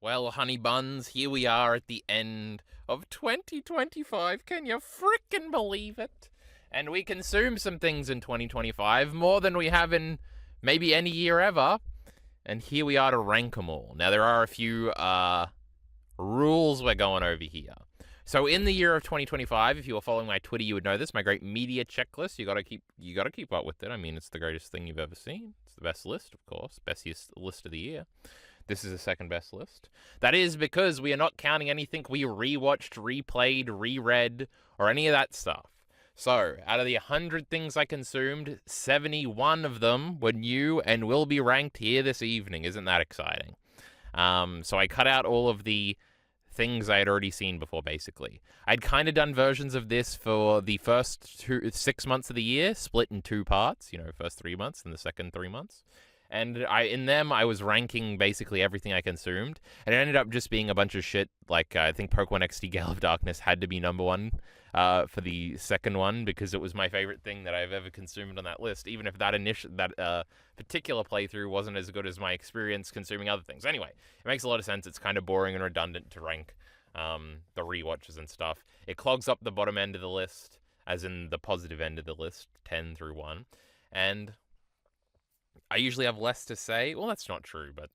Well, honey buns, here we are at the end of 2025. Can you frickin' believe it? And we consumed some things in 2025, more than we have in maybe any year ever. And here we are to rank them all. Now, there are a few rules we're going over here. So, in the year of 2025, if you were following my Twitter, you would know this. My great media checklist. You gotta keep up with it. I mean, it's the greatest thing you've ever seen. It's the best list, of course, best list of the year. This is the second best list. That is because we are not counting anything we rewatched, replayed, reread, or any of that stuff. So, out of the 100 things I consumed, 71 of them were new and will be ranked here this evening. Isn't that exciting? So I cut out all of the things I had already seen before, basically. I'd kind of done versions of this for the first 6 months of the year, split in two parts, first 3 months and the second 3 months. And in them, I was ranking basically everything I consumed. And it ended up just being a bunch of shit. Like, I think Pokemon XD Gale of Darkness had to be number one for the second one, because it was my favorite thing that I've ever consumed on that list, even if that particular playthrough wasn't as good as my experience consuming other things. Anyway, it makes a lot of sense. It's kind of boring and redundant to rank the rewatches and stuff. It clogs up the bottom end of the list, as in the positive end of the list, 10 through 1. And I usually have less to say. Well, that's not true, but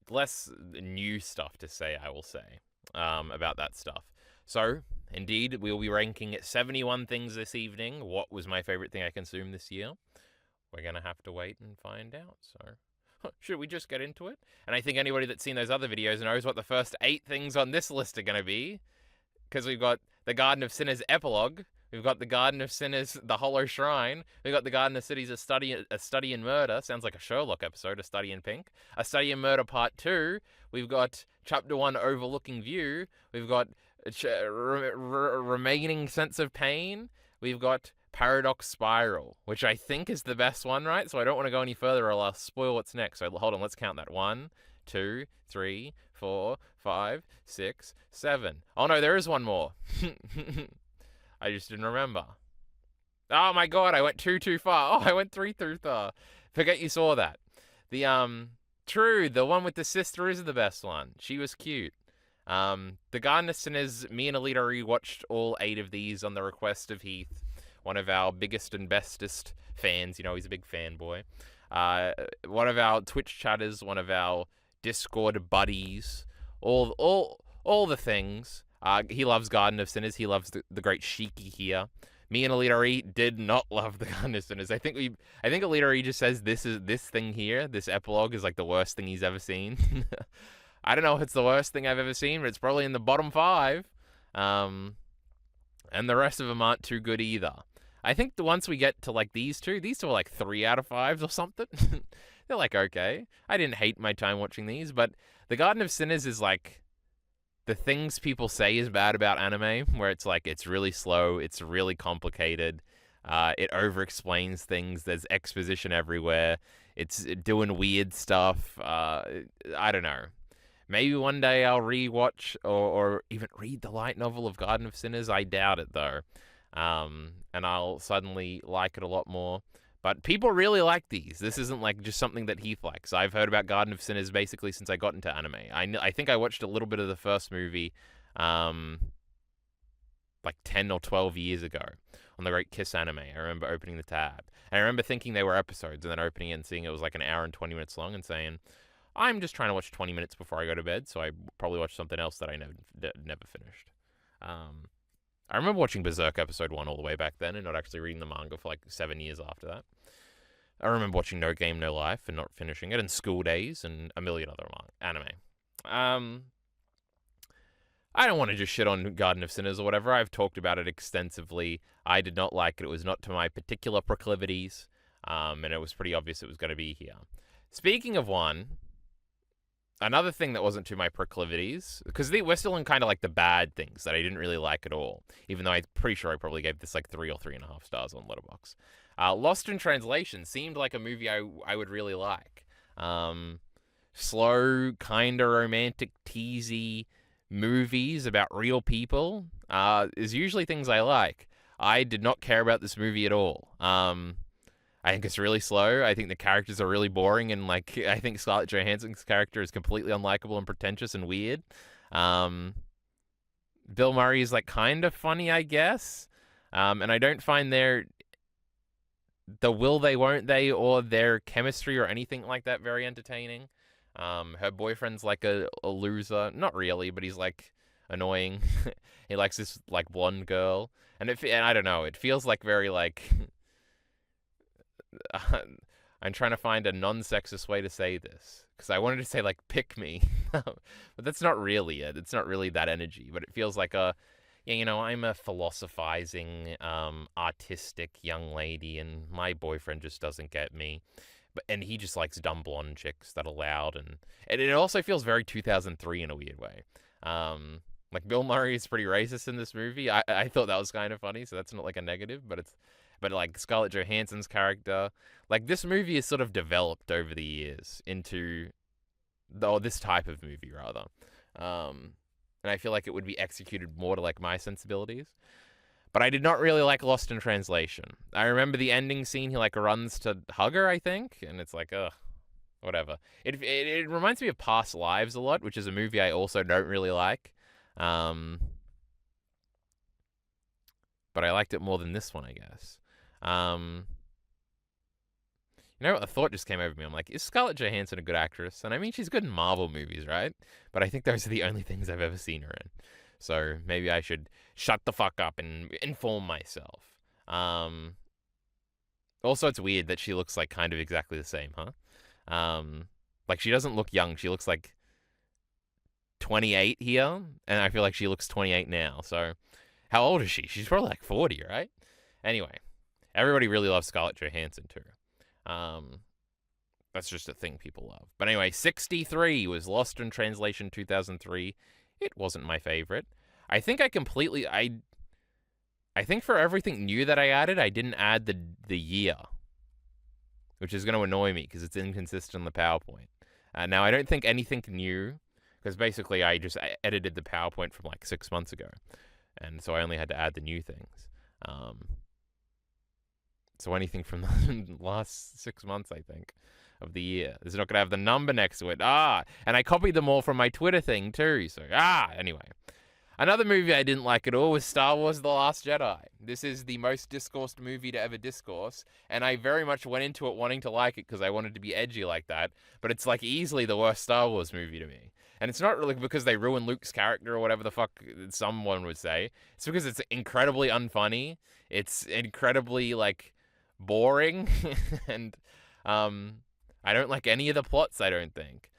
less new stuff to say, I will say, about that stuff. So, indeed, we'll be ranking 71 things this evening. What was my favorite thing I consumed this year? We're going to have to wait and find out. So, should we just get into it? And I think anybody that's seen those other videos knows what the first 8 things on this list are going to be. Because we've got the Garden of Sinners epilogue. We've got the Garden of Sinners, the Hollow Shrine. We've got the Garden of Cities, a study in murder. Sounds like a Sherlock episode, A Study in Pink. A Study in Murder Part 2. We've got Chapter 1, Overlooking View. We've got Remaining Sense of Pain. We've got Paradox Spiral, which I think is the best one, right? So I don't want to go any further or I'll spoil what's next. So hold on, let's count that. 1, 2, 3, 4, 5, 6, 7. Oh no, there is one more. I just didn't remember. Oh my god, I went too far. Oh, I went 3 too far. Forget you saw that. True, the one with the sister is the best one. She was cute. The Garden of Sinners, me and Alita rewatched all 8 of these on the request of Heath, one of our biggest and bestest fans. He's a big fanboy. One of our Twitch chatters, one of our Discord buddies, all the things. He loves Garden of Sinners. He loves the great Shiki here. Me and Alita did not love the Garden of Sinners. I think Alita just says this thing here, this epilogue, is like the worst thing he's ever seen. I don't know if it's the worst thing I've ever seen, but it's probably in the bottom 5. And the rest of them aren't too good either. I think once we get to like these two are like 3 out of 5s or something. They're like, okay. I didn't hate my time watching these, but the Garden of Sinners is like the things people say is bad about anime, where it's like it's really slow, it's really complicated, it over-explains things, there's exposition everywhere, it's doing weird stuff. I don't know. Maybe one day I'll rewatch or even read the light novel of Garden of Sinners. I doubt it, though. And I'll suddenly like it a lot more. But people really like these. This isn't like just something that Heath likes. I've heard about Garden of Sinners basically since I got into anime. I think I watched a little bit of the first movie like 10 or 12 years ago on the Great Kiss anime. I remember opening the tab. And I remember thinking they were episodes and then opening it and seeing it was like an hour and 20 minutes long and saying, I'm just trying to watch 20 minutes before I go to bed, so I probably watched something else that I never finished. I remember watching Berserk episode 1 all the way back then and not actually reading the manga for like 7 years after that. I remember watching No Game, No Life and not finishing it, and School Days and a million other anime. I don't want to just shit on Garden of Sinners or whatever. I've talked about it extensively. I did not like it. It was not to my particular proclivities, and it was pretty obvious it was going to be here. Speaking of one, another thing that wasn't to my proclivities, because we're still in kind of like the bad things that I didn't really like at all, even though I'm pretty sure I probably gave this like 3 or 3.5 stars on Letterboxd. Lost in Translation seemed like a movie I would really like. Slow, kind of romantic, teasy movies about real people is usually things I like. I did not care about this movie at all. I I think it's really slow. I think the characters are really boring, and like I think Scarlett Johansson's character is completely unlikable and pretentious and weird. Um, Bill Murray is like kind of funny, I guess, and I don't find the will they won't they or their chemistry or anything like that very entertaining. Her boyfriend's like a loser, not really, but he's like annoying. He likes this like blonde girl, and I don't know, it feels like very like I'm trying to find a non-sexist way to say this because I wanted to say like pick me, but that's not really it. It's not really that energy, but it feels like I'm a philosophizing, artistic young lady, and my boyfriend just doesn't get me. And he just likes dumb blonde chicks that are loud, and it also feels very 2003 in a weird way. Like Bill Murray is pretty racist in this movie. I thought that was kind of funny, so that's not like a negative, but like Scarlett Johansson's character, like this movie is sort of developed over the years into this type of movie rather. And I feel like it would be executed more to like my sensibilities. But I did not really like Lost in Translation. I remember the ending scene, he like runs to hug her, I think, and it's like, ugh, whatever. It reminds me of Past Lives a lot, which is a movie I also don't really like. But I liked it more than this one, I guess. You know what? A thought just came over me. I'm like, is Scarlett Johansson a good actress? And I mean, she's good in Marvel movies, right? But I think those are the only things I've ever seen her in. So maybe I should shut the fuck up and inform myself. Also, it's weird that she looks like kind of exactly the same, huh? Like she doesn't look young. She looks like 28 here, and I feel like she looks 28 now. So how old is she? She's probably like 40, right? Anyway, everybody really loves Scarlett Johansson too. That's just a thing people love. But anyway, 63 was Lost in Translation 2003. It wasn't my favorite. I think I think for everything new that I added, I didn't add the year, which is going to annoy me because it's inconsistent on the PowerPoint. Now, I don't think anything new, because basically I just edited the PowerPoint from like 6 months ago, and so I only had to add the new things. So anything from the last 6 months, I think, of the year is not going to have the number next to it. And I copied them all from my Twitter thing too. So, anyway. Another movie I didn't like at all was Star Wars The Last Jedi. This is the most discoursed movie to ever discourse, and I very much went into it wanting to like it because I wanted to be edgy like that, but it's like easily the worst Star Wars movie to me. And it's not really because they ruin Luke's character or whatever the fuck someone would say. It's because it's incredibly unfunny. It's incredibly, like, boring, and I don't like any of the plots, I don't think.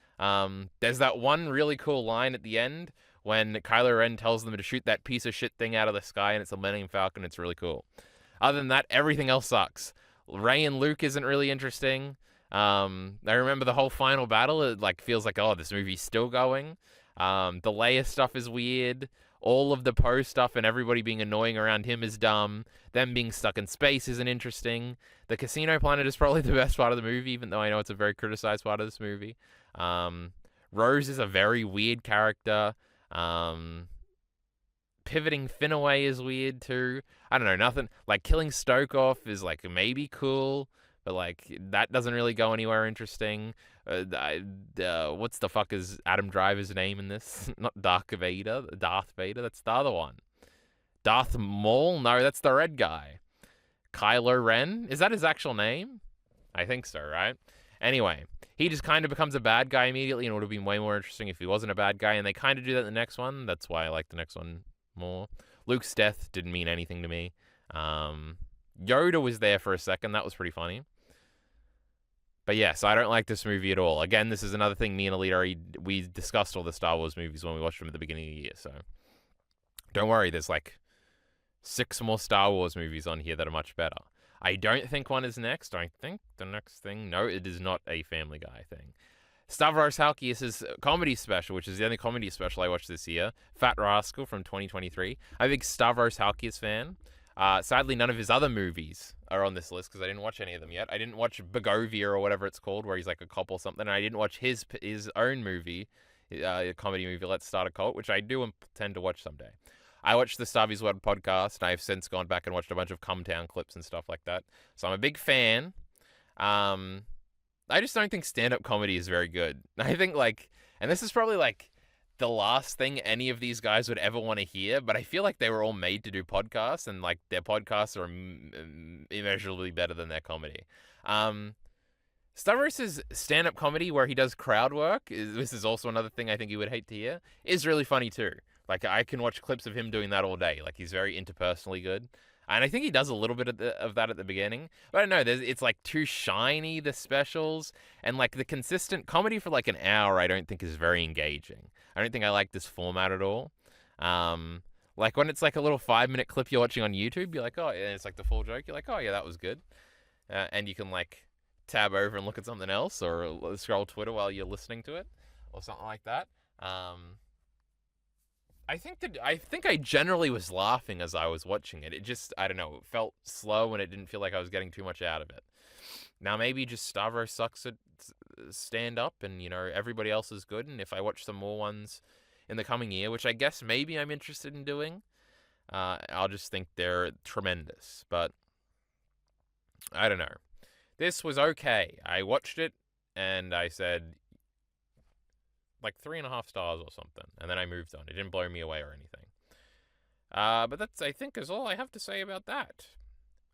There's that one really cool line at the end when Kylo Ren tells them to shoot that piece of shit thing out of the sky, and it's a Millennium Falcon. It's really cool. Other than that, everything else sucks. Rey and Luke isn't really interesting. I remember the whole final battle. It like feels like, oh, this movie's still going. The Leia stuff is weird. All of the Poe stuff and everybody being annoying around him is dumb. Them being stuck in space isn't interesting. The Casino Planet is probably the best part of the movie, even though I know it's a very criticized part of this movie. Rose is a very weird character. Pivoting Finn away is weird too. I don't know, nothing. Like, killing Stoke off is like maybe cool, but like that doesn't really go anywhere interesting. What's the fuck is Adam Driver's name in this? Not Darth Vader. That's the other one. Darth Maul? No, that's the red guy. Kylo Ren? Is that his actual name? I think so, right? Anyway, he just kind of becomes a bad guy immediately, and it would have been way more interesting if he wasn't a bad guy, and they kind of do that in the next one. That's why I like the next one more. Luke's death didn't mean anything to me. Yoda was there for a second. That was pretty funny. But yes, I don't like this movie at all. Again, this is another thing me and Alita, we discussed all the Star Wars movies when we watched them at the beginning of the year, so don't worry, there's like 6 more Star Wars movies on here that are much better. I don't think one is next. I think the next thing... No, it is not a Family Guy thing. Stavros Halkias' comedy special, which is the only comedy special I watched this year. Fat Rascal from 2023. I'm a big Stavros Halkias fan. Sadly, none of his other movies are on this list because I didn't watch any of them yet. I didn't watch Begovia or whatever it's called, where he's like a cop or something. And I didn't watch his own movie, comedy movie, Let's Start a Cult, which I do intend to watch someday. I watched the Starvy's World podcast, and I've since gone back and watched a bunch of Come Town clips and stuff like that. So I'm a big fan. I just don't think stand-up comedy is very good. I think, like, and this is probably, like, the last thing any of these guys would ever want to hear, but I feel like they were all made to do podcasts, and, like, their podcasts are immeasurably better than their comedy. Stavros' stand-up comedy, where he does crowd work, this is also another thing I think you would hate to hear, is really funny too. Like, I can watch clips of him doing that all day. Like, he's very interpersonally good. And I think he does a little bit of that at the beginning. But I don't know, it's like too shiny, the specials. And like the consistent comedy for like an hour, I don't think is very engaging. I don't think I like this format at all. Like when it's like a little 5-minute clip you're watching on YouTube, you're like, oh, yeah, it's like the full joke. You're like, oh, yeah, that was good. And you can like tab over and look at something else or scroll Twitter while you're listening to it or something like that. I think I generally was laughing as I was watching it. It just, I don't know, it felt slow and it didn't feel like I was getting too much out of it. Now maybe just Stavros sucks at stand up and, you know, everybody else is good, and if I watch some more ones in the coming year, which I guess maybe I'm interested in doing, I'll just think they're tremendous. But I don't know. This was okay. I watched it and I said, like 3.5 stars or something, and then I moved on. It didn't blow me away or anything. But that's, I think, is all I have to say about that.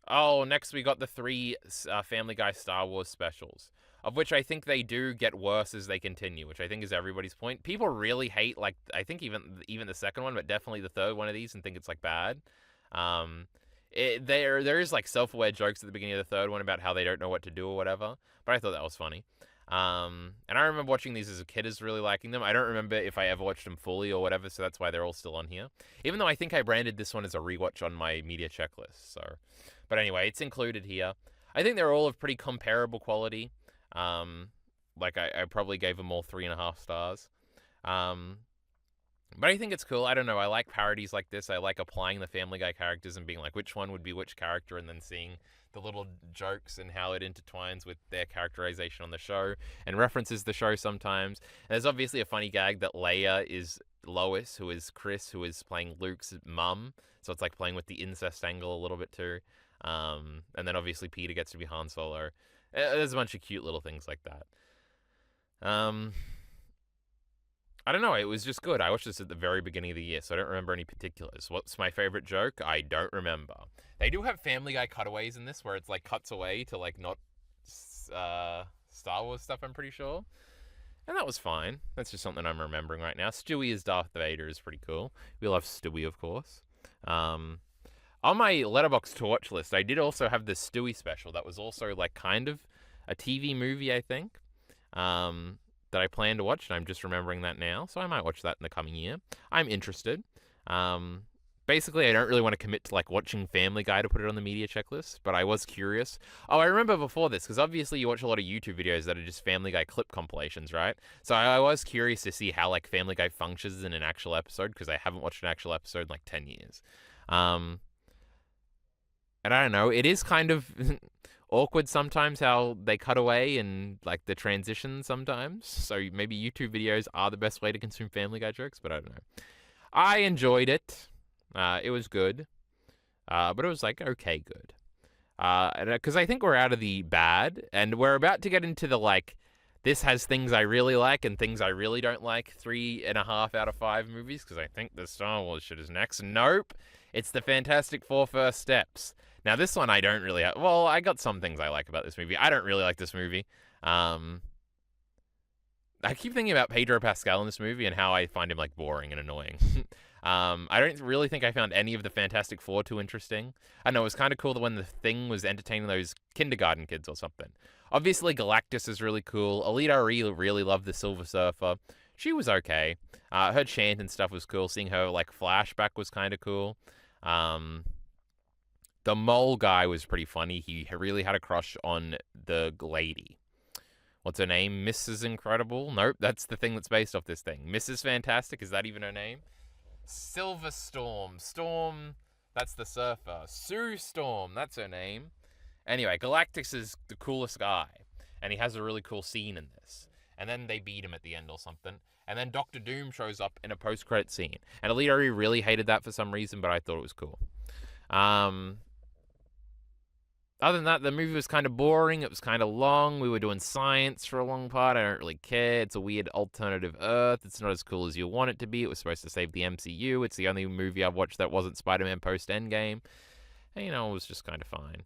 Oh, next we got the 3 Family Guy Star Wars specials, of which I think they do get worse as they continue, which I think is everybody's point. People really hate, like, I think even the second one, but definitely the third one of these, and think it's like bad. There is like self-aware jokes at the beginning of the third one about how they don't know what to do or whatever, but I thought that was funny. And I remember watching these as a kid as really liking them. I don't remember if I ever watched them fully or whatever, so that's why they're all still on here. Even though I think I branded this one as a rewatch on my media checklist. So, but anyway, it's included here. I think they're all of pretty comparable quality. Like I probably gave them all 3.5 stars. But I think it's cool. I don't know. I like parodies like this. I like applying the Family Guy characters and being like, which one would be which character, and then seeing the little jokes and how it intertwines with their characterization on the show and references the show sometimes. And there's obviously a funny gag that Leia is Lois, who is Chris, who is playing Luke's mum. So it's like playing with the incest angle a little bit too. And then obviously Peter gets to be Han Solo. There's a bunch of cute little things like that. I don't know, it was just good. I watched this at the very beginning of the year, so I don't remember any particulars. What's my favorite joke? I don't remember. They do have Family Guy cutaways in this, where it's like cuts away to like not Star Wars stuff, I'm pretty sure. And that was fine. That's just something I'm remembering right now. Stewie as Darth Vader is pretty cool. We love Stewie, of course. On my Letterboxd to watch list, I did also have the Stewie special that was also like kind of a TV movie, I think. That I plan to watch, and I'm just remembering that now, so I might watch that in the coming year. I'm interested. Basically, I don't really want to commit to like watching Family Guy to put it on the media checklist, but I was curious. Oh, I remember before this, because obviously you watch a lot of YouTube videos that are just Family Guy clip compilations, right? So I was curious to see how like Family Guy functions in an actual episode, because I haven't watched an actual episode in like 10 years. And I don't know, it is kind of awkward sometimes how they cut away and like the transition sometimes. So maybe YouTube videos are the best way to consume Family Guy jokes, but I don't know. I enjoyed it. It was good. But it was like okay good. Because I think we're out of the bad and we're about to get into the like, this has things I really like and things I really don't like 3.5 out of 5 movies, because I think the Star Wars shit is next. Nope. It's the Fantastic Four First Steps. Now, this one I don't really have. Well, I got some things I like about this movie. I don't really like this movie. I keep thinking about Pedro Pascal in this movie and how I find him, like, boring and annoying. I don't really think I found any of the Fantastic Four too interesting. I know, it was kind of cool that when the Thing was entertaining those kindergarten kids or something. Obviously, Galactus is really cool. Alita really loved the Silver Surfer. She was okay. Her chant and stuff was cool. Seeing her, like, flashback was kind of cool. The mole guy was pretty funny. He really had a crush on the lady. What's her name? Mrs. Incredible? Nope, that's the thing that's based off this thing. Mrs. Fantastic, is that even her name? Silver Storm. Storm, that's the surfer. Sue Storm, that's her name. Anyway, Galactus is the coolest guy. And he has a really cool scene in this. And then they beat him at the end or something. And then Doctor Doom shows up in a post-credit scene. And Alita really hated that for some reason, but I thought it was cool. Other than that, the movie was kind of boring. It was kind of long. We were doing science for a long part. I don't really care. It's a weird alternative Earth. It's not as cool as you want it to be. It was supposed to save the MCU. It's the only movie I've watched that wasn't Spider-Man post-Endgame. And, it was just kind of fine.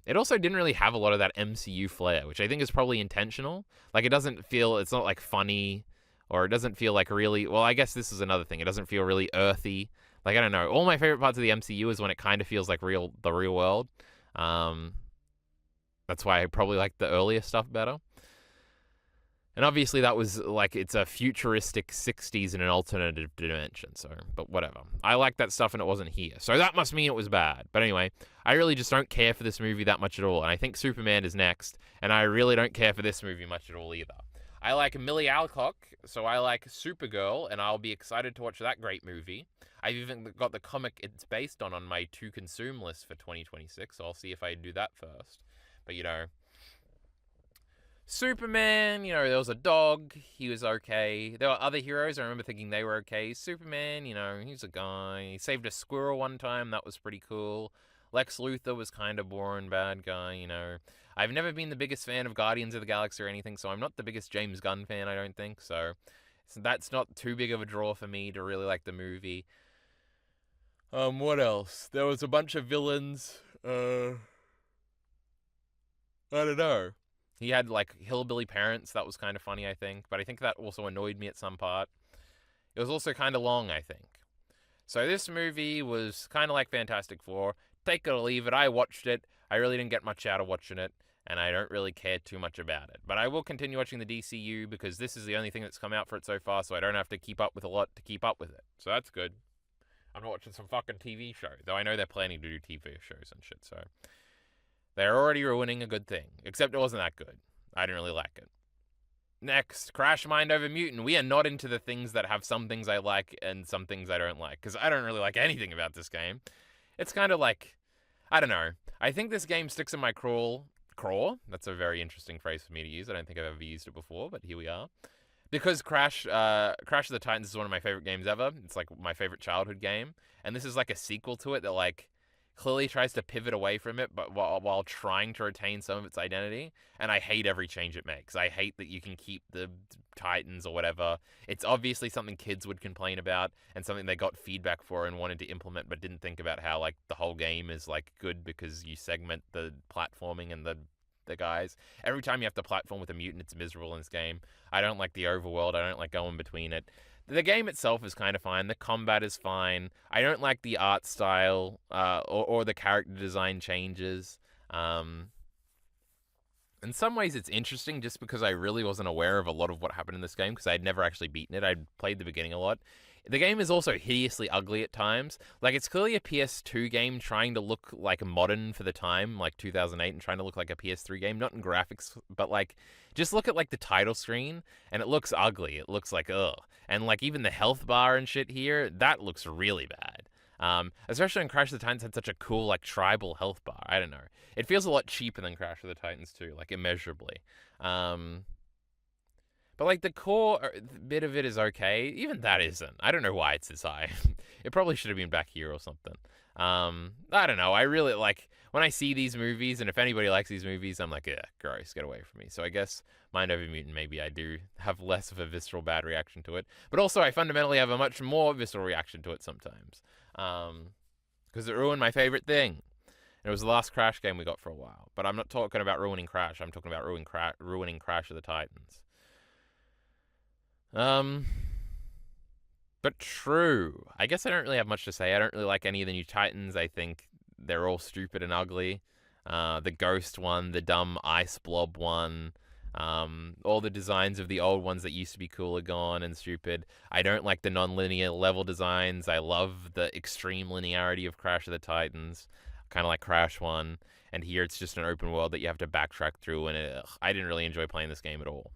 It also didn't really have a lot of that MCU flair, which I think is probably intentional. Like, it's not like funny, or it doesn't feel like really, well, I guess this is another thing. It doesn't feel really earthy. Like, I don't know. All my favorite parts of the MCU is when it kind of feels like the real world. That's why I probably like the earlier stuff better. And obviously that was like, it's a futuristic 60s in an alternative dimension, but whatever. I like that stuff and it wasn't here. So that must mean it was bad. But anyway, I really just don't care for this movie that much at all. And I think Superman is next, and I really don't care for this movie much at all either. I like Millie Alcock, so I like Supergirl, and I'll be excited to watch that great movie. I've even got the comic it's based on my to consume list for 2026, so I'll see if I do that first. But, Superman, there was a dog, he was okay. There were other heroes, I remember thinking they were okay. Superman, he's a guy. He saved a squirrel one time, that was pretty cool. Lex Luthor was kind of boring, bad guy, I've never been the biggest fan of Guardians of the Galaxy or anything, so I'm not the biggest James Gunn fan, I don't think, so that's not too big of a draw for me to really like the movie. What else? There was a bunch of villains. I don't know. He had, like, hillbilly parents. That was kind of funny, I think. But I think that also annoyed me at some part. It was also kind of long, I think. So this movie was kind of like Fantastic Four. Take it or leave it. I watched it. I really didn't get much out of watching it. And I don't really care too much about it. But I will continue watching the DCU because this is the only thing that's come out for it so far. So I don't have to keep up with a lot to keep up with it. So that's good. I'm not watching some fucking TV show. Though I know they're planning to do TV shows and shit, so they're already ruining a good thing. Except it wasn't that good. I didn't really like it. Next, Crash Mind Over Mutant. We are not into the things that have some things I like and some things I don't like, because I don't really like anything about this game. It's kind of like, I don't know. I think this game sticks in my craw? That's a very interesting phrase for me to use. I don't think I've ever used it before, but here we are. Because Crash of the Titans is one of my favorite games ever. It's like my favorite childhood game. And this is like a sequel to it that like clearly tries to pivot away from it, but while trying to retain some of its identity. And I hate every change it makes. I hate that you can keep the Titans or whatever. It's obviously something kids would complain about and something they got feedback for and wanted to implement, but didn't think about how like the whole game is like good because you segment the platforming and the guys. Every time you have to platform with a mutant, it's miserable in this game. I don't like the overworld. I don't like going between it. The game itself is kind of fine. The combat is fine. I don't like the art style or the character design changes. In some ways, it's interesting just because I really wasn't aware of a lot of what happened in this game because I'd never actually beaten it. I'd played the beginning a lot. The game is also hideously ugly at times. Like, it's clearly a PS2 game trying to look, like, modern for the time, like 2008, and trying to look like a PS3 game. Not in graphics, but, like, just look at, like, the title screen, and it looks ugly. It looks like, ugh. And, like, even the health bar and shit here, that looks really bad. Especially when Crash of the Titans had such a cool, like, tribal health bar. I don't know. It feels a lot cheaper than Crash of the Titans, too, like, immeasurably. But, like, the core bit of it is okay. Even that isn't. I don't know why it's this high. It probably should have been back here or something. I don't know. I really, like, when I see these movies, and if anybody likes these movies, I'm like, gross, get away from me. So I guess Mind Over Mutant, maybe I do have less of a visceral bad reaction to it. But also, I fundamentally have a much more visceral reaction to it sometimes. Because it ruined my favorite thing. And it was the last Crash game we got for a while. But I'm not talking about ruining Crash. I'm talking about ruining Crash of the Titans. But true. I guess I don't really have much to say. I don't really like any of the new Titans. I think they're all stupid and ugly. The ghost one, the dumb ice blob one, all the designs of the old ones that used to be cool are gone and stupid. I don't like the non-linear level designs. I love the extreme linearity of Crash of the Titans, kind of like Crash 1. And here it's just an open world that you have to backtrack through, and I didn't really enjoy playing this game at all.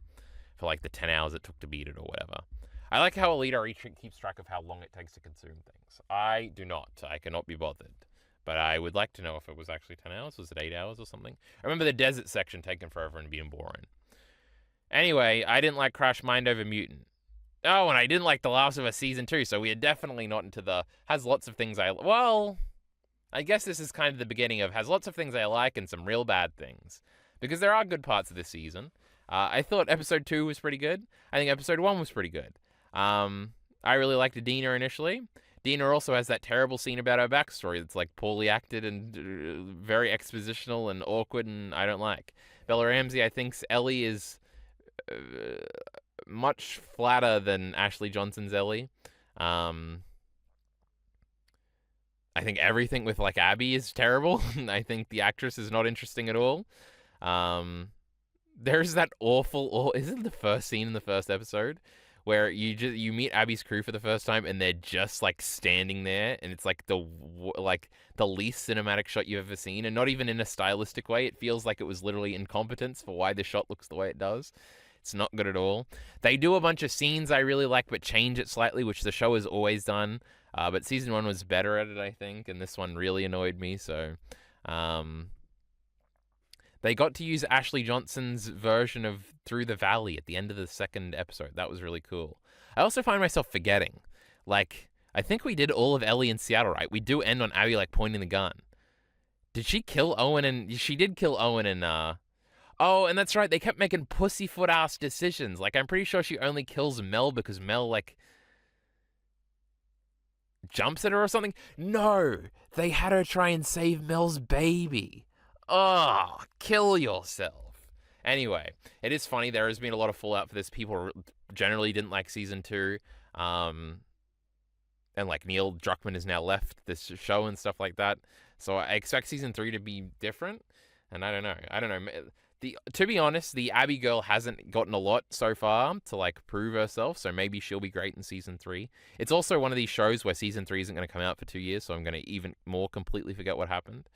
For like the 10 hours it took to beat it or whatever. I like how Elite keeps track of how long it takes to consume things. I do not. I cannot be bothered. But I would like to know if it was actually 10 hours. Was it 8 hours or something? I remember the desert section taking forever and being boring. Anyway, I didn't like Crash Mind Over Mutant. Oh, and I didn't like The Last of Us Season 2, so we are definitely not into the... Has lots of things well... I guess this is kind of the beginning of has lots of things I like and some real bad things. Because there are good parts of this season. I thought episode 2 was pretty good. I think episode 1 was pretty good. I really liked Adina initially. Dina also has that terrible scene about her backstory that's like poorly acted and very expositional and awkward, and I don't like. Bella Ramsey, I think Ellie is much flatter than Ashley Johnson's Ellie. I think everything with like Abby is terrible. I think the actress is not interesting at all. There's that awful. Isn't the first scene in the first episode where you meet Abby's crew for the first time and they're just like standing there, and it's like the least cinematic shot you've ever seen, and not even in a stylistic way. It feels like it was literally incompetence for why the shot looks the way it does. It's not good at all. They do a bunch of scenes I really like, but change it slightly, which the show has always done. But season 1 was better at it, I think, and this one really annoyed me. So, they got to use Ashley Johnson's version of Through the Valley at the end of the second episode. That was really cool. I also find myself forgetting. Like, I think we did all of Ellie in Seattle, right? We do end on Abby, like, pointing the gun. Did she kill Owen? And she did kill Owen and, Oh, and that's right. They kept making pussyfoot-ass decisions. Like, I'm pretty sure she only kills Mel because Mel, like, jumps at her or something. No, they had her try and save Mel's baby. Oh, kill yourself. Anyway, it is funny. There has been a lot of fallout for this. People generally didn't like season 2. And like Neil Druckmann has now left this show and stuff like that. So I expect season 3 to be different. And I don't know. To be honest, the Abby girl hasn't gotten a lot so far to like prove herself, so maybe she'll be great in season 3. It's also one of these shows where season 3 isn't going to come out for 2 years, so I'm going to even more completely forget what happened.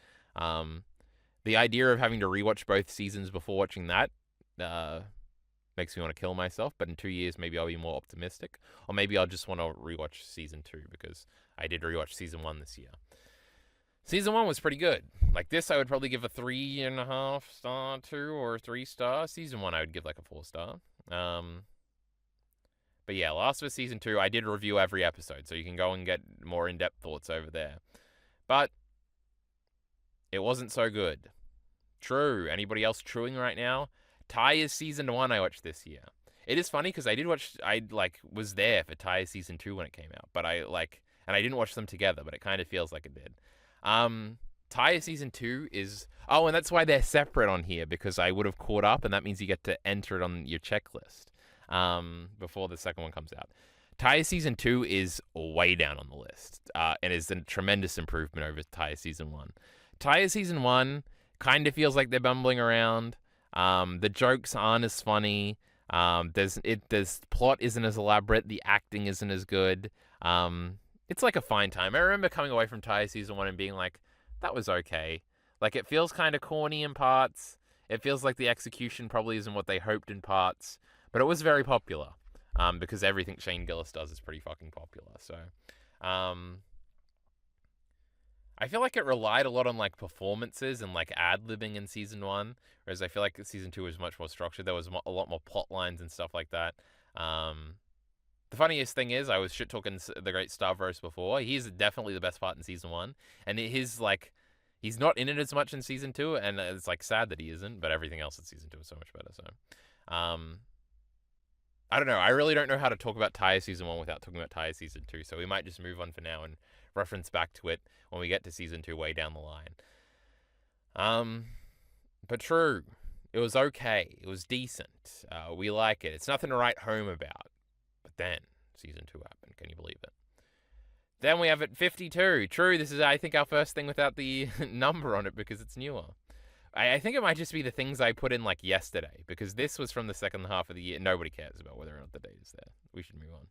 The idea of having to rewatch both seasons before watching that makes me want to kill myself, but in 2 years maybe I'll be more optimistic, or maybe I'll just want to rewatch season 2 because I did rewatch season 1 this year. Season 1 was pretty good. Like this, I would probably give a 3.5 star to, or 3 star. Season 1, I would give like a 4 star. But yeah, Last of Us Season 2, I did review every episode, so you can go and get more in-depth thoughts over there. But it wasn't so good. True. Anybody else truing right now? Tyre's Season 1 I watched this year. It is funny because I was there for Tyre Season 2 when it came out, but and I didn't watch them together, but it kind of feels like it did. Tyre Season 2 is... Oh, and that's why they're separate on here, because I would have caught up, and that means you get to enter it on your checklist before the second one comes out. Tyre Season 2 is way down on the list, and is a tremendous improvement over Tyre Season 1. Tyre Season 1 kind of feels like they're bumbling around. The jokes aren't as funny. This plot isn't as elaborate. The acting isn't as good. It's like a fine time. I remember coming away from Tyre Season 1 and being like, that was okay. Like, it feels kind of corny in parts. It feels like the execution probably isn't what they hoped in parts. But it was very popular. Because everything Shane Gillis does is pretty fucking popular. So, I feel like it relied a lot on, like, performances and, like, ad-libbing in Season 1. Whereas I feel like Season 2 was much more structured. There was a lot more plot lines and stuff like that. The funniest thing is, I was shit-talking the Great Stavros before. He's definitely the best part in Season 1. And he's not in it as much in Season 2, and it's, like, sad that he isn't, but everything else in Season 2 is so much better, so... I don't know. I really don't know how to talk about Tyre Season 1 without talking about Tyre Season 2, so we might just move on for now and reference back to it when we get to Season 2 way down the line. But true. It was okay. It was decent. We like it. It's nothing to write home about. But then, Season 2 happened. Can you believe it? Then we have it 52. True, this is, I think, our first thing without the number on it because it's newer. I think it might just be the things I put in, like, yesterday, because this was from the second half of the year. Nobody cares about whether or not the date is there. We should move on.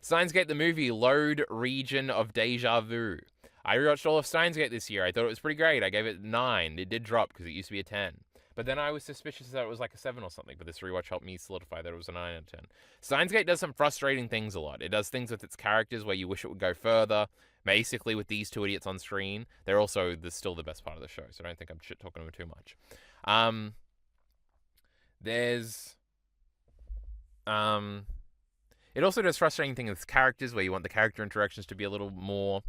Steins Gate the movie, Load Region of Deja Vu. I rewatched all of Steins Gate this year. I thought it was pretty great. I gave it 9. It did drop because it used to be a 10. But then I was suspicious that it was like a 7 or something, but this rewatch helped me solidify that it was a 9 out of 10. Steins Gate does some frustrating things a lot. It does things with its characters where you wish it would go further. Basically, with these two idiots on screen, they're also still the best part of the show, so I don't think I'm shit-talking them too much. It also does frustrating things with characters where you want the character interactions to be a little more,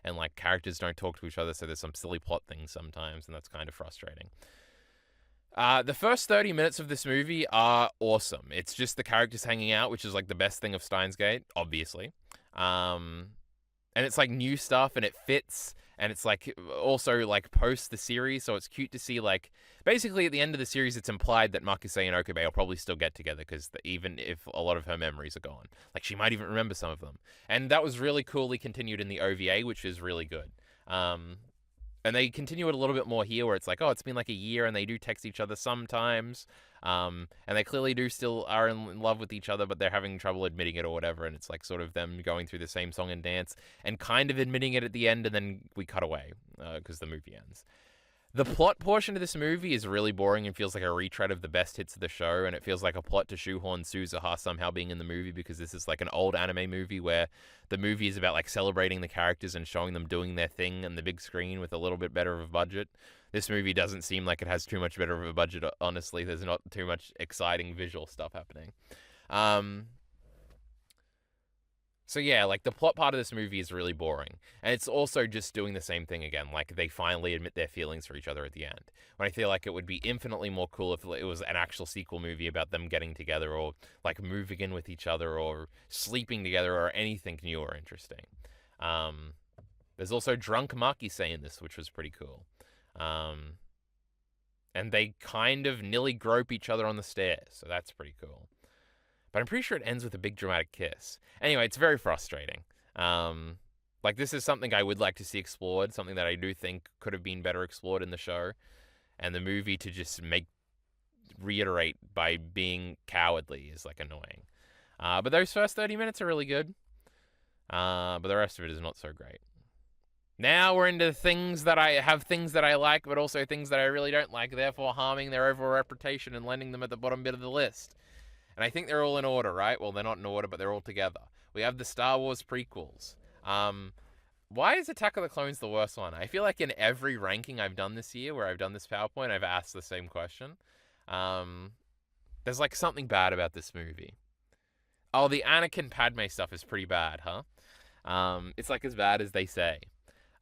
and like characters don't talk to each other, so there's some silly plot things sometimes, and that's kind of frustrating. The first 30 minutes of this movie are awesome. It's just the characters hanging out, which is like the best thing of Steins Gate, obviously. And it's like new stuff, and it fits, and it's like also like post the series, so it's cute to see like basically at the end of the series it's implied that Makise and Okabe will probably still get together, because even if a lot of her memories are gone, like she might even remember some of them, and that was really coolly continued in the OVA, which is really good. And they continue it a little bit more here, where it's like, oh, it's been like a year, and they do text each other sometimes. And they clearly do still are in love with each other, but they're having trouble admitting it or whatever. And it's like sort of them going through the same song and dance and kind of admitting it at the end, and then we cut away because the movie ends. The plot portion of this movie is really boring and feels like a retread of the best hits of the show, and it feels like a plot to shoehorn Suzuha somehow being in the movie, because this is like an old anime movie where the movie is about like celebrating the characters and showing them doing their thing on the big screen with a little bit better of a budget. This movie doesn't seem like it has too much better of a budget, honestly. There's not too much exciting visual stuff happening. So yeah, like the plot part of this movie is really boring. And it's also just doing the same thing again. Like they finally admit their feelings for each other at the end. When I feel like it would be infinitely more cool if it was an actual sequel movie about them getting together, or like moving in with each other, or sleeping together, or anything new or interesting. There's also drunk Makise in this, which was pretty cool. And they kind of nearly grope each other on the stairs, so that's pretty cool. But I'm pretty sure it ends with a big dramatic kiss. Anyway, it's very frustrating. Like, this is something I would like to see explored, something that I do think could have been better explored in the show. And the movie to just reiterate by being cowardly is, like, annoying. But those first 30 minutes are really good. But the rest of it is not so great. Now we're into things that I like, but also things that I really don't like, therefore harming their overall reputation and landing them at the bottom bit of the list. And I think they're all in order, right? Well, they're not in order, but they're all together. We have the Star Wars prequels. Why is Attack of the Clones the worst one? I feel like in every ranking I've done this year, where I've done this PowerPoint, I've asked the same question. There's like something bad about this movie. Oh, the Anakin Padme stuff is pretty bad, huh? It's like as bad as they say.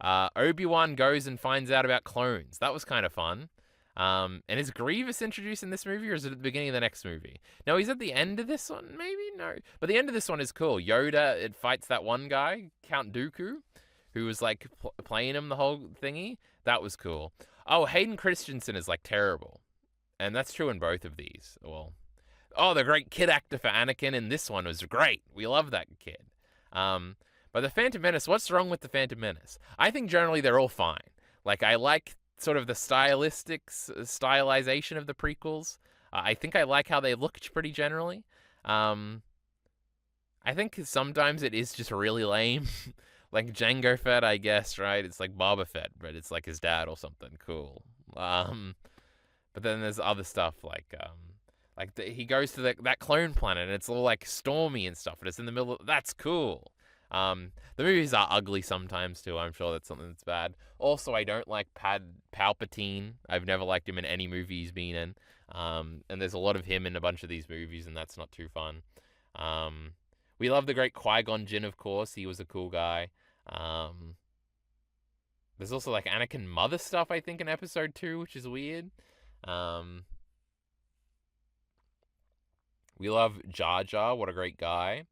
Obi-Wan goes and finds out about clones. That was kind of fun. And is Grievous introduced in this movie, or is it at the beginning of the next movie? No, he's at the end of this one, maybe? No. But the end of this one is cool. Yoda, it fights that one guy, Count Dooku, who was, like, playing him the whole thingy. That was cool. Oh, Hayden Christensen is, like, terrible. And that's true in both of these. Well, oh, the great kid actor for Anakin in this one was great. We love that kid. But the Phantom Menace, what's wrong with the Phantom Menace? I think generally they're all fine. Like, I like sort of the stylization of the prequels. I think I like how they looked pretty generally. I think sometimes it is just really lame. Like Jango Fett, I guess, right? It's like Boba Fett, but it's like his dad or something cool. But then there's other stuff like he goes to that clone planet, and it's all like stormy and stuff, and it's in the middle of... That's cool. The movies are ugly sometimes too. I'm sure that's something that's bad. Also, I don't like Palpatine. I've never liked him in any movie he's been in. And there's a lot of him in a bunch of these movies, and that's not too fun. We love the great Qui-Gon Jinn, of course. He was a cool guy. There's also like Anakin mother stuff, I think, in episode 2, which is weird. We love Jar Jar. What a great guy.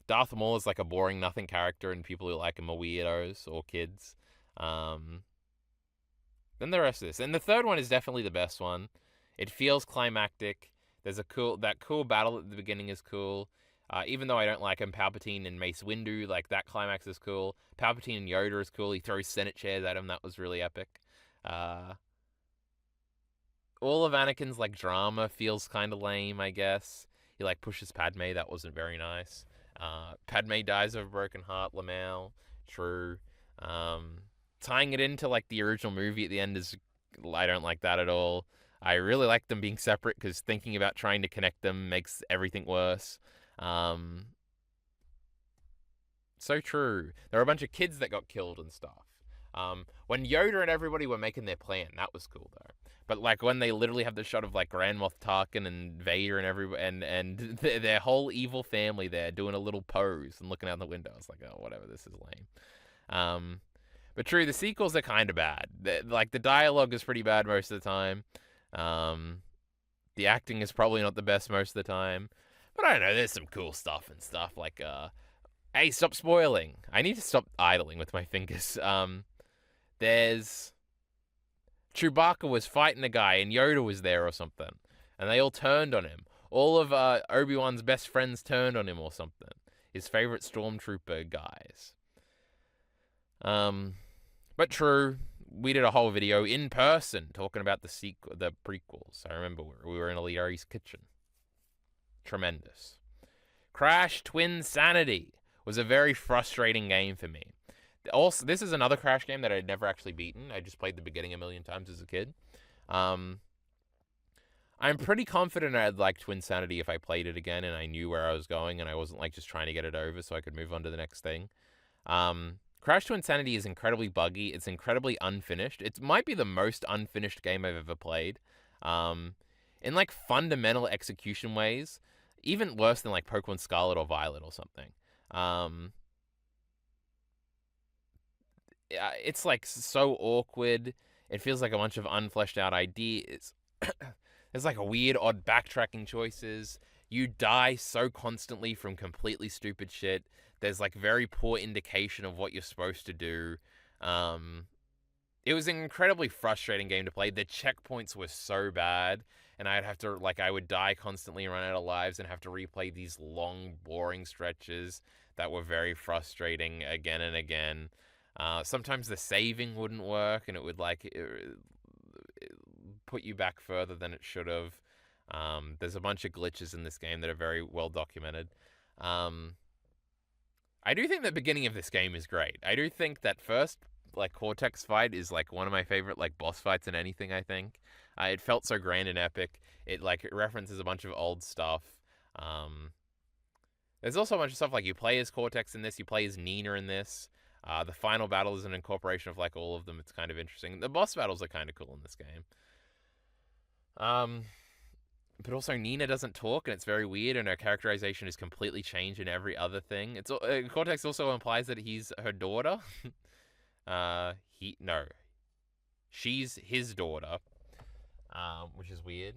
Darth Maul is like a boring nothing character, and people who like him are weirdos or kids. Then the rest of this. And the third one is definitely the best one. It feels climactic. There's that cool battle at the beginning is cool. Even though I don't like him, Palpatine and Mace Windu, like that climax is cool. Palpatine and Yoda is cool. He throws Senate chairs at him. That was really epic. All of Anakin's like drama feels kind of lame, I guess. He like pushes Padme. That wasn't very nice. Padme dies of a broken heart, Lamau. True. Tying it into like the original movie at the end is... I don't like that at all. I really like them being separate, because thinking about trying to connect them makes everything worse. So true. There were a bunch of kids that got killed and stuff. When Yoda and everybody were making their plan, that was cool though. But like when they literally have the shot of like Grand Moff Tarkin and Vader and everybody and their whole evil family there doing a little pose and looking out the window, I was like, oh, whatever, this is lame. But true, the sequels are kind of bad. Like, the dialogue is pretty bad most of the time. The acting is probably not the best most of the time. But I don't know, there's some cool stuff and stuff. Like, hey, stop spoiling. I need to stop idling with my fingers. There's... Chewbacca was fighting a guy and Yoda was there or something. And they all turned on him. All of Obi-Wan's best friends turned on him or something. His favorite stormtrooper guys. But true, we did a whole video in person talking about the prequels. I remember we were in Aliari's kitchen. Tremendous. Crash Twinsanity was a very frustrating game for me. Also, this is another Crash game that I'd never actually beaten. I just played the beginning a million times as a kid. I'm pretty confident I'd like Twinsanity if I played it again and I knew where I was going and I wasn't like just trying to get it over so I could move on to the next thing. Crash Twinsanity is incredibly buggy. It's incredibly unfinished. It might be the most unfinished game I've ever played. In like fundamental execution ways, even worse than like Pokemon Scarlet or Violet or something. It's like so awkward. It feels like a bunch of unfleshed out ideas. There's like a weird, odd backtracking choices. You die so constantly from completely stupid shit. There's like very poor indication of what you're supposed to do. It was an incredibly frustrating game to play. The checkpoints were so bad, and I would die constantly, run out of lives, and have to replay these long, boring stretches that were very frustrating again and again. Sometimes the saving wouldn't work, and it would put you back further than it should have. There's a bunch of glitches in this game that are very well documented. I do think the beginning of this game is great. I do think that first Cortex fight is one of my favorite boss fights in anything, I think. It felt so grand and epic. It references a bunch of old stuff. There's also a bunch of stuff you play as Cortex in this, you play as Nina in this. The final battle is an incorporation of all of them. It's kind of interesting. The boss battles are kind of cool in this game. But also Nina doesn't talk, and it's very weird, and her characterization is completely changed in every other thing. Cortex also implies that he's her daughter. She's his daughter, which is weird.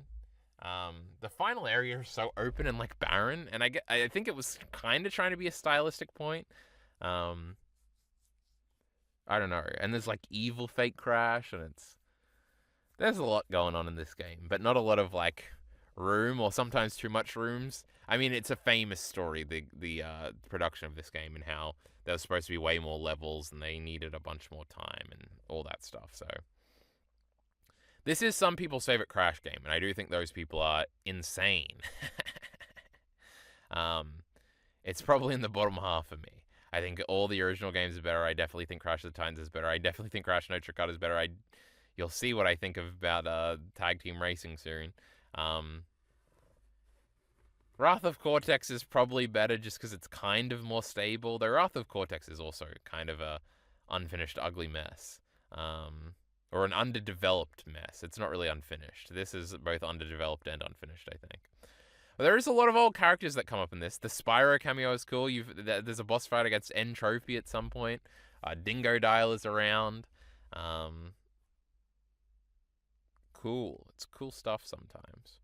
The final area is so open and barren, and I think it was kind of trying to be a stylistic point. I don't know. And there's evil fake Crash, and there's a lot going on in this game, but not a lot of room, or sometimes too much rooms. I mean, it's a famous story, the production of this game, and how there was supposed to be way more levels and they needed a bunch more time and all that stuff. So this is some people's favorite Crash game, and I do think those people are insane. It's probably in the bottom half for me. I think all the original games are better. I definitely think Crash of the Titans is better. I definitely think Crash Nitro Kart is better. You'll see what I think about Tag Team Racing soon. Wrath of Cortex is probably better just because it's kind of more stable. Though Wrath of Cortex is also kind of a unfinished, ugly mess. Or an underdeveloped mess. It's not really unfinished. This is both underdeveloped and unfinished, I think. But there is a lot of old characters that come up in this. The Spyro cameo is cool. There's a boss fight against N Trophy at some point. Dingo Dial is around. Cool. It's cool stuff sometimes.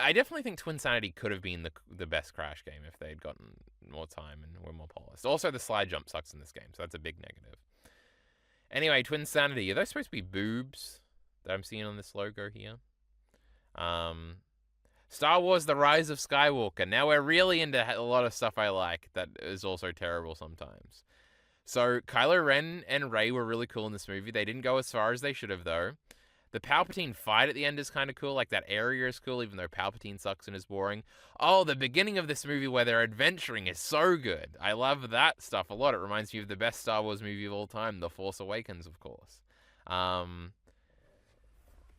I definitely think Twinsanity could have been the best Crash game if they'd gotten more time and were more polished. Also, the slide jump sucks in this game, so that's a big negative. Anyway, Twinsanity. Are those supposed to be boobs that I'm seeing on this logo here? Star Wars The Rise of Skywalker. Now we're really into a lot of stuff I like that is also terrible sometimes. So, Kylo Ren and Rey were really cool in this movie. They didn't go as far as they should have, though. The Palpatine fight at the end is kind of cool. That area is cool, even though Palpatine sucks and is boring. Oh, the beginning of this movie where they're adventuring is so good. I love that stuff a lot. It reminds me of the best Star Wars movie of all time, The Force Awakens, of course.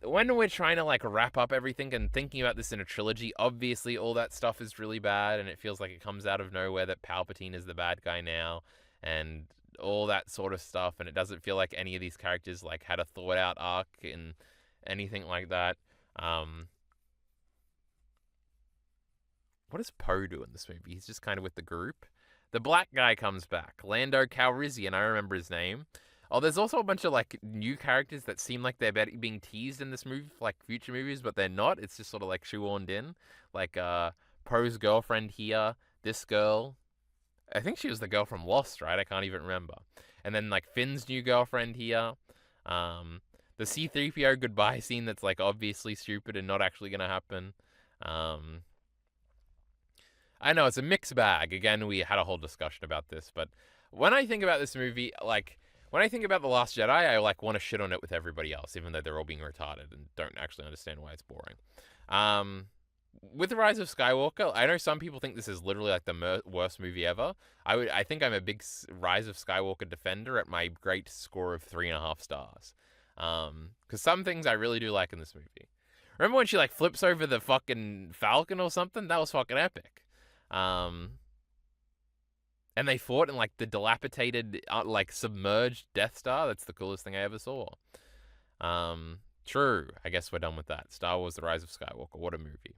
When we're trying to wrap up everything and thinking about this in a trilogy, obviously all that stuff is really bad, and it feels like it comes out of nowhere that Palpatine is the bad guy now, and all that sort of stuff, and it doesn't feel like any of these characters had a thought out arc and anything like that. What does Poe do in this movie? He's just kind of with the group. The black guy comes back, Lando Calrissian, I remember his name. Oh, there's also a bunch of like new characters that seem like they're being teased in this movie for like future movies, but they're not. It's just sort of like shoehorned in. Like Poe's girlfriend here, this girl. I think she was the girl from Lost, right? I can't even remember. And then like Finn's new girlfriend here. Um, the C-3PO goodbye scene that's like obviously stupid and not actually gonna happen. Um, I know it's a mixed bag. Again, we had a whole discussion about this, but when I think about this movie, like when I think about The Last Jedi, I like want to shit on it with everybody else, even though they're all being retarded and don't actually understand why it's boring. Um, with The Rise of Skywalker, I know some people think this is literally like the worst movie ever. I think I'm a big Rise of Skywalker defender at my great score of 3.5 stars. Because some things I really do like in this movie. Remember when she like flips over the fucking Falcon or something? That was fucking epic. And they fought in like the dilapidated, like submerged Death Star. That's the coolest thing I ever saw. True. I guess we're done with that. Star Wars: The Rise of Skywalker. What a movie.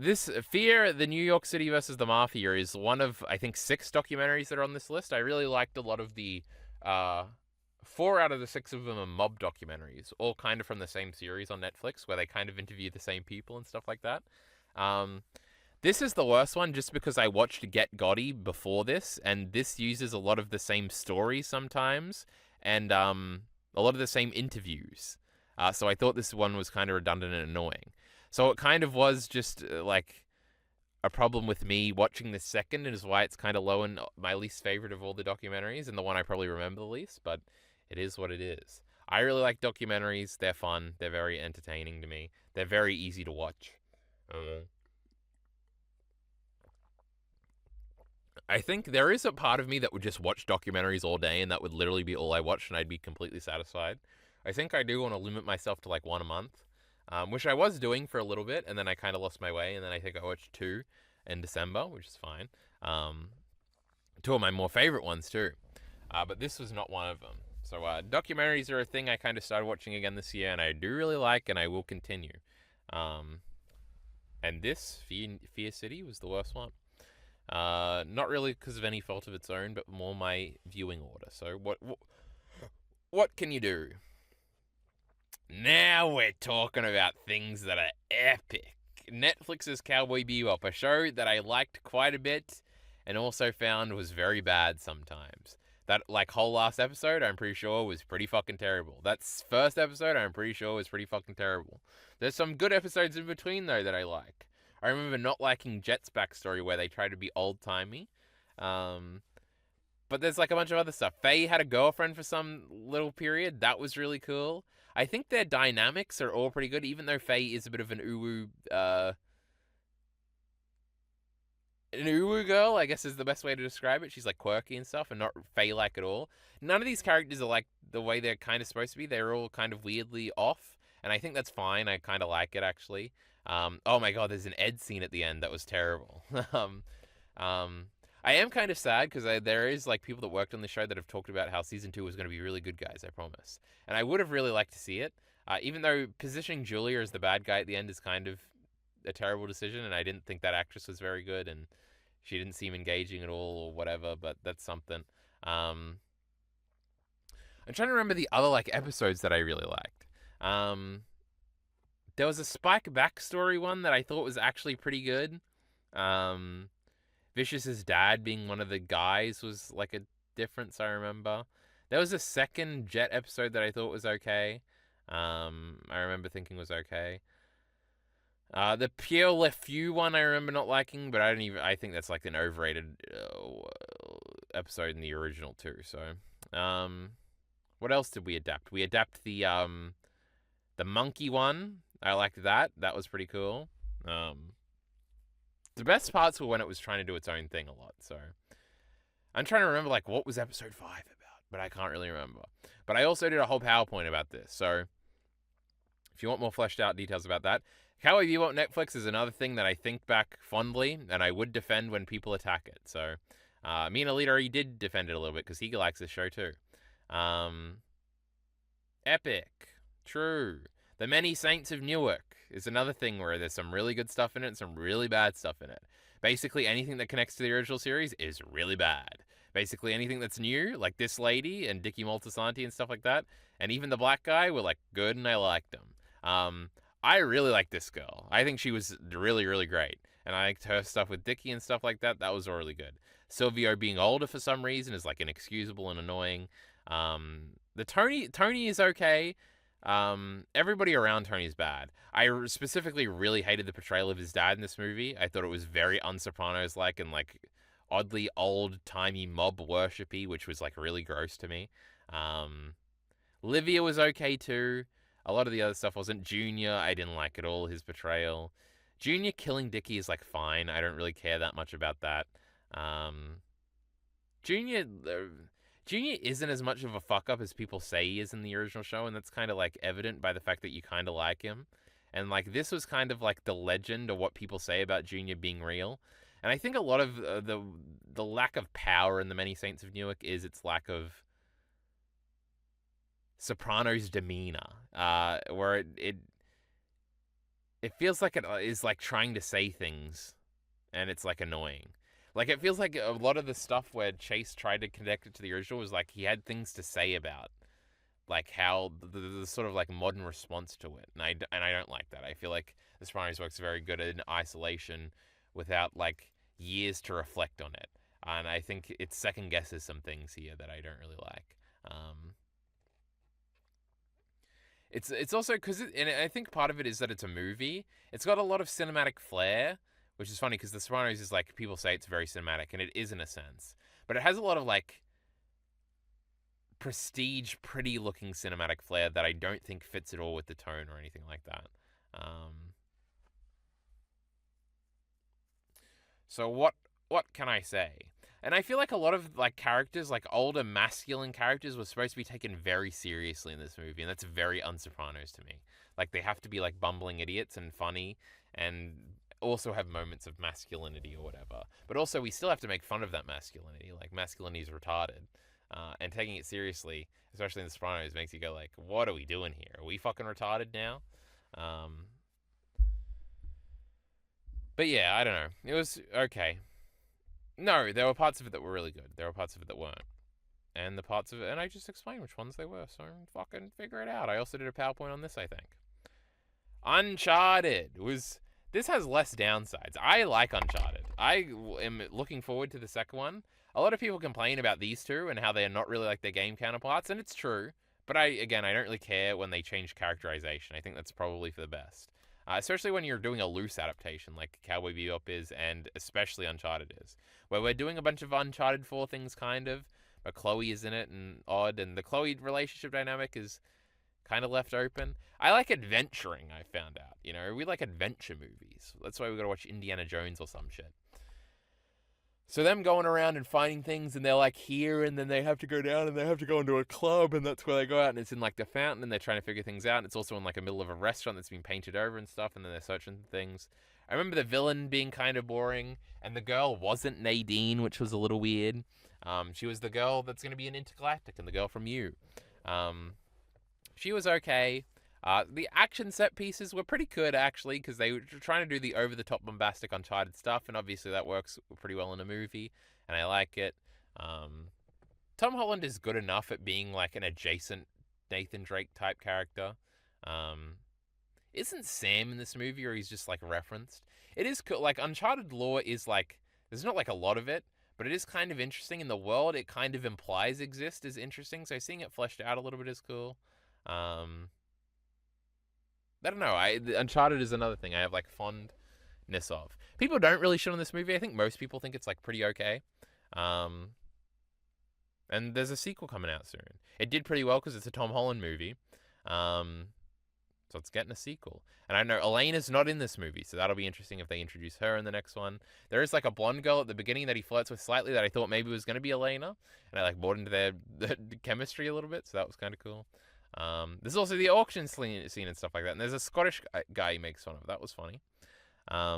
This Fear, the New York City versus the Mafia is one of, I think, 6 documentaries that are on this list. I really liked a lot of the, 4 out of the 6 of them are mob documentaries, all kind of from the same series on Netflix, where they kind of interview the same people and stuff like that. This is the worst one just because I watched Get Gotti before this, and this uses a lot of the same stories sometimes, and a lot of the same interviews. So I thought this one was kind of redundant and annoying. So it kind of was just like a problem with me watching this second, and is why it's kind of low in my least favorite of all the documentaries, and the one I probably remember the least, but it is what it is. I really like documentaries. They're fun. They're very entertaining to me. They're very easy to watch. I think there is a part of me that would just watch documentaries all day, and that would literally be all I watched, and I'd be completely satisfied. I think I do want to limit myself to like 1 a month. Which I was doing for a little bit, and then I kind of lost my way, and then I think I watched 2 in December, which is fine. 2 of my more favorite ones, too. But this was not one of them. So documentaries are a thing I kind of started watching again this year, and I do really like, and I will continue. And this, Fear City, was the worst one. Not really because of any fault of its own, but more my viewing order. So what can you do? Now we're talking about things that are epic. Netflix's Cowboy Bebop, a show that I liked quite a bit and also found was very bad sometimes. That like whole last episode, I'm pretty sure was pretty fucking terrible. That first episode, I'm pretty sure was pretty fucking terrible. There's some good episodes in between though that I like. I remember not liking Jet's backstory where they try to be old-timey. But there's like a bunch of other stuff. Faye had a girlfriend for some little period. That was really cool. I think their dynamics are all pretty good, even though Faye is a bit of an uwu girl, I guess is the best way to describe it. She's like quirky and stuff and not Faye-like at all. None of these characters are like the way they're kind of supposed to be. They're all kind of weirdly off, and I think that's fine. I kind of like it, actually. Oh my god, there's an Ed scene at the end that was terrible. I am kind of sad because there is like people that worked on the show that have talked about how season 2 was going to be really good, guys, I promise. And I would have really liked to see it, even though positioning Julia as the bad guy at the end is kind of a terrible decision, and I didn't think that actress was very good, and she didn't seem engaging at all or whatever, but that's something. I'm trying to remember the other like episodes that I really liked. There was a Spike backstory one that I thought was actually pretty good. Vicious's dad being one of the guys was like a difference, I remember. There was a second Jet episode that I thought was okay. I remember thinking was okay. The Pierre Le Fou one I remember not liking, but I think that's like an overrated episode in the original too. So, what else did we adapt? We adapted the monkey one. I liked that. That was pretty cool. The best parts were when it was trying to do its own thing a lot. So I'm trying to remember like what was episode 5 about, but I can't really remember. But I also did a whole PowerPoint about this. So if you want more fleshed out details about that, Cowboy Bebop Netflix is another thing that I think back fondly, and I would defend when people attack it. So me and Alita already did defend it a little bit because he likes this show too. Epic. True. The Many Saints of Newark is another thing where there's some really good stuff in it and some really bad stuff in it. Basically, anything that connects to the original series is really bad. Basically, anything that's new, like this lady and Dicky Moltisanti and stuff like that, and even the black guy were like good, and I liked them. Um, I really like this girl. I think she was really, really great, and I liked her stuff with Dicky and stuff like that. That was really good. Silvio being older for some reason is like inexcusable and annoying. The Tony is okay. Everybody around Tony is bad. I specifically really hated the portrayal of his dad in this movie. I thought it was very un-Sopranos like and like oddly old-timey mob worshipy, which was like really gross to me. Livia was okay too. A lot of the other stuff wasn't. Junior, I didn't like at all, his portrayal. Junior killing Dickie is like fine. I don't really care that much about that. Um, Junior, Junior isn't as much of a fuck up as people say he is in the original show, and that's kind of like evident by the fact that you kind of like him. And like this was kind of like the legend of what people say about Junior being real. And I think a lot of the lack of power in the Many Saints of Newark is its lack of Sopranos demeanor, where it feels like it is like trying to say things, and it's like annoying. Like it feels like a lot of the stuff where Chase tried to connect it to the original was like he had things to say about, like how the sort of like modern response to it, and I don't like that. I feel like The Sopranos works very good in isolation, without like years to reflect on it, and I think it second guesses some things here that I don't really like. It's also because and I think part of it is that it's a movie. It's got a lot of cinematic flair, which is funny because The Sopranos is like people say it's very cinematic, and it is in a sense, but it has a lot of like prestige, pretty looking cinematic flair that I don't think fits at all with the tone or anything like that. So what can I say? And I feel like a lot of like characters, like older masculine characters, were supposed to be taken very seriously in this movie, and that's very un-Sopranos to me. Like they have to be like bumbling idiots and funny, and also have moments of masculinity or whatever. But also we still have to make fun of that masculinity. Like masculinity is retarded, and taking it seriously, especially in The Sopranos, makes you go like, "What are we doing here? Are we fucking retarded now?" But yeah, I don't know. It was okay. No, there were parts of it that were really good. There were parts of it that weren't. And the parts of it, and I just explained which ones they were, so fucking figure it out. I also did a PowerPoint on this, I think. Uncharted was. This has less downsides. I like Uncharted. I am looking forward to the second one. A lot of people complain about these two and how they are not really like their game counterparts, and it's true. But I don't really care when they change characterization. I think that's probably for the best. Especially when you're doing a loose adaptation like Cowboy Bebop is, and especially Uncharted is, where we're doing a bunch of Uncharted 4 things, kind of, but Chloe is in it and odd, and the Chloe relationship dynamic is kind of left open. I like adventuring, I found out. You know, we like adventure movies. That's why we gotta watch Indiana Jones or some shit. So them going around and finding things, and they're like here, and then they have to go down, and they have to go into a club, and that's where they go out, and it's in like the fountain, and they're trying to figure things out, and it's also in like a middle of a restaurant that's been painted over and stuff, and then they're searching things. I remember the villain being kind of boring, and the girl wasn't Nadine, which was a little weird. She was the girl that's going to be in Intergalactic, and the girl from You. She was okay. The action set pieces were pretty good, actually, because they were trying to do the over-the-top bombastic Uncharted stuff, and obviously that works pretty well in a movie, and I like it. Tom Holland is good enough at being like an adjacent Nathan Drake type character. Isn't Sam in this movie, or he's just like referenced? It is cool. Like Uncharted lore is like, there's not like a lot of it, but it is kind of interesting in the world. It kind of implies exist is interesting, so seeing it fleshed out a little bit is cool. I don't know. Uncharted is another thing I have like fondness of. People don't really shit on this movie. I think most people think it's like pretty okay. And there's a sequel coming out soon. It did pretty well because it's a Tom Holland movie. So it's getting a sequel. And I know Elena's not in this movie, so that'll be interesting if they introduce her in the next one. There is like a blonde girl at the beginning that he flirts with slightly that I thought maybe was going to be Elena. And I like bought into their chemistry a little bit, so that was kind of cool. There's also the auction scene and stuff like that. And there's a Scottish guy he makes fun of. That was funny. I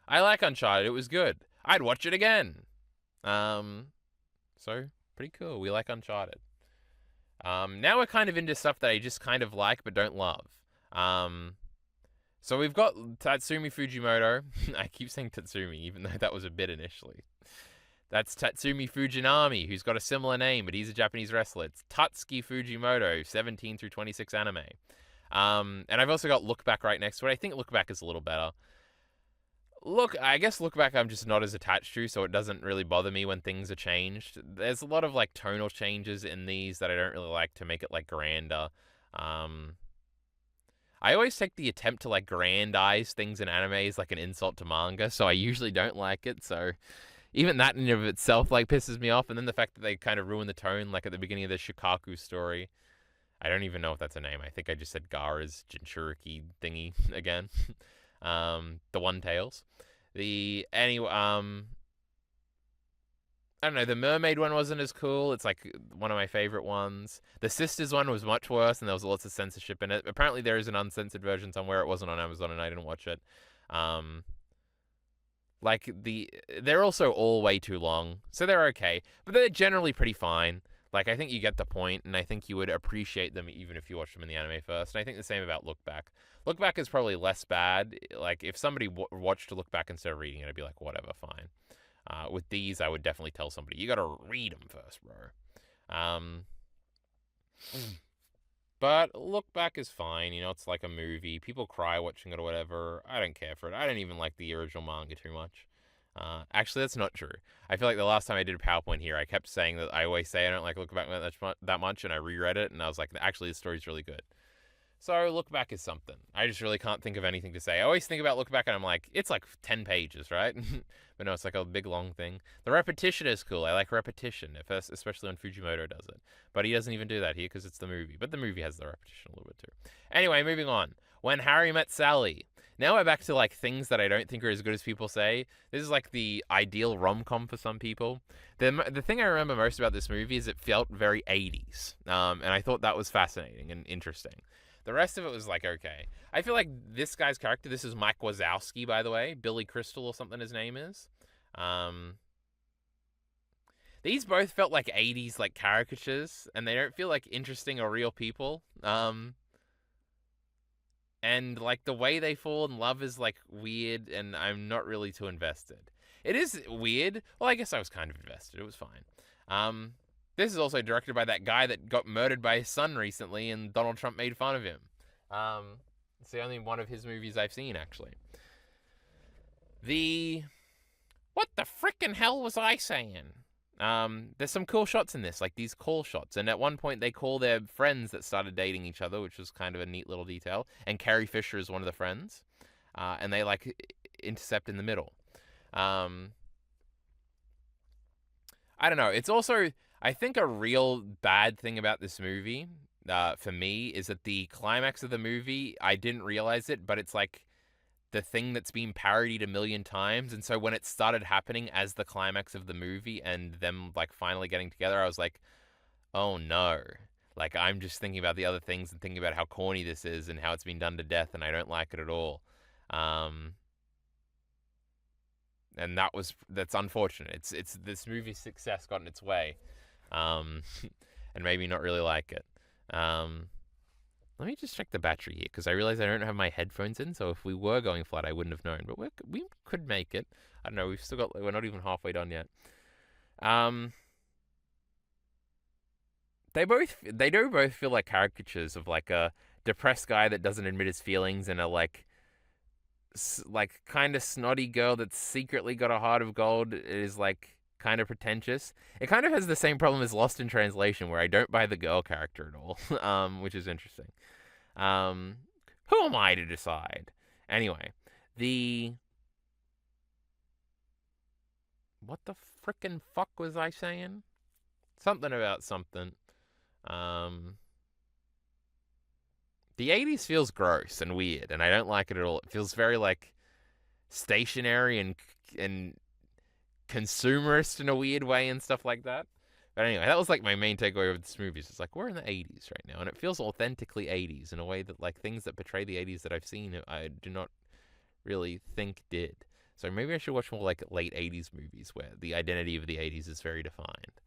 like Uncharted. It was good. I'd watch it again. So, pretty cool. We like Uncharted. Now we're kind of into stuff that I just kind of like but don't love. So we've got Tatsumi Fujimoto. I keep saying Tatsumi, even though that was a bit initially. That's Tatsumi Fujinami, who's got a similar name, but he's a Japanese wrestler. It's Tatsuki Fujimoto, 17 through 26 anime. And I've also got Look Back right next to it. I think Look Back is a little better. I guess Look Back I'm just not as attached to, so it doesn't really bother me when things are changed. There's a lot of like tonal changes in these that I don't really like to make it like grander. I always take the attempt to like grandize things in anime as like an insult to manga, so I usually don't like it. So even that in and of itself like pisses me off, and then the fact that they kind of ruin the tone, like at the beginning of the Shikaku story. I don't even know if that's a name. I think I just said Gaara's Jinchuriki thingy again. The One Tails. I don't know, the mermaid one wasn't as cool. It's like one of my favorite ones. The sisters one was much worse, and there was lots of censorship in it. Apparently there is an uncensored version somewhere. It wasn't on Amazon, and I didn't watch it. They're also all way too long, so they're okay, but they're generally pretty fine. Like, I think you get the point, and I think you would appreciate them even if you watch them in the anime first. And I think the same about Look Back. Look Back is probably less bad. Like, if somebody watched Look Back instead of reading it, I'd be like, whatever, fine. With these, I would definitely tell somebody, you gotta read them first, bro. But Look Back is fine. You know, it's like a movie. People cry watching it or whatever. I don't care for it. I don't even like the original manga too much. Actually, that's not true. I feel like the last time I did a PowerPoint here, I kept saying that I always say I don't like Look Back that much, and I reread it, and I was like, actually, the story's really good. So Look Back is something. I just really can't think of anything to say. I always think about Look Back, and I'm like, it's like 10 pages, right? But no, it's like a big, long thing. The repetition is cool. I like repetition, especially when Fujimoto does it. But he doesn't even do that here because it's the movie. But the movie has the repetition a little bit too. Anyway, moving on. When Harry Met Sally. Now we're back to like things that I don't think are as good as people say. This is like the ideal rom-com for some people. The thing I remember most about this movie is it felt very 80s. And I thought that was fascinating and interesting. The rest of it was like, okay. I feel like this guy's character, this is Mike Wazowski, by the way. Billy Crystal or something his name is. These both felt like 80s like caricatures, and they don't feel like interesting or real people. And like the way they fall in love is like weird, and I'm not really too invested. It is weird. Well, I guess I was kind of invested. It was fine. This is also directed by that guy that got murdered by his son recently, and Donald Trump made fun of him. It's the only one of his movies I've seen, actually. What the frickin' hell was I saying? There's some cool shots in this, like these call shots. And at one point, they call their friends that started dating each other, which was kind of a neat little detail. And Carrie Fisher is one of the friends. And they, like, intercept in the middle. I don't know. It's also, I think, a real bad thing about this movie, for me, is that the climax of the movie, I didn't realize it, but it's like the thing that's been parodied a million times. And so when it started happening as the climax of the movie and them like finally getting together, I was like, oh no. Like, I'm just thinking about the other things and thinking about how corny this is and how it's been done to death, and I don't like it at all. And that's unfortunate. It's this movie's success got in its way. And maybe not really like it. Let me just check the battery here, because I realize I don't have my headphones in, so if we were going flat, I wouldn't have known. But we could make it. I don't know, we're not even halfway done yet. They do both feel like caricatures of like a depressed guy that doesn't admit his feelings, and a like kind of snotty girl that's secretly got a heart of gold, is like kind of pretentious. It kind of has the same problem as Lost in Translation, where I don't buy the girl character at all, which is interesting. Who am I to decide? Anyway, what the frickin' fuck was I saying? Something about something. The 80s feels gross and weird, and I don't like it at all. It feels very like stationary and consumerist in a weird way and stuff like that. But anyway, that was like my main takeaway of this movie. It's like, we're in the 80s right now, and it feels authentically 80s in a way that like things that portray the 80s that I've seen, I do not really think did. So maybe I should watch more like late 80s movies where the identity of the 80s is very defined.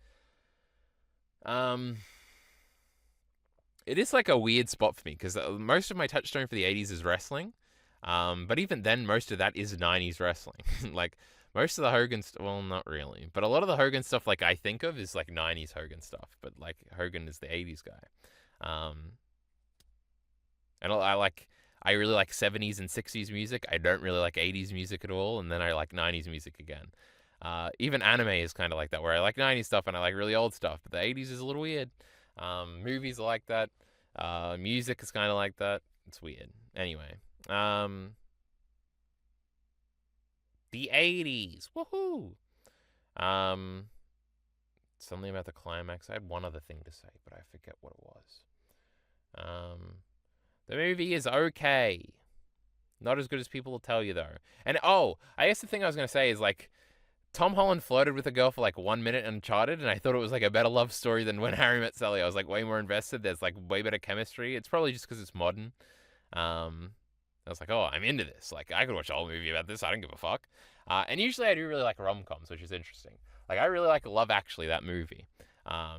It is like a weird spot for me, because most of my touchstone for the 80s is wrestling. But even then, most of that is 90s wrestling. Like, Most of the Hogan well, not really, but a lot of the Hogan stuff like I think of is like 90s Hogan stuff, but like Hogan is the 80s guy. Um, and I really like 70s and 60s music. I don't really like 80s music at all, and then I like 90s music again. Even anime is kind of like that, where I like 90s stuff and I like really old stuff, but the 80s is a little weird. Movies are like that. Music is kind of like that. It's weird. Anyway, the 80s. Woohoo! Something about the climax. I had one other thing to say, but I forget what it was. The movie is okay. Not as good as people will tell you, though. And, I guess the thing I was going to say is, like, Tom Holland flirted with a girl for, like, 1 minute in Uncharted, and I thought it was, like, a better love story than When Harry Met Sally. I was, like, way more invested. There's, like, way better chemistry. It's probably just because it's modern. I was like, I'm into this. Like, I could watch a whole movie about this. I don't give a fuck. And usually I do really like rom-coms, which is interesting. Like, I really like Love Actually, that movie,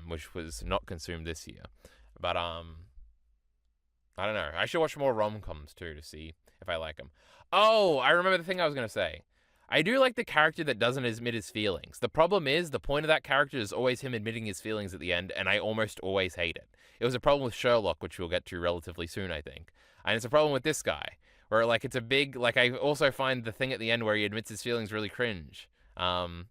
which was not consumed this year. But, I don't know. I should watch more rom-coms, too, to see if I like them. I remember the thing I was going to say. I do like the character that doesn't admit his feelings. The problem is, the point of that character is always him admitting his feelings at the end, and I almost always hate it. It was a problem with Sherlock, which we'll get to relatively soon, I think. And it's a problem with this guy, where, like, it's a big... Like, I also find the thing at the end where he admits his feelings really cringe. They're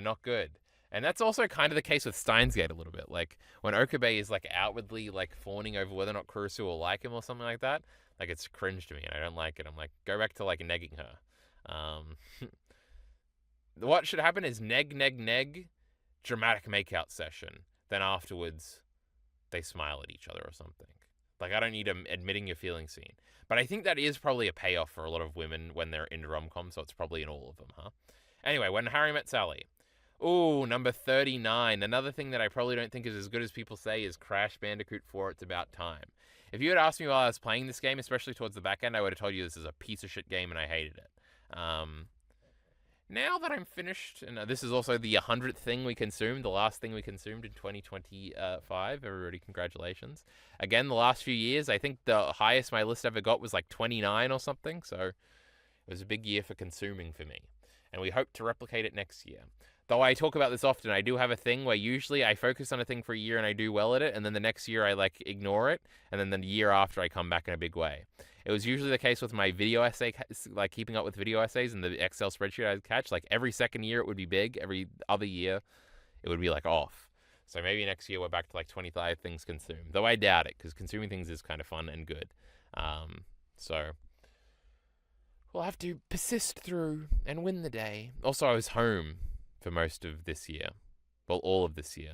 not good. And that's also kind of the case with Steins Gate a little bit. Like, when Okabe is, like, outwardly, like, fawning over whether or not Kurusu will like him or something like that, like, it's cringe to me, and I don't like it. I'm like, go back to, like, negging her. What should happen is neg, dramatic makeout session. Then afterwards, they smile at each other or something. Like, I don't need them admitting your feelings scene. But I think that is probably a payoff for a lot of women when they're into rom-coms, so it's probably in all of them, huh? Anyway, When Harry Met Sally. Ooh, number 39. Another thing that I probably don't think is as good as people say is Crash Bandicoot 4 It's About Time. If you had asked me while I was playing this game, especially towards the back end, I would have told you this is a piece of shit game and I hated it. Now that I'm finished, and this is also the 100th thing we consumed, the last thing we consumed in 2025. Everybody, congratulations. Again, the last few years, I think the highest my list ever got was like 29 or something, so it was a big year for consuming for me. And we hope to replicate it next year. Though I talk about this often, I do have a thing where usually I focus on a thing for a year and I do well at it, and then the next year I, like, ignore it, and then the year after I come back in a big way. It was usually the case with my video essay, like keeping up with video essays and the Excel spreadsheet I'd catch. Like, every second year it would be big. Every other year it would be, like, off. So maybe next year we're back to, like, 25 things consumed. Though I doubt it, because consuming things is kind of fun and good. So we'll have to persist through and win the day. Also, I was home for most of this year. Well, all of this year,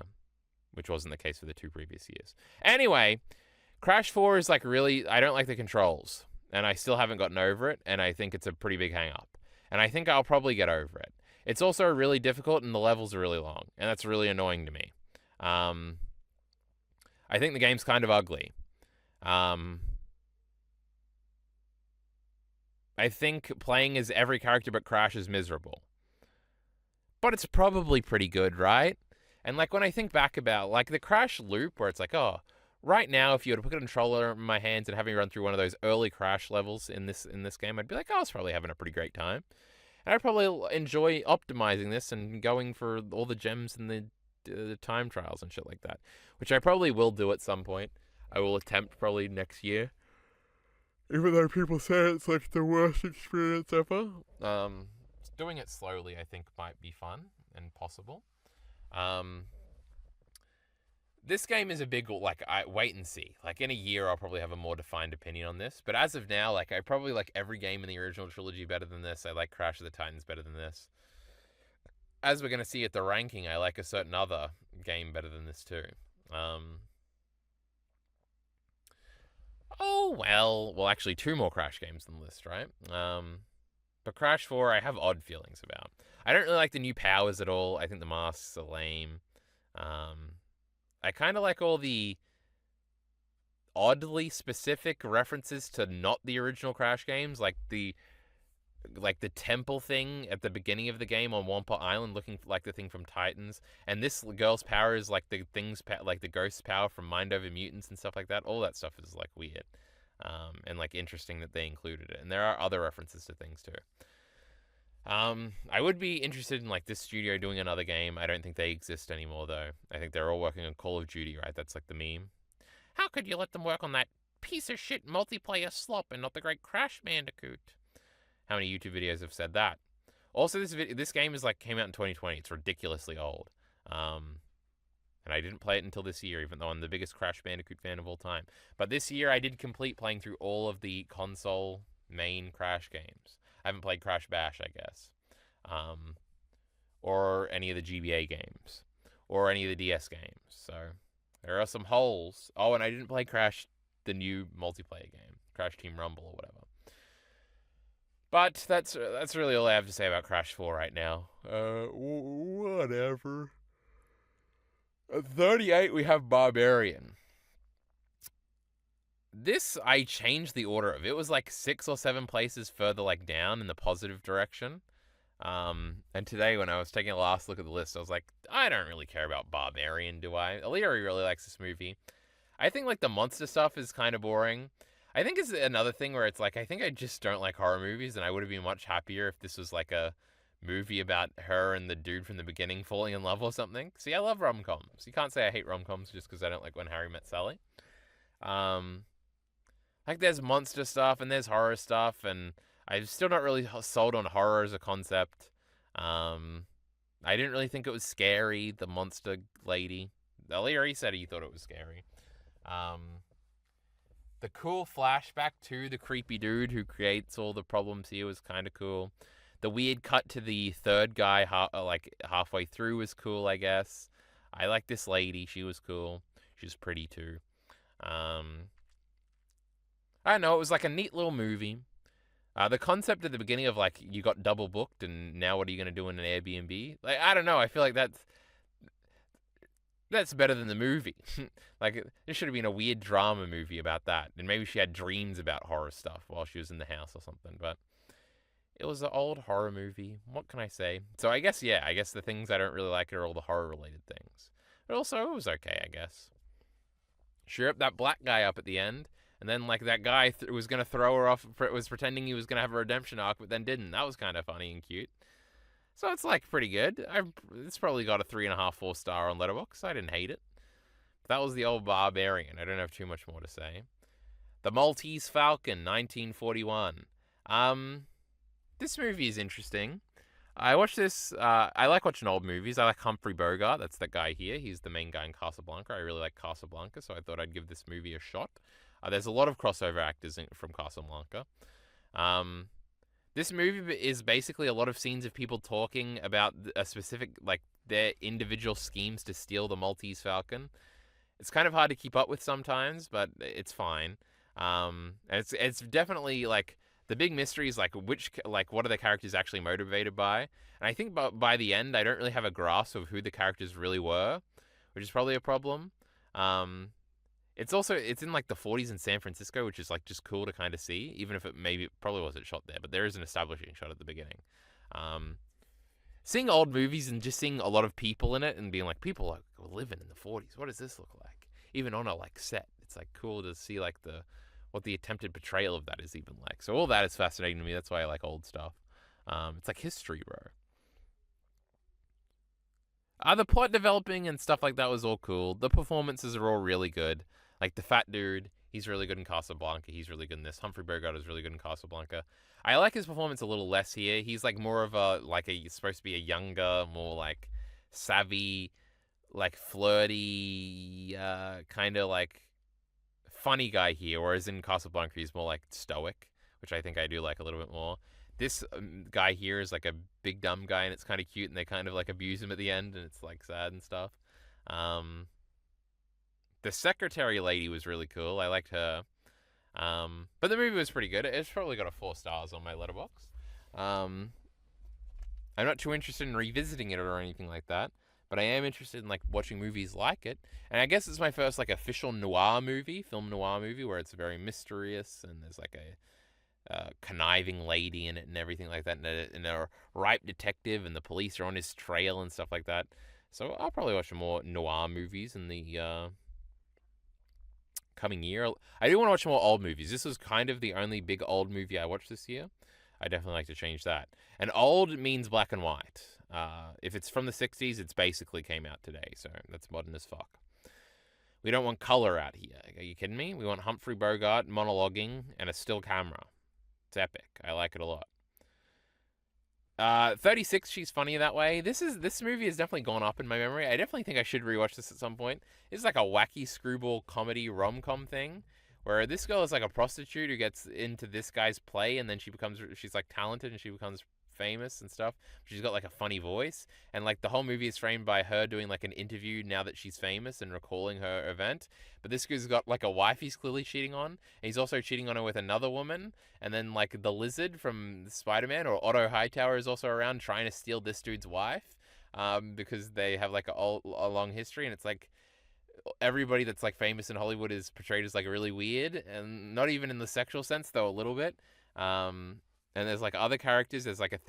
which wasn't the case for the 2 previous years. Anyway, Crash 4 is, like, really... I don't like the controls, and I still haven't gotten over it, and I think it's a pretty big hang-up. And I think I'll probably get over it. It's also really difficult, and the levels are really long, and that's really annoying to me. I think the game's kind of ugly. I think playing as every character but Crash is miserable. But it's probably pretty good, right? And, like, when I think back about, like, the Crash loop, where it's like, right now, if you were to put a controller in my hands and have me run through one of those early Crash levels in this game, I'd be like, I was probably having a pretty great time. And I'd probably enjoy optimizing this and going for all the gems and the time trials and shit like that, which I probably will do at some point. I will attempt probably next year. Even though people say it's, like, the worst experience ever. Doing it slowly, I think, might be fun and possible. This game is a big, like, wait and see. Like, in a year, I'll probably have a more defined opinion on this. But as of now, like, I probably like every game in the original trilogy better than this. I like Crash of the Titans better than this. As we're going to see at the ranking, I like a certain other game better than this, too. Well, actually, 2 more Crash games on the list, right? But Crash 4, I have odd feelings about. I don't really like the new powers at all. I think the masks are lame. I kind of like all the oddly specific references to not the original Crash games, like the temple thing at the beginning of the game on Wampa Island, looking like the thing from Titans, and this girl's power is like the like the ghost's power from Mind Over Mutants and stuff like that. All that stuff is, like, weird, and, like, interesting that they included it. And there are other references to things too. I would be interested in like this studio doing another game. I don't think they exist anymore though. I think they're all working on Call of Duty, right? That's like the meme. How could you let them work on that piece of shit multiplayer slop and not the great Crash Bandicoot? How many YouTube videos have said that? Also, this game is like came out in 2020. It's ridiculously old. And I didn't play it until this year, even though I'm the biggest Crash Bandicoot fan of all time. But this year, I did complete playing through all of the console main Crash games. I haven't played Crash Bash, I guess, or any of the GBA games, or any of the DS games. So there are some holes. Oh, and I didn't play Crash, the new multiplayer game, Crash Team Rumble or whatever. But that's really all I have to say about Crash 4 right now. Whatever. At 38, we have Barbarian. This, I changed the order of. It was like 6 or 7 places further like down in the positive direction. And today when I was taking a last look at the list, I was like, I don't really care about Barbarian, do I? Aliri really likes this movie. I think like the monster stuff is kind of boring. I think it's another thing where it's like, I think I just don't like horror movies, and I would have been much happier if this was like a movie about her and the dude from the beginning falling in love or something. See, I love rom-coms. You can't say I hate rom-coms just because I don't like When Harry Met Sally. Like there's monster stuff and there's horror stuff, and I'm still not really sold on horror as a concept. I didn't really think it was scary, the monster lady. O'Leary said he thought it was scary. The cool flashback to the creepy dude who creates all the problems here was kind of cool. The weird cut to the third guy halfway through was cool, I guess. I like this lady. She was cool. She was pretty too. I don't know. It was like a neat little movie. The concept at the beginning of like you got double booked and now what are you going to do in an Airbnb? Like, I don't know. I feel like that's better than the movie. Like, there should have been a weird drama movie about that. And maybe she had dreams about horror stuff while she was in the house or something. But it was an old horror movie. What can I say? So I guess the things I don't really like are all the horror-related things. But also, it was okay, I guess. She ripped that black guy up at the end. And then, like, that guy was going to throw her off, was pretending he was going to have a redemption arc, but then didn't. That was kind of funny and cute. So it's, like, pretty good. It's probably got a 3.5, 4 star on Letterboxd. I didn't hate it. But that was the old Barbarian. I don't have too much more to say. The Maltese Falcon, 1941. This movie is interesting. I watched this. I like watching old movies. I like Humphrey Bogart. That's that guy here. He's the main guy in Casablanca. I really like Casablanca, so I thought I'd give this movie a shot. There's a lot of crossover actors from Casablanca. This movie is basically a lot of scenes of people talking about a specific, like, their individual schemes to steal the Maltese Falcon. It's kind of hard to keep up with sometimes, but it's fine. And it's definitely, like, the big mystery is, like, what are the characters actually motivated by? And I think by the end, I don't really have a grasp of who the characters really were, which is probably a problem. It's in like the 40s in San Francisco, which is like just cool to kind of see, even if it probably wasn't shot there, but there is an establishing shot at the beginning. Seeing old movies and just seeing a lot of people in it and being like, people are living in the 40s. What does this look like? Even on a like set, it's like cool to see like what the attempted portrayal of that is even like. So all that is fascinating to me. That's why I like old stuff. It's like history, bro. The plot developing and stuff like that was all cool. The performances are all really good. Like the fat dude, he's really good in Casablanca. He's really good in this. Humphrey Bogart is really good in Casablanca. I like his performance a little less here. He's like more of he's supposed to be a younger, more like savvy, like flirty, kind of like funny guy here. Whereas in Casablanca, he's more like stoic, which I think I do like a little bit more. This guy here is like a big dumb guy, and it's kind of cute, and they kind of like abuse him at the end, and it's like sad and stuff. The secretary lady was really cool. I liked her. But the movie was pretty good. It's probably got a 4 stars on my Letterboxd. I'm not too interested in revisiting it or anything like that, but I am interested in like watching movies like it. And I guess it's my first like official film noir movie, where it's very mysterious and there's like a conniving lady in it and everything like that, and a ripe detective, and the police are on his trail and stuff like that. So I'll probably watch some more noir movies in the coming year. I do want to watch more old movies. This was kind of the only big old movie I watched this year. I definitely like to change that. And old means black and white. If it's from the 60s, it's basically came out today, so that's modern as fuck. We don't want color out here. Are you kidding me? We want Humphrey Bogart monologuing and a still camera. It's epic. I like it a lot. 36, she's funny that way. This movie has definitely gone up in my memory. I definitely think I should rewatch this at some point. It's like a wacky screwball comedy rom-com thing where this girl is like a prostitute who gets into this guy's play, and then she's like talented and she becomes famous and stuff. She's got like a funny voice, and like the whole movie is framed by her doing like an interview now that she's famous and recalling her event. But this guy's got like a wife he's clearly cheating on, and he's also cheating on her with another woman. And then like the lizard from Spider-Man, or Otto Hightower, is also around trying to steal this dude's wife, because they have like a long history. And it's like everybody that's like famous in Hollywood is portrayed as like really weird, and not even in the sexual sense though, a little bit. And there's like other characters. There's like a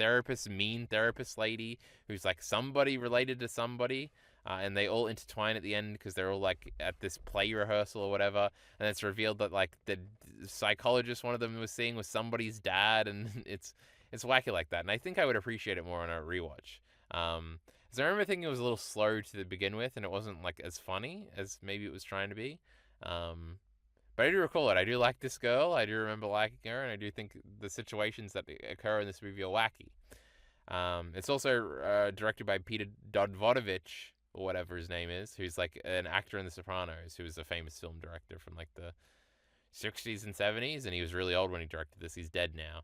mean therapist lady who's like somebody related to somebody. And they all intertwine at the end because they're all like at this play rehearsal or whatever. And it's revealed that like the psychologist one of them was seeing was somebody's dad. And it's wacky like that. And I think I would appreciate it more on a rewatch. So I remember thinking it was a little slow to begin with, and it wasn't like as funny as maybe it was trying to be. But I do recall it. I do like this girl. I do remember liking her, and I do think the situations that occur in this movie are wacky. It's also directed by Peter Dodvodovich, or whatever his name is, who's like an actor in The Sopranos, who was a famous film director from like the 60s and 70s, and he was really old when he directed this. He's dead now.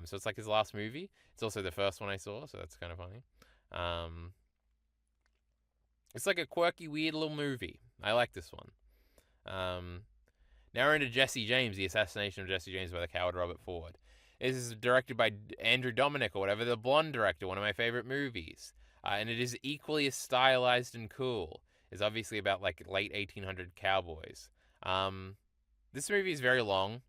So it's like his last movie. It's also the first one I saw, so that's kind of funny. It's like a quirky, weird little movie. I like this one. Now we're into Jesse James, The Assassination of Jesse James by the Coward Robert Ford. This is directed by Andrew Dominic, or whatever, the blonde director, one of my favorite movies. And it is equally as stylized and cool. It's obviously about like late 1800 cowboys. This movie is very long.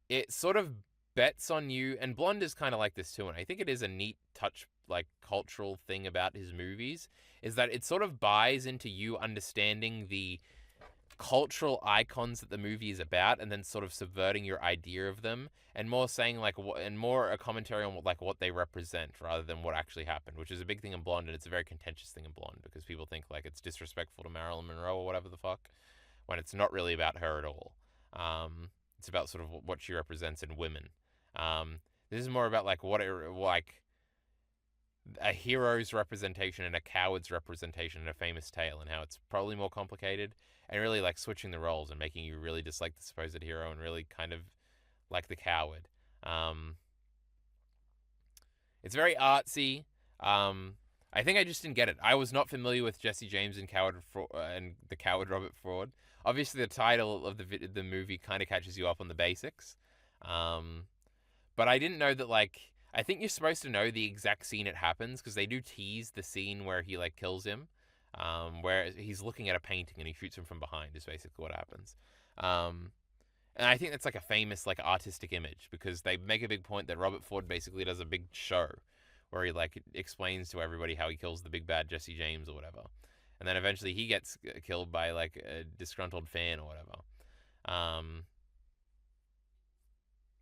It sort of bets on you, and Blonde is kind of like this too, and I think it is a neat touch, like cultural thing about his movies, is that it sort of buys into you understanding the cultural icons that the movie is about, and then sort of subverting your idea of them, and more saying like and more a commentary on what they represent rather than what actually happened, which is a big thing in Blonde, and it's a very contentious thing in Blonde because people think like it's disrespectful to Marilyn Monroe or whatever the fuck, when it's not really about her at all. It's about sort of what she represents in women. This is more about like a hero's representation and a coward's representation in a famous tale, and how it's probably more complicated, and really like switching the roles and making you really dislike the supposed hero and really kind of like the coward. It's very artsy. I think I just didn't get it. I was not familiar with Jesse James and the Coward Robert Ford. Obviously, the title of the movie kind of catches you up on the basics. But I didn't know that, like, I think you're supposed to know the exact scene it happens, because they do tease the scene where he, like, kills him, where he's looking at a painting and he shoots him from behind is basically what happens. And I think that's, like, a famous, like, artistic image, because they make a big point that Robert Ford basically does a big show where he, like, explains to everybody how he kills the big bad Jesse James or whatever. And then eventually he gets killed by, like, a disgruntled fan or whatever.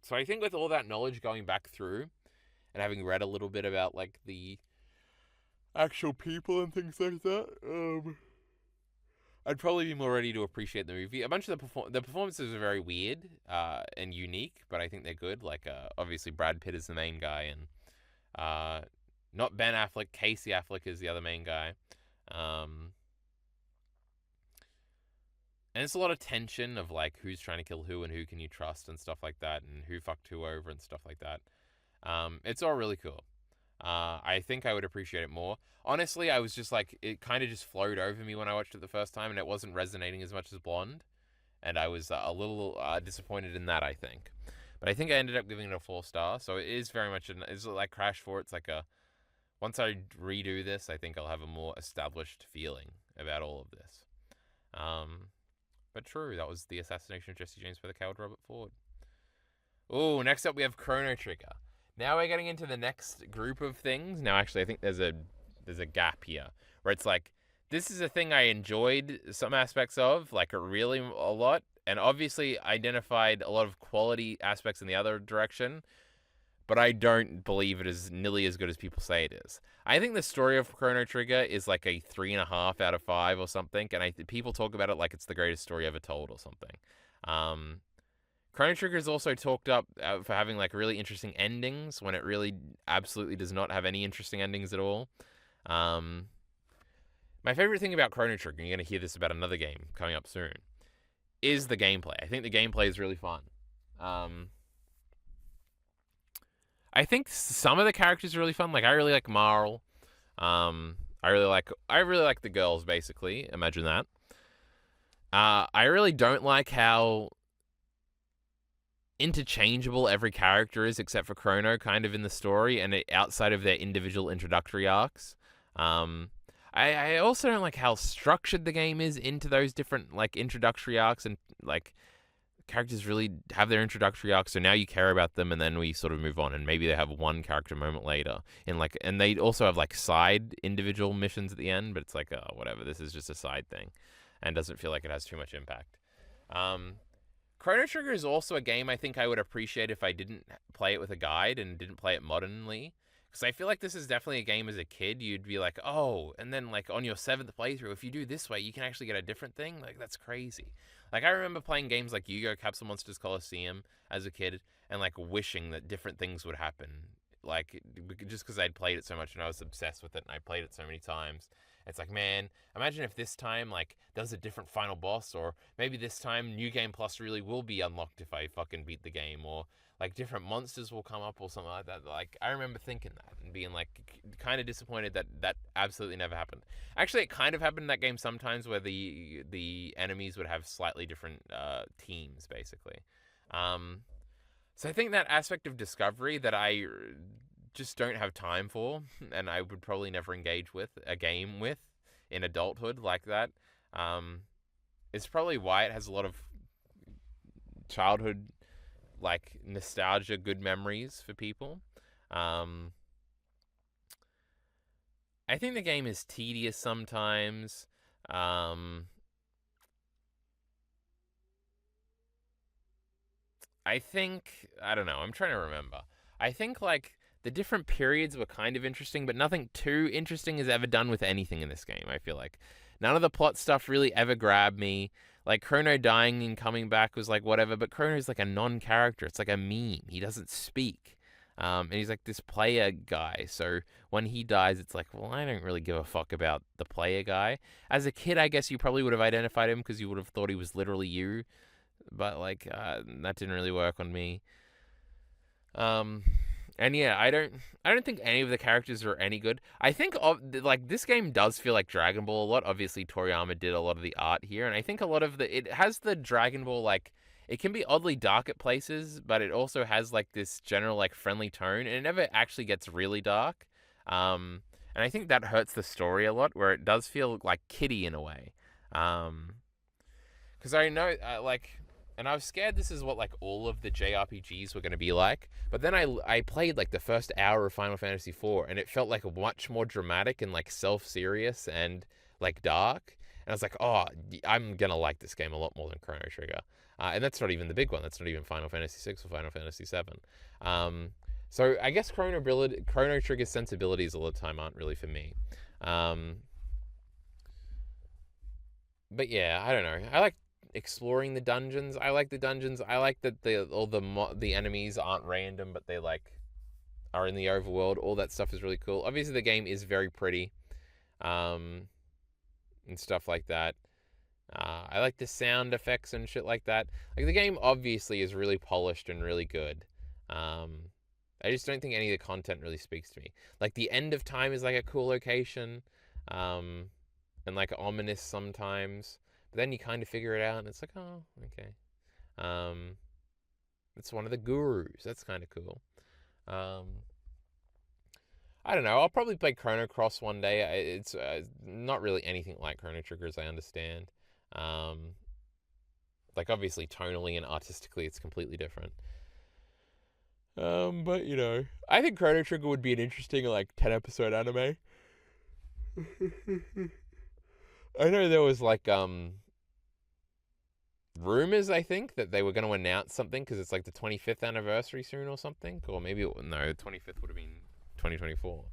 So I think with all that knowledge going back through and having read a little bit about, like, the actual people and things like that, I'd probably be more ready to appreciate the movie. A bunch of the performances are very weird and unique, but I think they're good. Like, obviously Brad Pitt is the main guy, and not Ben Affleck, Casey Affleck is the other main guy. And it's a lot of tension of, like, who's trying to kill who and who can you trust and stuff like that, and who fucked who over and stuff like that. It's all really cool. I think I would appreciate it more. Honestly, I was just like, it kind of just flowed over me when I watched it the first time, and it wasn't resonating as much as Blonde. And I was a little disappointed in that, I think. But I think I ended up giving it a 4-star, so it is very much, it's like Crash 4. It's like once I redo this, I think I'll have a more established feeling about all of this. But true, that was The Assassination of Jesse James by the Coward Robert Ford. Oh, next up we have Chrono Trigger. Now we're getting into the next group of things. Now, actually, I think there's a gap here where it's like, this is a thing I enjoyed some aspects of, like, really a lot, and obviously identified a lot of quality aspects in the other direction, but I don't believe it is nearly as good as people say it is. I think the story of Chrono Trigger is like a 3.5 out of 5 or something, and people talk about it like it's the greatest story ever told or something. Chrono Trigger is also talked up for having like really interesting endings when it really absolutely does not have any interesting endings at all. My favorite thing about Chrono Trigger, and you're going to hear this about another game coming up soon, is the gameplay. I think the gameplay is really fun. I think some of the characters are really fun. Like I really like Marl. I really like the girls. Basically, imagine that. I really don't like how interchangeable every character is, except for Chrono, kind of in the story, and outside of their individual introductory arcs. I also don't like how structured the game is into those different like introductory arcs, and like characters really have their introductory arcs, so now you care about them, and then we sort of move on, and maybe they have one character moment later, and they also have like side individual missions at the end, but it's like, oh, whatever, this is just a side thing, and doesn't feel like it has too much impact. Chrono Trigger is also a game I think I would appreciate if I didn't play it with a guide and didn't play it modernly. Because I feel like this is definitely a game as a kid, you'd be like, oh, and then like on your 7th playthrough, if you do this way, you can actually get a different thing. Like, that's crazy. Like, I remember playing games like Yu-Gi-Oh! Capsule Monsters Coliseum as a kid and like wishing that different things would happen. Like, just because I'd played it so much and I was obsessed with it and I played it so many times. It's like, man, imagine if this time, like, there's a different final boss, or maybe this time New Game Plus really will be unlocked if I fucking beat the game, or like different monsters will come up or something like that. Like, I remember thinking that and being like kind of disappointed that that absolutely never happened. Actually, it kind of happened in that game sometimes, where the enemies would have slightly different teams, basically. So I think that aspect of discovery that I just don't have time for, and I would probably never engage with a game with in adulthood like that, is probably why it has a lot of childhood like nostalgia, good memories for people. I think the game is tedious sometimes. I think, I don't know, I'm trying to remember. I think like the different periods were kind of interesting, but nothing too interesting is ever done with anything in this game, I feel like. None of the plot stuff really ever grabbed me. Like, Chrono dying and coming back was like whatever, but Chrono's like a non-character. It's like a meme. He doesn't speak. And he's like this player guy. So when he dies, it's like, well, I don't really give a fuck about the player guy. As a kid, I guess you probably would have identified him because you would have thought he was literally you. But like, that didn't really work on me. And yeah, I don't think any of the characters are any good. I think like this game does feel like Dragon Ball a lot. Obviously, Toriyama did a lot of the art here, and I think a lot of it has the Dragon Ball, like, it can be oddly dark at places, but it also has like this general like friendly tone, and it never actually gets really dark. And I think that hurts the story a lot, where it does feel like kiddie in a way. Because I know like. And I was scared this is what like all of the JRPGs were going to be like. But then I played like the first hour of Final Fantasy IV, and it felt like much more dramatic and like self-serious and like dark. And I was like, oh, I'm going to like this game a lot more than Chrono Trigger. And that's not even the big one. That's not even Final Fantasy VI or Final Fantasy VII. So I guess Chrono Trigger's sensibilities a lot of the time aren't really for me. But yeah, I don't know. I like exploring the dungeons. I like the dungeons. I like that the enemies aren't random, but they like are in the overworld. All that stuff is really cool. Obviously, the game is very pretty, and stuff like that. I like the sound effects and shit like that. Like, the game obviously is really polished and really good. I just don't think any of the content really speaks to me. Like, the end of time is like a cool location, and like ominous sometimes. But then you kind of figure it out, and it's like, oh, okay. It's one of the gurus. That's kind of cool. I don't know. I'll probably play Chrono Cross one day. It's not really anything like Chrono Trigger, as I understand. Like, obviously, tonally and artistically, it's completely different. But, you know, I think Chrono Trigger would be an interesting, like, 10-episode anime. I know there was, like, rumors, I think, that they were going to announce something because it's like the 25th anniversary soon or something. Or maybe, no, 25th would have been 2024.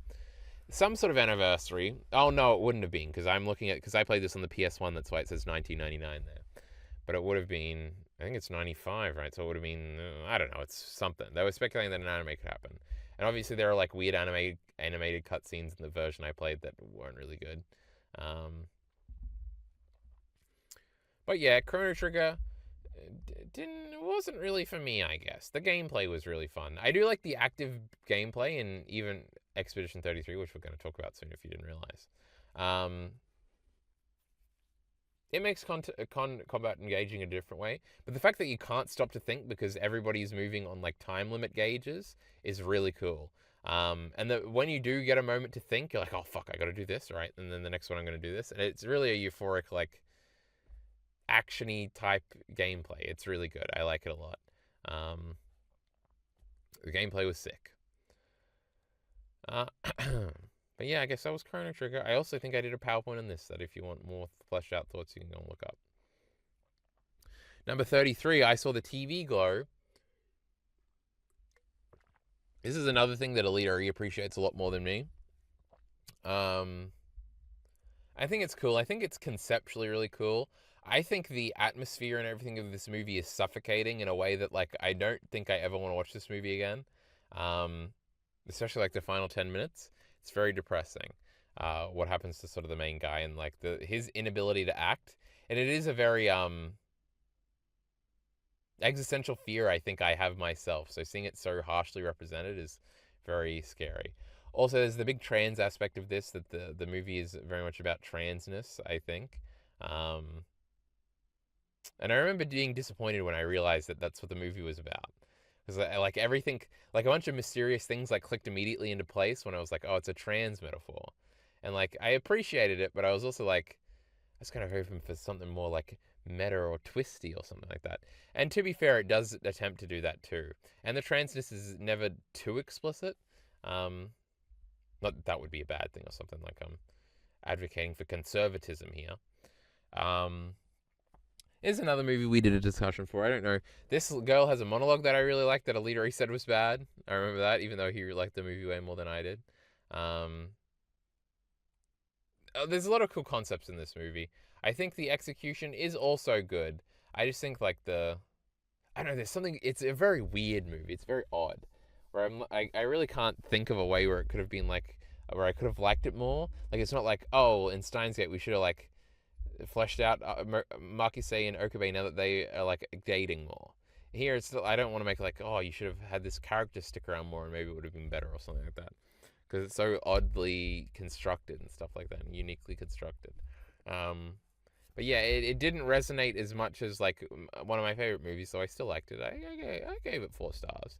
Some sort of anniversary. Oh, no, it wouldn't have been because I'm looking at, because I played this on the PS1, that's why it says 1999 there. But it would have been, I think it's 95, right? So it would have been, I don't know, it's something. They were speculating that an anime could happen. And obviously there are like weird animated cutscenes in the version I played that weren't really good. But yeah, Chrono Trigger wasn't really for me, I guess. The gameplay was really fun. I do like the active gameplay in even Expedition 33, which we're going to talk about soon if you didn't realize. It makes combat engaging a different way, but the fact that you can't stop to think because everybody's moving on like time limit gauges is really cool. And that when you do get a moment to think, you're like, oh fuck, I got to do this, right? And then the next one I'm going to do this, and it's really a euphoric like actiony type gameplay. It's really good. I like it a lot. The gameplay was sick. But yeah, I guess that was Chrono Trigger. I also think I did a PowerPoint on this that if you want more fleshed out thoughts, you can go and look up. Number 33, I saw the TV glow. This is another thing that Elite RE appreciates a lot more than me. I think it's cool. I think it's conceptually really cool. I think the atmosphere and everything of this movie is suffocating in a way that, like, I don't think I ever want to watch this movie again. Especially, like, the final 10 minutes. It's very depressing. What happens to sort of the main guy and, like, his inability to act. And it is a very, existential fear I think I have myself. So seeing it so harshly represented is very scary. Also, there's the big trans aspect of this, that the movie is very much about transness, I think. And I remember being disappointed when I realized that that's what the movie was about. Because like everything, like a bunch of mysterious things like clicked immediately into place when I was like, oh, it's a trans metaphor. And like, I appreciated it, but I was also like, I was kind of hoping for something more like meta or twisty or something like that. And to be fair, it does attempt to do that too. And the transness is never too explicit. Not that that would be a bad thing or something, like I'm advocating for conservatism here. Here's another movie we did a discussion for. I don't know. This girl has a monologue that I really liked that a leader he said was bad. I remember that, even though he liked the movie way more than I did. There's a lot of cool concepts in this movie. I think the execution is also good. I just think like I don't know, there's something, it's a very weird movie. It's very odd. Where I really can't think of a way where it could have been like, where I could have liked it more. Like, it's not like, oh, in Steins Gate we should have like fleshed out Makise and Okabe now that they are like dating more. Here it's still, I don't want to make like, oh, you should have had this character stick around more and maybe it would have been better or something like that. Because it's so oddly constructed and stuff like that, and uniquely constructed. But yeah, it didn't resonate as much as like one of my favorite movies, so I still liked it. I gave it 4 stars.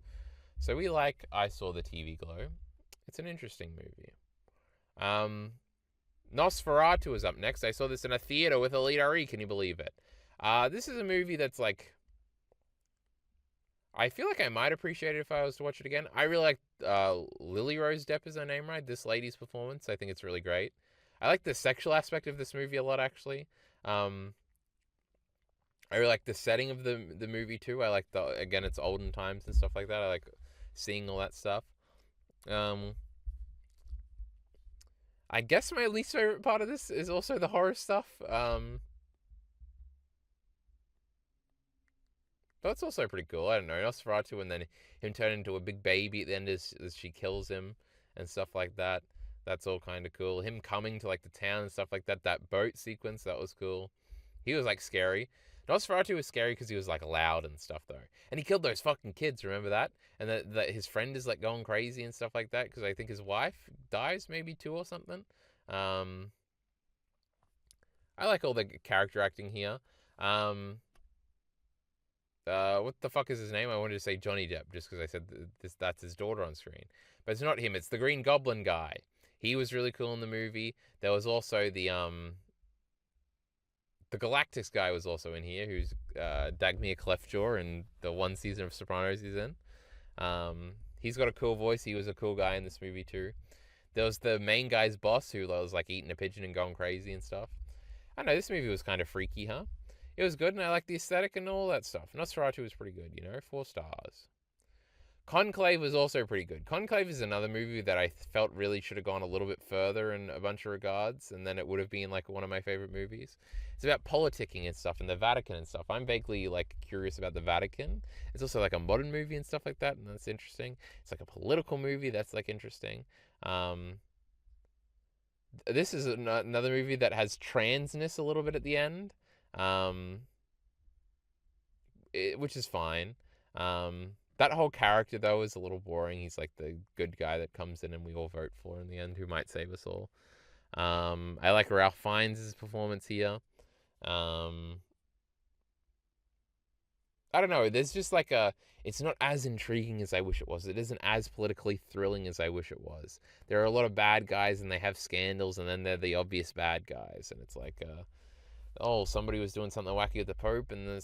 So we like I Saw the TV Glow. It's an interesting movie. Nosferatu is up next. I saw this in a theater with Elite RE. Can you believe it? This is a movie that's like, I feel like I might appreciate it if I was to watch it again. I really like Lily Rose Depp is her name, right? This lady's performance. I think it's really great. I like the sexual aspect of this movie a lot, actually. I really like the setting of the movie too. I like again, it's olden times and stuff like that. I like seeing all that stuff. I guess my least favorite part of this is also the horror stuff. But it's also pretty cool. I don't know, Nosferatu, and then him turn into a big baby at the end as she kills him and stuff like that. That's all kind of cool. Him coming to like the town and stuff like that. That boat sequence, that was cool. He was like scary. Nosferatu was scary because he was like loud and stuff though, and he killed those fucking kids. Remember that? And that his friend is like going crazy and stuff like that because I think his wife dies maybe too or something. I like all the character acting here. What the fuck is his name? I wanted to say Johnny Depp just because I said that's his daughter on screen, but it's not him. It's the Green Goblin guy. He was really cool in the movie. There was also the Galactus guy was also in here, who's Dagmar Cleftjaw in the one season of Sopranos he's in. He's got a cool voice. He was a cool guy in this movie too. There was the main guy's boss who was like eating a pigeon and going crazy and stuff. I don't know, this movie was kind of freaky, huh? It was good, and I liked the aesthetic and all that stuff. Nosferatu was pretty good, 4 stars. Conclave was also pretty good. Conclave is another movie that I felt really should have gone a little bit further in a bunch of regards, and then it would have been like one of my favorite movies. It's about politicking and stuff, and the Vatican and stuff. I'm vaguely like curious about the Vatican. It's also like a modern movie and stuff like that, and that's interesting. It's like a political movie that's like interesting. This is another movie that has transness a little bit at the end, which is fine. That whole character, though, is a little boring. He's like the good guy that comes in and we all vote for in the end, who might save us all. I like Ralph Fiennes' performance here. I don't know. There's just like it's not as intriguing as I wish it was. It isn't as politically thrilling as I wish it was. There are a lot of bad guys and they have scandals, and then they're the obvious bad guys. And it's like, oh, somebody was doing something wacky with the Pope, and then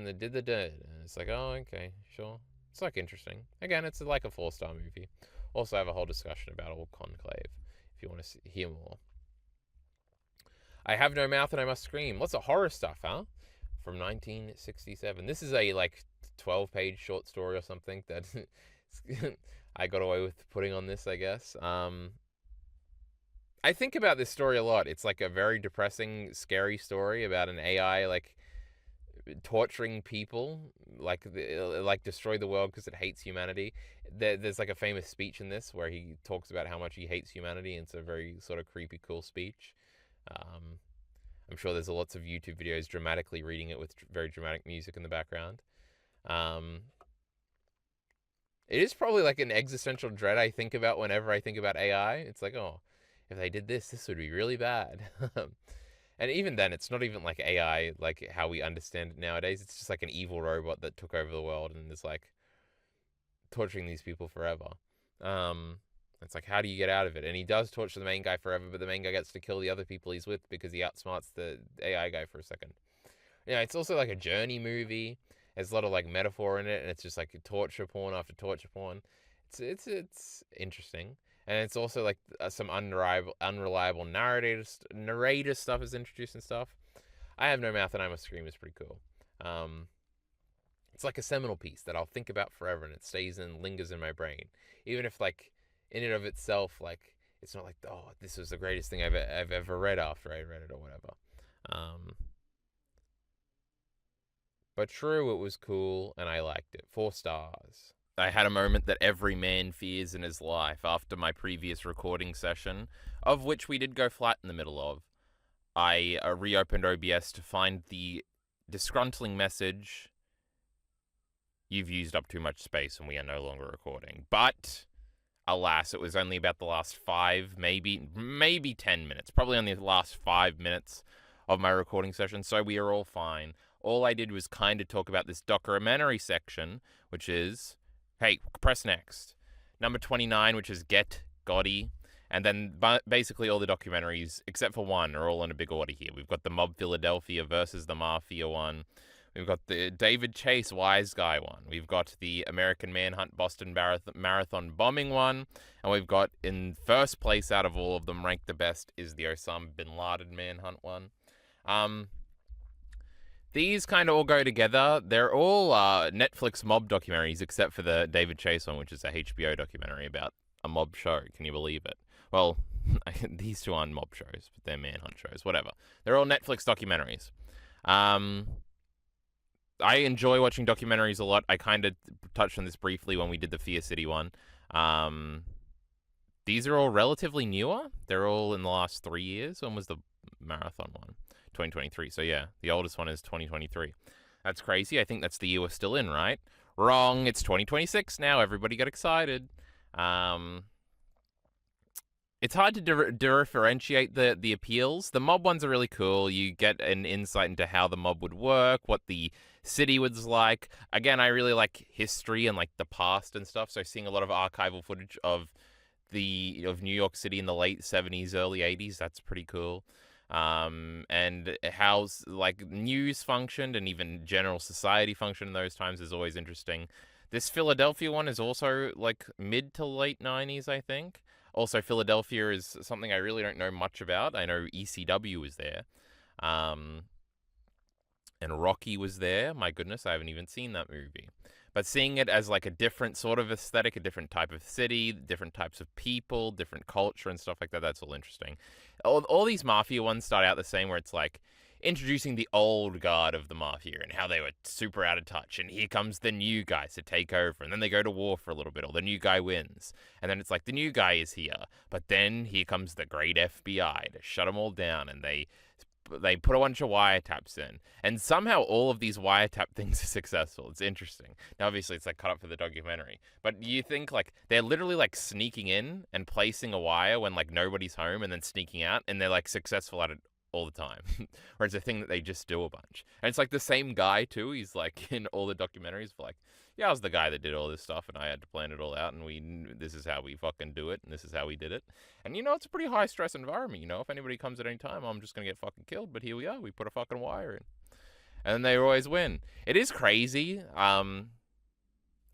they did the dead. And it's like, oh, okay, sure. It's like interesting. Again, it's like a 4-star movie. Also, I have a whole discussion about Old Conclave if you want to hear more. I Have No Mouth and I Must Scream. Lots of horror stuff, huh? From 1967. This is a like 12-page short story or something that I got away with putting on this, I guess. I think about this story a lot. It's like a very depressing, scary story about an AI like torturing people, like destroy the world because it hates humanity. There's like a famous speech in this where he talks about how much he hates humanity, and it's a very sort of creepy, cool speech. I'm sure there's lots of YouTube videos dramatically reading it with very dramatic music in the background. It is probably like an existential dread I think about whenever I think about AI. It's like, oh, if they did this, this would be really bad. And even then, it's not even like AI, like how we understand it nowadays. It's just like an evil robot that took over the world and is like torturing these people forever. It's like, how do you get out of it? And he does torture the main guy forever, but the main guy gets to kill the other people he's with because he outsmarts the AI guy for a second. It's also like a journey movie. There's a lot of like metaphor in it, and it's just like torture porn after torture porn. It's interesting. And it's also like some unreliable narrator stuff is introduced and stuff. I Have No Mouth and I Must Scream is pretty cool. It's like a seminal piece that I'll think about forever, and it stays and lingers in my brain. Even if like in and of itself, like it's not like, oh, this was the greatest thing I've ever read after I read it or whatever. But true, it was cool and I liked it. 4 stars. I had a moment that every man fears in his life after my previous recording session, of which we did go flat in the middle of. I reopened OBS to find the disgruntling message, "You've used up too much space and we are no longer recording." But, alas, it was only about the last 5, maybe 10 minutes. Probably only the last 5 minutes of my recording session, so we are all fine. All I did was kind of talk about this documentary section, which is... Hey, press next. Number 29, which is Get Gotti. And then basically all the documentaries, except for one, are all in a big order here. We've got the Mob Philadelphia versus the Mafia one. We've got the David Chase Wise Guy one. We've got the American Manhunt Boston Marathon bombing one. And we've got, in first place out of all of them, ranked the best, is the Osama bin Laden manhunt one. These kind of all go together. They're all Netflix mob documentaries, except for the David Chase one, which is a HBO documentary about a mob show. Can you believe it? Well, these two aren't mob shows, but they're manhunt shows. Whatever. They're all Netflix documentaries. I enjoy watching documentaries a lot. I kind of touched on this briefly when we did the Fear City one. These are all relatively newer. They're all in the last 3 years. When was the marathon one? 2023. So yeah, the oldest one is 2023. That's crazy. I think that's the year we're still in, right? Wrong. It's 2026 now. Everybody got excited. It's hard to differentiate the appeals. The mob ones are really cool. You get an insight into how the mob would work, what the city was like. Again, I really like history and like the past and stuff. So seeing a lot of archival footage of New York City in the late 70s, early 80s, that's pretty cool. And how like news functioned and even general society functioned in those times is always interesting. This Philadelphia one is also like mid to late 90s, I think. Also, Philadelphia is something I really don't know much about. I know ECW is there. And and Rocky was there. My goodness, I haven't even seen that movie. But seeing it as like a different sort of aesthetic, a different type of city, different types of people, different culture and stuff like that, that's all interesting. All these Mafia ones start out the same, where it's like introducing the old guard of the Mafia and how they were super out of touch. And here comes the new guys to take over. And then they go to war for a little bit, or the new guy wins. And then it's like the new guy is here. But then here comes the great FBI to shut them all down. And they put a bunch of wiretaps in, and somehow all of these wiretap things are successful. It's interesting. Now, obviously, it's like cut up for the documentary, but you think like they're literally like sneaking in and placing a wire when like nobody's home, and then sneaking out, and they're like successful at it all the time. Or it's a thing that they just do a bunch. And it's like the same guy too. He's like in all the documentaries for like, yeah, I was the guy that did all this stuff, and I had to plan it all out, and this is how we fucking do it, and this is how we did it. And, it's a pretty high-stress environment, if anybody comes at any time, I'm just going to get fucking killed, but here we are, we put a fucking wire in. And then they always win. It is crazy. A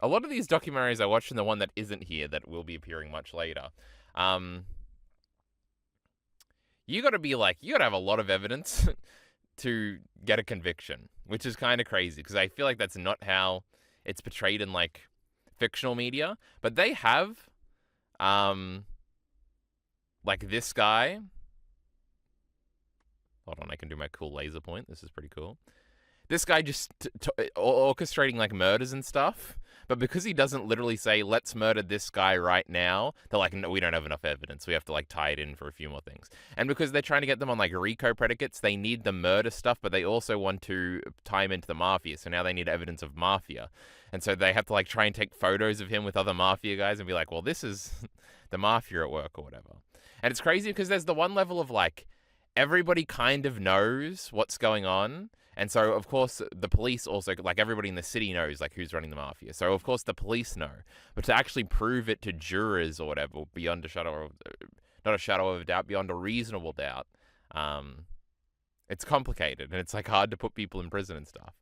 lot of these documentaries I watched, and the one that isn't here, that will be appearing much later, you gotta have a lot of evidence to get a conviction, which is kind of crazy, because I feel like that's not how it's portrayed in like fictional media. But they have like this guy. Hold on, I can do my cool laser point. This is pretty cool. This guy just orchestrating like murders and stuff. But because he doesn't literally say, let's murder this guy right now, they're like, no, we don't have enough evidence. We have to like tie it in for a few more things. And because they're trying to get them on like RICO predicates, they need the murder stuff, but they also want to tie him into the mafia. So now they need evidence of mafia. And so they have to like try and take photos of him with other mafia guys and be like, well, this is the mafia at work or whatever. And it's crazy because there's the one level of like, everybody kind of knows what's going on. And so, of course, the police also, like everybody in the city knows like who's running the mafia. So, of course, the police know. But to actually prove it to jurors or whatever, beyond a shadow of, not a shadow of a doubt, beyond a reasonable doubt, it's complicated. And it's like hard to put people in prison and stuff.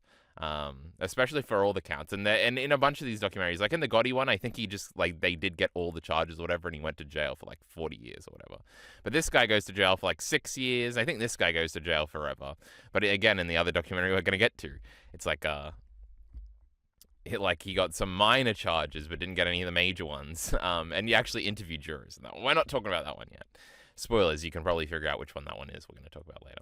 Especially for all the counts. And in a bunch of these documentaries, like in the Gotti one, I think he just, like, they did get all the charges or whatever, and he went to jail for like 40 years or whatever. But this guy goes to jail for like 6 years. I think this guy goes to jail forever. But again, in the other documentary we're going to get to, it's like, he got some minor charges, but didn't get any of the major ones. And he actually interviewed jurors in that one. We're not talking about that one yet. Spoilers, you can probably figure out which one that one is. We're going to talk about later.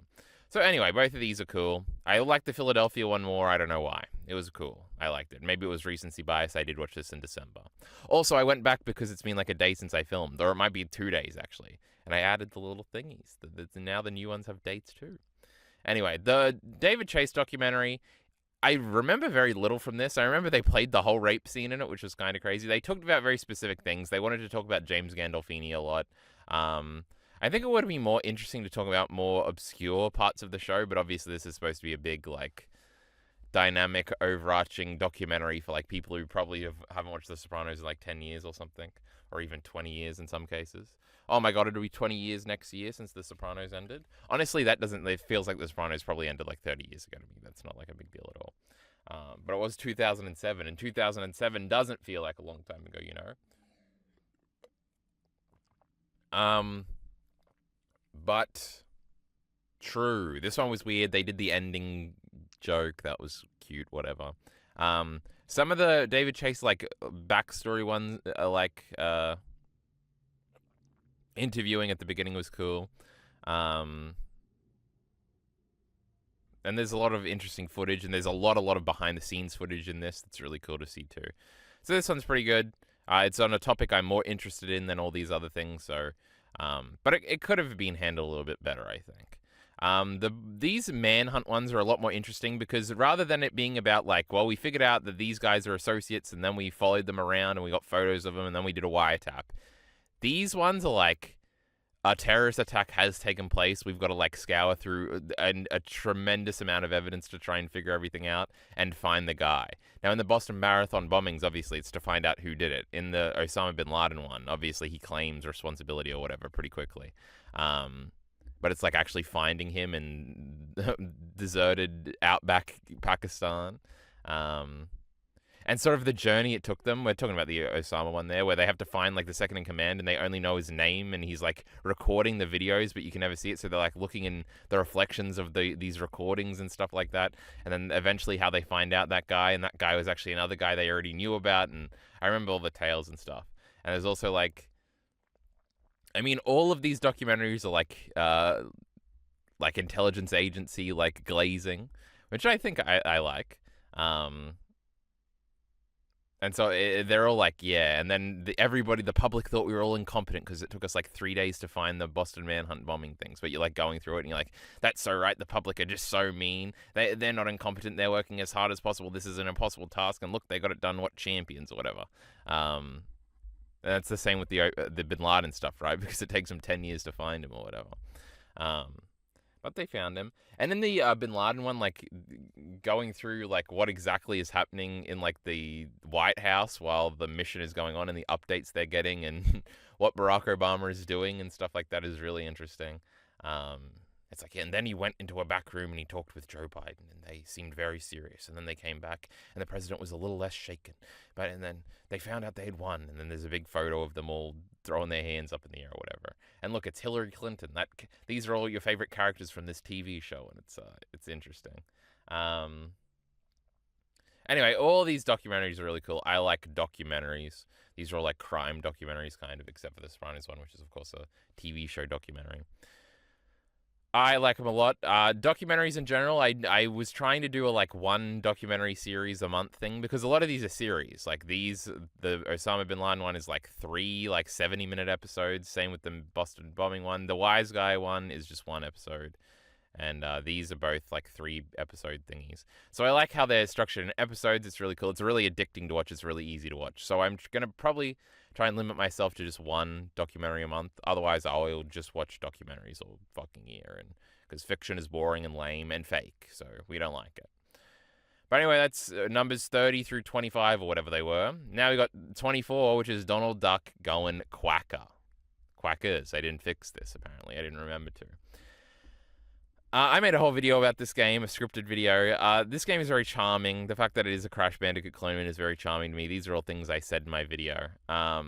So anyway, both of these are cool. I like the Philadelphia one more. I don't know why. It was cool. I liked it. Maybe it was recency bias. I did watch this in December. Also, I went back because it's been like a day since I filmed. Or it might be 2 days, actually. And I added the little thingies. Now the new ones have dates, too. Anyway, the David Chase documentary, I remember very little from this. I remember they played the whole rape scene in it, which was kind of crazy. They talked about very specific things. They wanted to talk about James Gandolfini a lot. I think it would be more interesting to talk about more obscure parts of the show, but obviously this is supposed to be a big, like, dynamic, overarching documentary for, like, people who probably haven't watched The Sopranos in, like, 10 years or something, or even 20 years in some cases. Oh my god, it'll be 20 years next year since The Sopranos ended. Honestly, it feels like The Sopranos probably ended, like, 30 years ago to me. That's not, like, a big deal at all. But it was 2007, and 2007 doesn't feel like a long time ago, But true. This one was weird. They did the ending joke. That was cute, whatever. Some of the David Chase, like, backstory ones, like, interviewing at the beginning was cool. And there's a lot of interesting footage, and there's a lot of behind-the-scenes footage in this. That's really cool to see, too. So this one's pretty good. It's on a topic I'm more interested in than all these other things, so... but it could have been handled a little bit better, I think. These manhunt ones are a lot more interesting because rather than it being about like, well, we figured out that these guys are associates and then we followed them around and we got photos of them and then we did a wiretap. These ones are like, a terrorist attack has taken place. We've got to like scour through a tremendous amount of evidence to try and figure everything out and find the guy. Now, in the Boston Marathon bombings, obviously, it's to find out who did it. In the Osama bin Laden one, obviously, he claims responsibility or whatever pretty quickly. But it's like actually finding him in deserted outback Pakistan. And and sort of the journey it took them. We're talking about the Osama one there, where they have to find like the second in command, and they only know his name, and he's like recording the videos, but you can never see it. So they're like looking in the reflections of these recordings and stuff like that. And then eventually, how they find out that guy, and that guy was actually another guy they already knew about. And I remember all the tales and stuff. And there's also like, I mean, all of these documentaries are like intelligence agency, like glazing, which I think I like. And so they're all like, yeah. And then everybody, the public thought we were all incompetent because it took us like 3 days to find the Boston Manhunt bombing things. But you're like going through it and you're like, that's so right. The public are just so mean. They're not incompetent. They're working as hard as possible. This is an impossible task. And look, they got it done. What champions or whatever. And that's the same with the Bin Laden stuff, right? Because it takes them 10 years to find him or whatever. But they found him. And then the Bin Laden one, like going through like what exactly is happening in like the White House while the mission is going on and the updates they're getting and what Barack Obama is doing and stuff like that is really interesting. It's like, yeah, and then he went into a back room and he talked with Joe Biden and they seemed very serious. And then they came back and the president was a little less shaken. And then they found out they had won. And then there's a big photo of them all throwing their hands up in the air or whatever. And look, it's Hillary Clinton. These are all your favorite characters from this TV show, and it's interesting. Anyway, all these documentaries are really cool. I like documentaries. These are all like crime documentaries, kind of, except for the Sopranos one, which is of course a TV show documentary. I like them a lot. Documentaries in general, I was trying to do a like one documentary series a month thing because a lot of these are series. Like the Osama bin Laden one is like 3 like 70-minute episodes. Same with the Boston bombing one. The Wise Guy one is just 1 episode. And these are both like 3-episode thingies. So I like how they're structured in episodes. It's really cool. It's really addicting to watch. It's really easy to watch. So I'm going to probably try and limit myself to just 1 documentary a month. Otherwise, I will just watch documentaries all fucking year. And because fiction is boring and lame and fake. So we don't like it. But anyway, that's numbers 30 through 25 or whatever they were. Now we got 24, which is Donald Duck going quacker. Quackers. I didn't fix this, apparently. I didn't remember to. I made a whole video about this game, a scripted video. This game is very charming. The fact that it is a Crash Bandicoot clone is very charming to me. These are all things I said in my video. I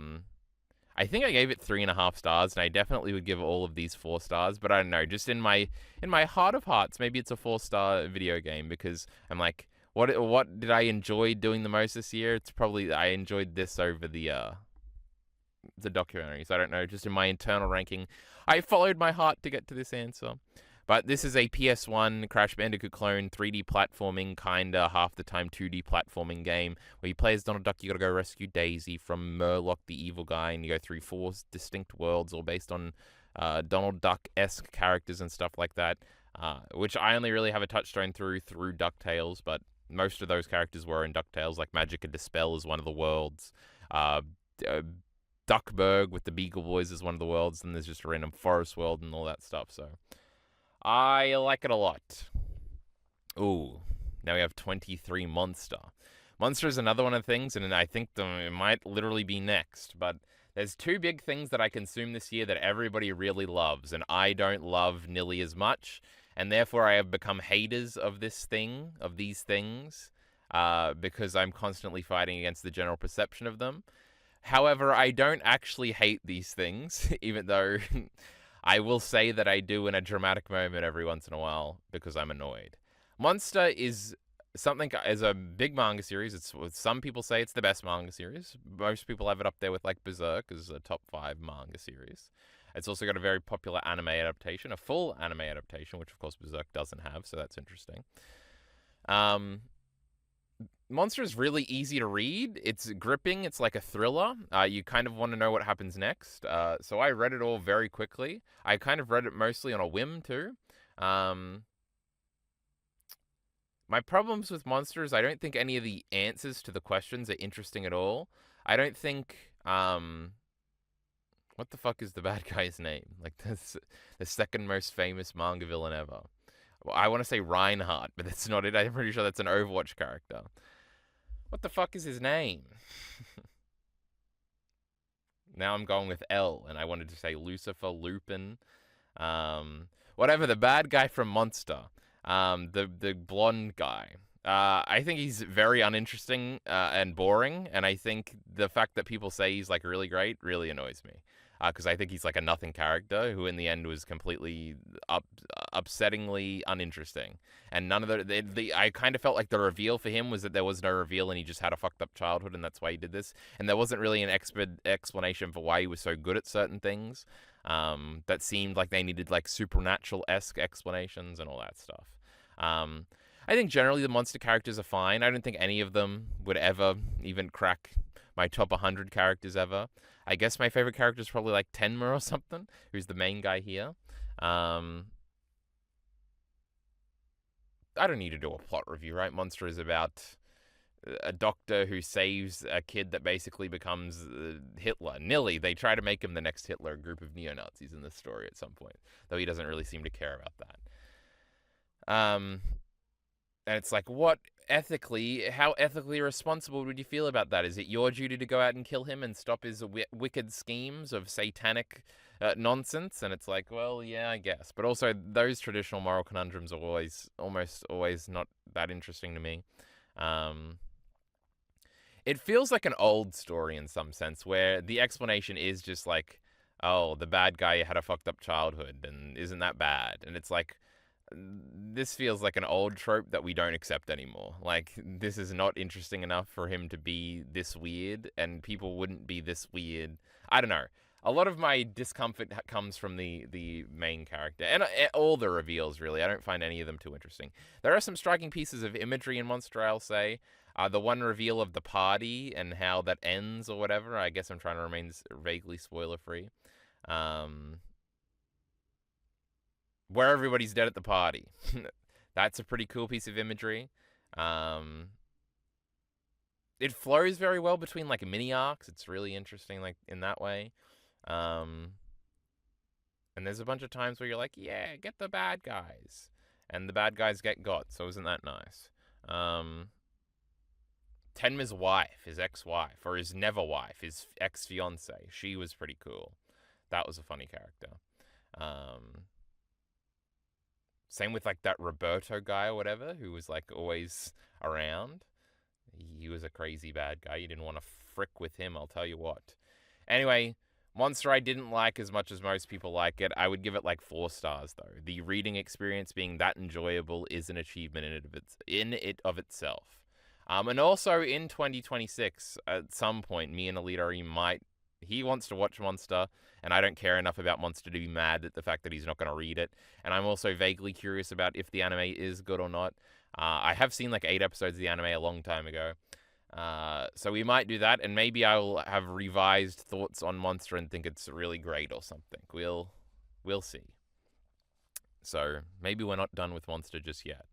think I gave it 3.5 stars, and I definitely would give all of these 4 stars. But I don't know, just in my heart of hearts, maybe it's a 4-star video game because I'm like, what did I enjoy doing the most this year? It's probably I enjoyed this over the documentaries. I don't know, just in my internal ranking, I followed my heart to get to this answer. But this is a PS1 Crash Bandicoot clone, 3D platforming, kinda half the time 2D platforming game, where you play as Donald Duck. You gotta go rescue Daisy from Murloc, the evil guy, and you go through 4 distinct worlds, all based on Donald Duck-esque characters and stuff like that, which I only really have a touchstone through DuckTales, but most of those characters were in DuckTales, like Magic and Dispel is one of the worlds, Duckburg with the Beagle Boys is one of the worlds, and there's just a random forest world and all that stuff, so I like it a lot. Ooh, now we have 23 Monster. Monster is another one of the things, and I think it might literally be next, but there's 2 big things that I consume this year that everybody really loves, and I don't love nearly as much, and therefore I have become haters of these things, because I'm constantly fighting against the general perception of them. However, I don't actually hate these things, even though I will say that I do in a dramatic moment every once in a while because I'm annoyed. Monster is a big manga series. Some people say it's the best manga series. Most people have it up there with like Berserk as a top 5 manga series. It's also got a very popular anime adaptation, a full anime adaptation, which of course Berserk doesn't have, so that's interesting. Monster is really easy to read. It's gripping. It's like a thriller. You kind of want to know what happens next. So I read it all very quickly. I kind of read it mostly on a whim too. My problems with Monster is I don't think any of the answers to the questions are interesting at all. I don't think... what the fuck is the bad guy's name? Like, that's the second most famous manga villain ever. Well, I want to say Reinhardt, but that's not it. I'm pretty sure that's an Overwatch character. What the fuck is his name? Now I'm going with L, and I wanted to say Lucifer, Lupin, whatever, the bad guy from Monster, the blonde guy. I think he's very uninteresting and boring, and I think the fact that people say he's like really great really annoys me. Because I think he's like a nothing character who, in the end, was completely upsettingly uninteresting. And none of I kind of felt like the reveal for him was that there was no reveal, and he just had a fucked up childhood, and that's why he did this. And there wasn't really an explanation for why he was so good at certain things. That seemed like they needed like supernatural-esque explanations and all that stuff. I think generally the monster characters are fine. I don't think any of them would ever even crack my top 100 characters ever. I guess my favorite character is probably like Tenma or something, who's the main guy here. I don't need to do a plot review, right? Monster is about a doctor who saves a kid that basically becomes Hitler. Nilly, they try to make him the next Hitler, a group of neo-Nazis in this story at some point, though he doesn't really seem to care about that. And it's like, how ethically responsible would you feel about that? Is it your duty to go out and kill him and stop his wicked schemes of satanic nonsense? And it's like, well, yeah, I guess. But also, those traditional moral conundrums are almost always not that interesting to me. It feels like an old story in some sense, where the explanation is just like, oh, the bad guy had a fucked up childhood, and isn't that bad? And it's like, this feels like an old trope that we don't accept anymore. Like, this is not interesting enough for him to be this weird, and people wouldn't be this weird. I don't know. A lot of my discomfort comes from the main character, and all the reveals, really. I don't find any of them too interesting. There are some striking pieces of imagery in Monster, I'll say. The one reveal of the party and how that ends or whatever, I guess I'm trying to remain vaguely spoiler-free. Where everybody's dead at the party. That's a pretty cool piece of imagery. It flows very well between like mini arcs. It's really interesting, like in that way. And there's a bunch of times where you're like, yeah, get the bad guys, and the bad guys get got. So isn't that nice? Tenma's wife, his ex-wife, or his never wife, his ex-fiance. She was pretty cool. That was a funny character. Same with like that Roberto guy or whatever, who was like always around. He was a crazy bad guy. You didn't want to frick with him, I'll tell you what. Anyway, Monster I didn't like as much as most people like it. I would give it like 4 stars though. The reading experience being that enjoyable is an achievement in it of itself. And also in 2026, at some point, me and Alita he wants to watch Monster, and I don't care enough about Monster to be mad at the fact that he's not going to read it. And I'm also vaguely curious about if the anime is good or not. I have seen like 8 episodes of the anime a long time ago. So we might do that, and maybe I'll have revised thoughts on Monster and think it's really great or something. We'll see. So maybe we're not done with Monster just yet.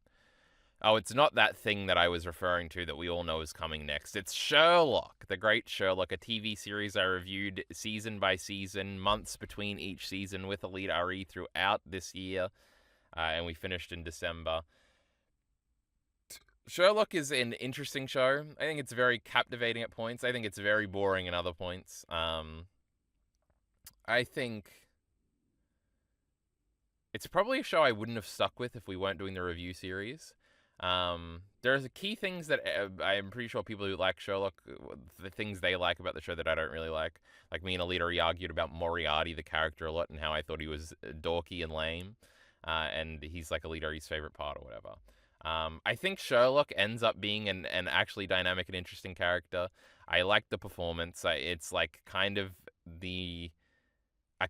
Oh, it's not that thing that I was referring to that we all know is coming next. It's Sherlock, the great Sherlock, a TV series I reviewed season by season, months between each season with Elite RE throughout this year, and we finished in December. Sherlock is an interesting show. I think it's very captivating at points. I think it's very boring at other points. I think it's probably a show I wouldn't have stuck with if we weren't doing the review series. There's key things that I'm pretty sure people who like Sherlock, the things they like about the show that I don't really like. Like me and Alita argued about Moriarty, the character, a lot, and how I thought he was dorky and lame. And he's like Alita's favorite part or whatever. I think Sherlock ends up being an actually dynamic and interesting character. I like the performance. It's like kind of a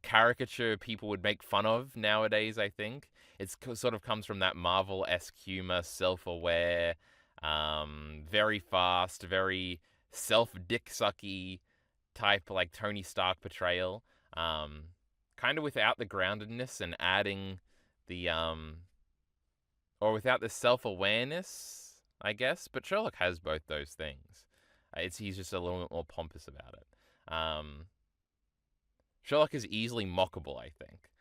caricature people would make fun of nowadays, I think. It sort of comes from that Marvel-esque humor, self-aware, very fast, very self-dick-sucky type, like Tony Stark portrayal. Kind of without the groundedness and adding the, or without the self-awareness, I guess. But Sherlock has both those things. He's just a little bit more pompous about it. Sherlock is easily mockable, I think.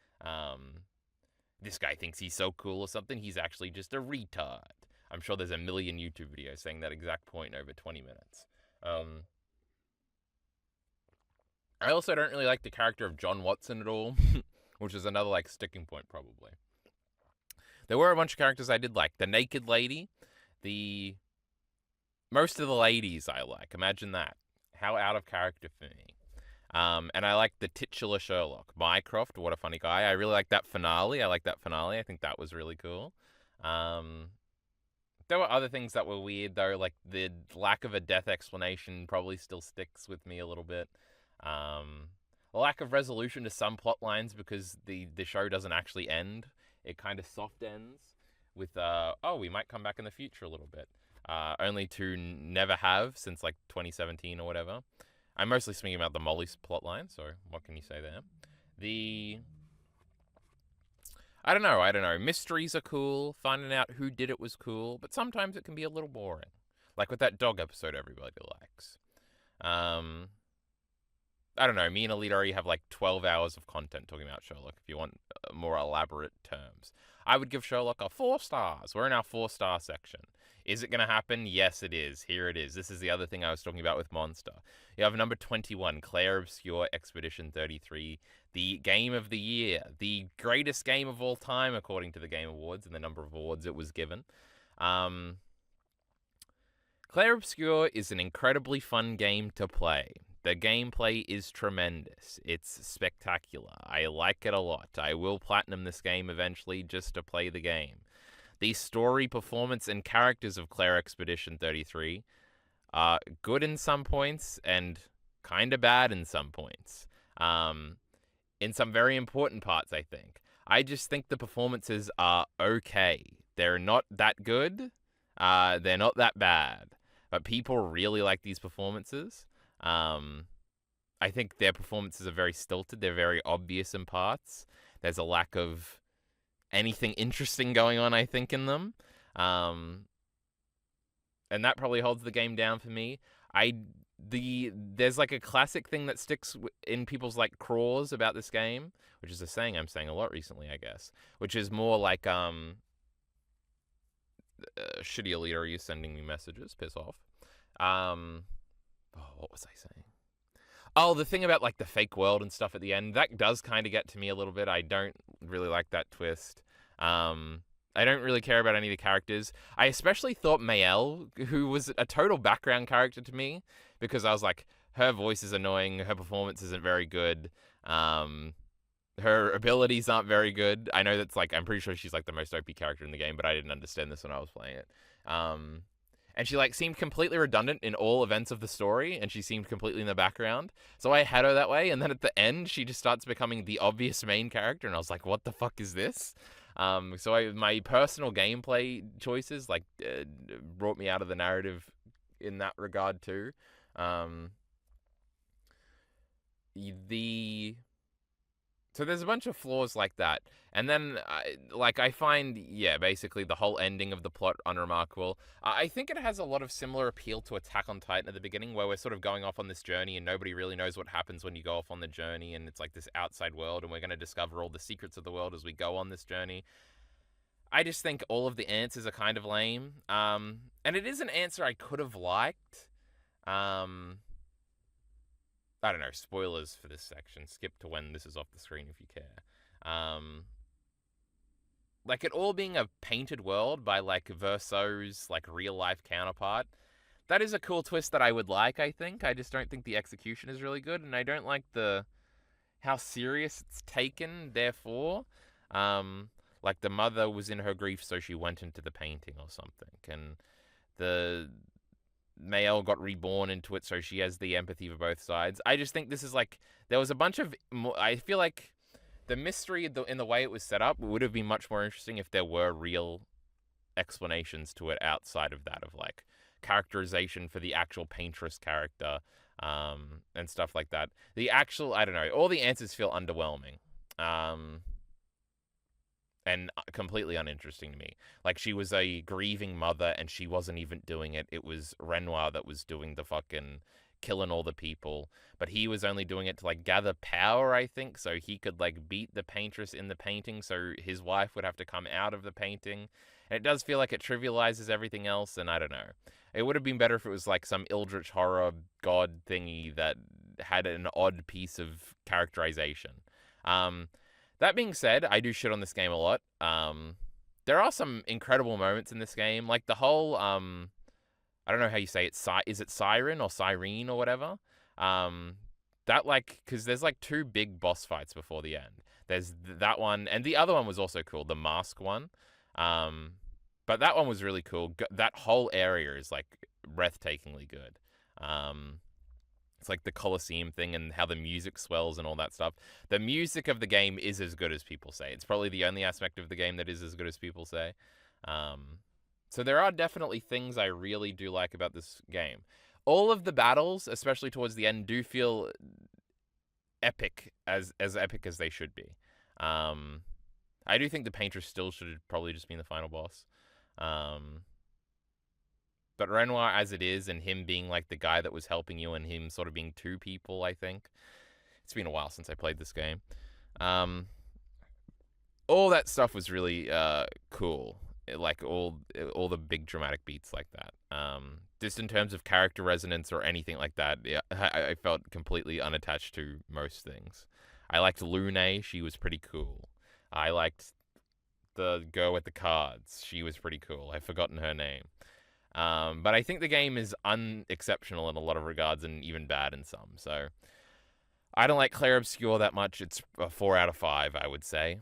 This guy thinks he's so cool or something. He's actually just a retard. I'm sure there's a million YouTube videos saying that exact point in over 20 minutes. I also don't really like the character of John Watson at all, which is another like sticking point probably. There were a bunch of characters I did like. The naked lady, The most of the ladies I like. Imagine that. How out of character for me. And I like the titular Sherlock. Mycroft, what a funny guy. I really like that finale. I think that was really cool. Um, there were other things that were weird, though, like the lack of a death explanation probably still sticks with me a little bit. A lack of resolution to some plot lines because the show doesn't actually end. It kind of soft ends with, we might come back in the future a little bit. Only to never have since like 2017 or whatever. I'm mostly speaking about the Molly's plotline, so what can you say there? I don't know. Mysteries are cool. Finding out who did it was cool, but sometimes it can be a little boring. Like with that dog episode everybody likes. I don't know. Me and Alita already have like 12 hours of content talking about Sherlock if you want more elaborate terms. I would give Sherlock a 4 stars. We're in our 4-star section. Is it going to happen? Yes, it is. Here it is. This is the other thing I was talking about with Monster. You have number 21, Claire Obscure Expedition 33, the game of the year, the greatest game of all time, according to the Game Awards and the number of awards it was given. Claire Obscure is an incredibly fun game to play. The gameplay is tremendous. It's spectacular. I like it a lot. I will platinum this game eventually just to play the game. The story, performance, and characters of Claire Expedition 33 are good in some points and kind of bad in some points. In some very important parts, I think. I just think the performances are okay. They're not that good. They're not that bad. But people really like these performances. I think their performances are very stilted. They're very obvious in parts. There's a lack of anything interesting going on, I think, in them. And that probably holds the game down for me. There's like a classic thing that sticks in people's like craws about this game, which is a saying I'm saying a lot recently, I guess, which is more like shitty Alita, are you sending me messages? Piss off. What was I saying? Oh, the thing about like the fake world and stuff at the end, that does kind of get to me a little bit. I don't really like that twist. I don't really care about any of the characters. I especially thought Mayel, who was a total background character to me, because I was like, her voice is annoying, her performance isn't very good, her abilities aren't very good. I know that's like, I'm pretty sure she's like the most OP character in the game, but I didn't understand this when I was playing it. And she like seemed completely redundant in all events of the story, and she seemed completely in the background. So I had her that way, and then at the end, she just starts becoming the obvious main character, and I was like, what the fuck is this? My personal gameplay choices like brought me out of the narrative in that regard too. So there's a bunch of flaws like that. And then, I find, basically the whole ending of the plot unremarkable. I think it has a lot of similar appeal to Attack on Titan at the beginning, where we're sort of going off on this journey and nobody really knows what happens when you go off on the journey, and it's like this outside world, and we're going to discover all the secrets of the world as we go on this journey. I just think all of the answers are kind of lame. And it is an answer I could have liked. I don't know, spoilers for this section. Skip to when this is off the screen if you care. Like it all being a painted world by like Verso's like real life counterpart. That is a cool twist that I would like, I think. I just don't think the execution is really good, and I don't like how serious it's taken, therefore. Like the mother was in her grief, so she went into the painting or something. And the Mayel got reborn into it, so she has the empathy for both sides. I just think this is like, there was a bunch of, I feel like the mystery in the way it was set up would have been much more interesting if there were real explanations to it outside of that, of like characterization for the actual paintress character, and stuff like that. I don't know, all the answers feel underwhelming. And completely uninteresting to me. Like, she was a grieving mother, and she wasn't even doing it. It was Renoir that was doing the fucking killing all the people. But he was only doing it to, like, gather power, I think, so he could, like, beat the paintress in the painting, so his wife would have to come out of the painting. And it does feel like it trivializes everything else, and I don't know. It would have been better if it was, like, some eldritch horror god thingy that had an odd piece of characterization. That being said, I do shit on this game a lot. there are some incredible moments in this game, like the whole I don't know how you say it. Is it Siren or Cyrene or whatever? Um, that like because there's like two big boss fights before the end. There's that one, and the other one was also cool, the mask one. Um, but that one was really cool. That whole area is like breathtakingly good. It's like the Colosseum thing and how the music swells and all that stuff. The music of the game is as good as people say. It's probably the only aspect of the game that is as good as people say. So there are definitely things I really do like about this game. All of the battles, especially towards the end, do feel epic, as epic as they should be. I do think the painter still should have probably just been the final boss. But Renoir as it is, and him being like the guy that was helping you, and him sort of being two people, I think. It's been a while since I played this game. All that stuff was really cool. Like all the big dramatic beats like that. Just in terms of character resonance or anything like that, yeah, I felt completely unattached to most things. I liked Lune. She was pretty cool. I liked the girl with the cards. She was pretty cool. I've forgotten her name. But I think the game is unexceptional in a lot of regards and even bad in some. So I don't like Claire Obscure that much. It's a 4 out of 5, I would say.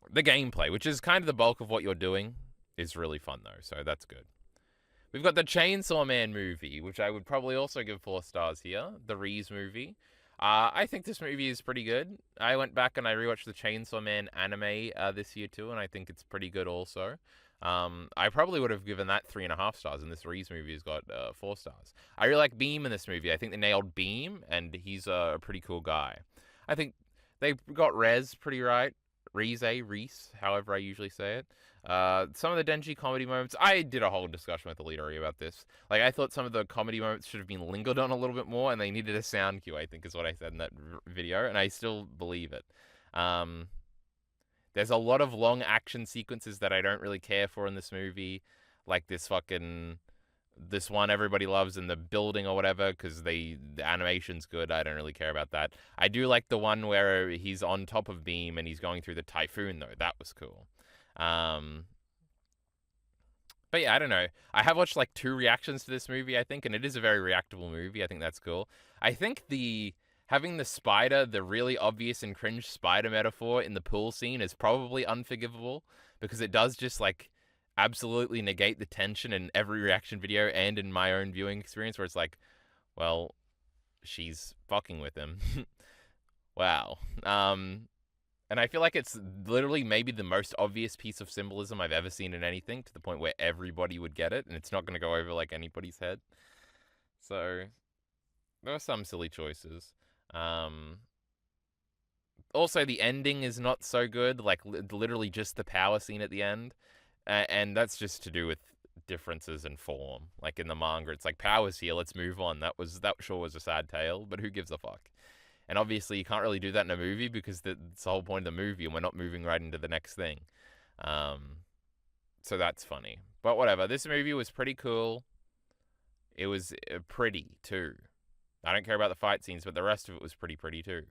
The gameplay, which is kind of the bulk of what you're doing, is really fun, though. So that's good. We've got the Chainsaw Man movie, which I would probably also give 4 stars here. The Reese movie. I think this movie is pretty good. I went back and I rewatched the Chainsaw Man anime this year, too, and I think it's pretty good also. I probably would have given that 3.5 stars, and this Reese movie has got 4 stars. I really like Beam in this movie. I think they nailed Beam, and he's a pretty cool guy. I think they got Rez pretty right. Reese, however I usually say it. Some of the Denji comedy moments, I did a whole discussion with the leader about this. Like, I thought some of the comedy moments should have been lingered on a little bit more, and they needed a sound cue, I think is what I said in that video, and I still believe it. There's a lot of long action sequences that I don't really care for in this movie, like this one everybody loves in the building or whatever, because the animation's good. I don't really care about that. I do like the one where he's on top of Beam and he's going through the typhoon, though. That was cool. But yeah, I don't know. I have watched like 2 reactions to this movie, I think, and it is a very reactable movie. I think that's cool. I think having the spider, the really obvious and cringe spider metaphor in the pool scene is probably unforgivable, because it does just like absolutely negate the tension in every reaction video and in my own viewing experience, where it's like, well, she's fucking with him. Wow. And I feel like it's literally maybe the most obvious piece of symbolism I've ever seen in anything, to the point where everybody would get it, and it's not going to go over like anybody's head. So there are some silly choices. Also, the ending is not so good, like literally just the power scene at the end. And that's just to do with differences in form. Like in the manga, it's like, power's here, let's move on. That sure was a sad tale, but who gives a fuck? And obviously you can't really do that in a movie, because it's the whole point of the movie, and we're not moving right into the next thing. So that's funny. But whatever, this movie was pretty cool. It was pretty, too. I don't care about the fight scenes, but the rest of it was pretty too.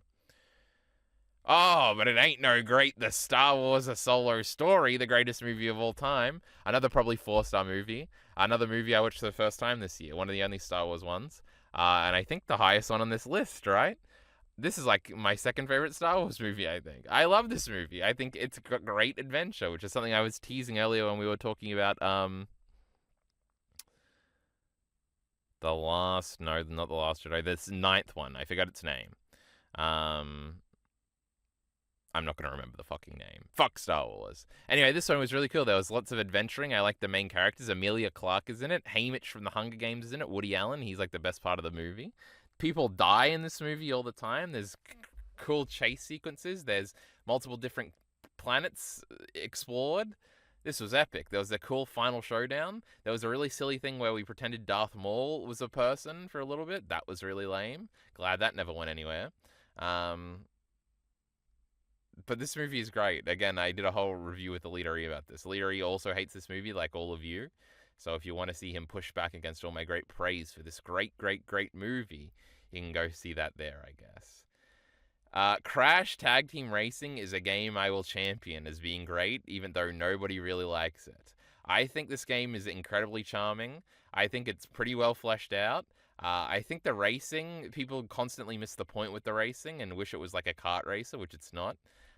Oh, but it ain't no great. The Star Wars A Solo Story, the greatest movie of all time. Another probably 4-star movie. Another movie I watched for the first time this year. One of the only Star Wars ones. And I think the highest one on this list, right? This is like my second favorite Star Wars movie, I think. I love this movie. I think it's a great adventure, which is something I was teasing earlier when we were talking about, not the Last Jedi, this 9th one. I forgot its name. I'm not going to remember the fucking name. Fuck Star Wars. Anyway, this one was really cool. There was lots of adventuring. I like the main characters. Emilia Clarke is in it. Haymitch from the Hunger Games is in it. Woody Allen, he's like the best part of the movie. People die in this movie all the time. There's cool chase sequences. There's multiple different planets explored. This was epic. There was a cool final showdown. There was a really silly thing where we pretended Darth Maul was a person for a little bit. That was really lame. Glad that never went anywhere. But this movie is great. Again, I did a whole review with Elitery about this. Elitery also hates this movie, like all of you. So if you want to see him push back against all my great praise for this great movie, you can go see that there, I guess. Crash Tag Team Racing is a game I will champion as being great, even though nobody really likes it. I think this game is incredibly charming. I think it's pretty well fleshed out. I think the racing, people constantly miss the point with the racing and wish it was like a kart racer, which it's not.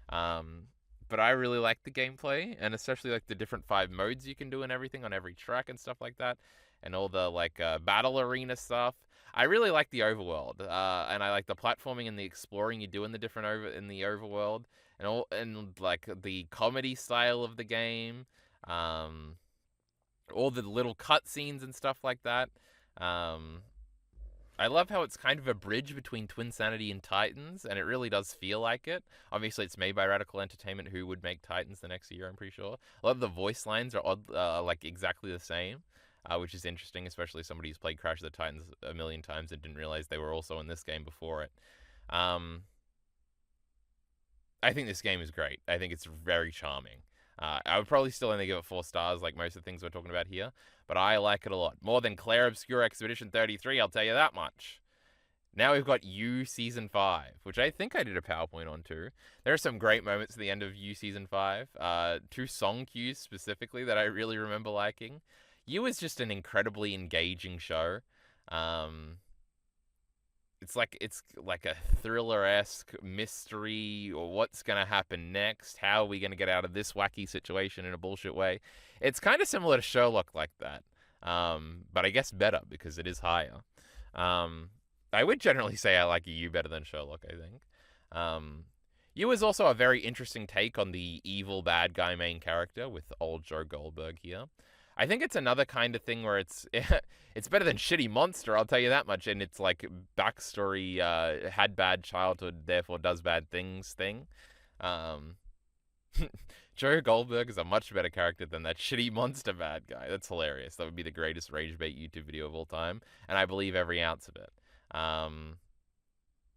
Um, but I really like the gameplay, and especially like the different 5 modes you can do and everything on every track and stuff like that, and all the like battle arena stuff. I really like the overworld, and I like the platforming and the exploring you do in the in the overworld, and like the comedy style of the game, all the little cutscenes and stuff like that. Um, I love how it's kind of a bridge between Twinsanity and Titans, and it really does feel like it. Obviously, it's made by Radical Entertainment, who would make Titans the next year, I'm pretty sure. A lot of the voice lines are odd, like exactly the same, which is interesting, especially somebody who's played Crash of the Titans a million times and didn't realize they were also in this game before it. I think this game is great. I think it's very charming. I would probably still only give it 4 stars, like most of the things we're talking about here, but I like it a lot. More than Claire Obscure Expedition 33, I'll tell you that much. Now we've got You Season 5, which I think I did a PowerPoint on too. There are some great moments at the end of You Season 5. 2 song cues specifically that I really remember liking. You is just an incredibly engaging show. It's like a thriller-esque mystery, or what's going to happen next, how are we going to get out of this wacky situation in a bullshit way. It's kind of similar to Sherlock like that, but I guess better because it is higher. I would generally say I like You better than Sherlock, I think. You is also a very interesting take on the evil bad guy main character with old Joe Goldberg here. I think it's another kind of thing where it's better than Shitty Monster, I'll tell you that much, and it's like backstory, had bad childhood, therefore does bad things thing. Joe Goldberg is a much better character than that Shitty Monster bad guy. That's hilarious. That would be the greatest rage bait YouTube video of all time, and I believe every ounce of it.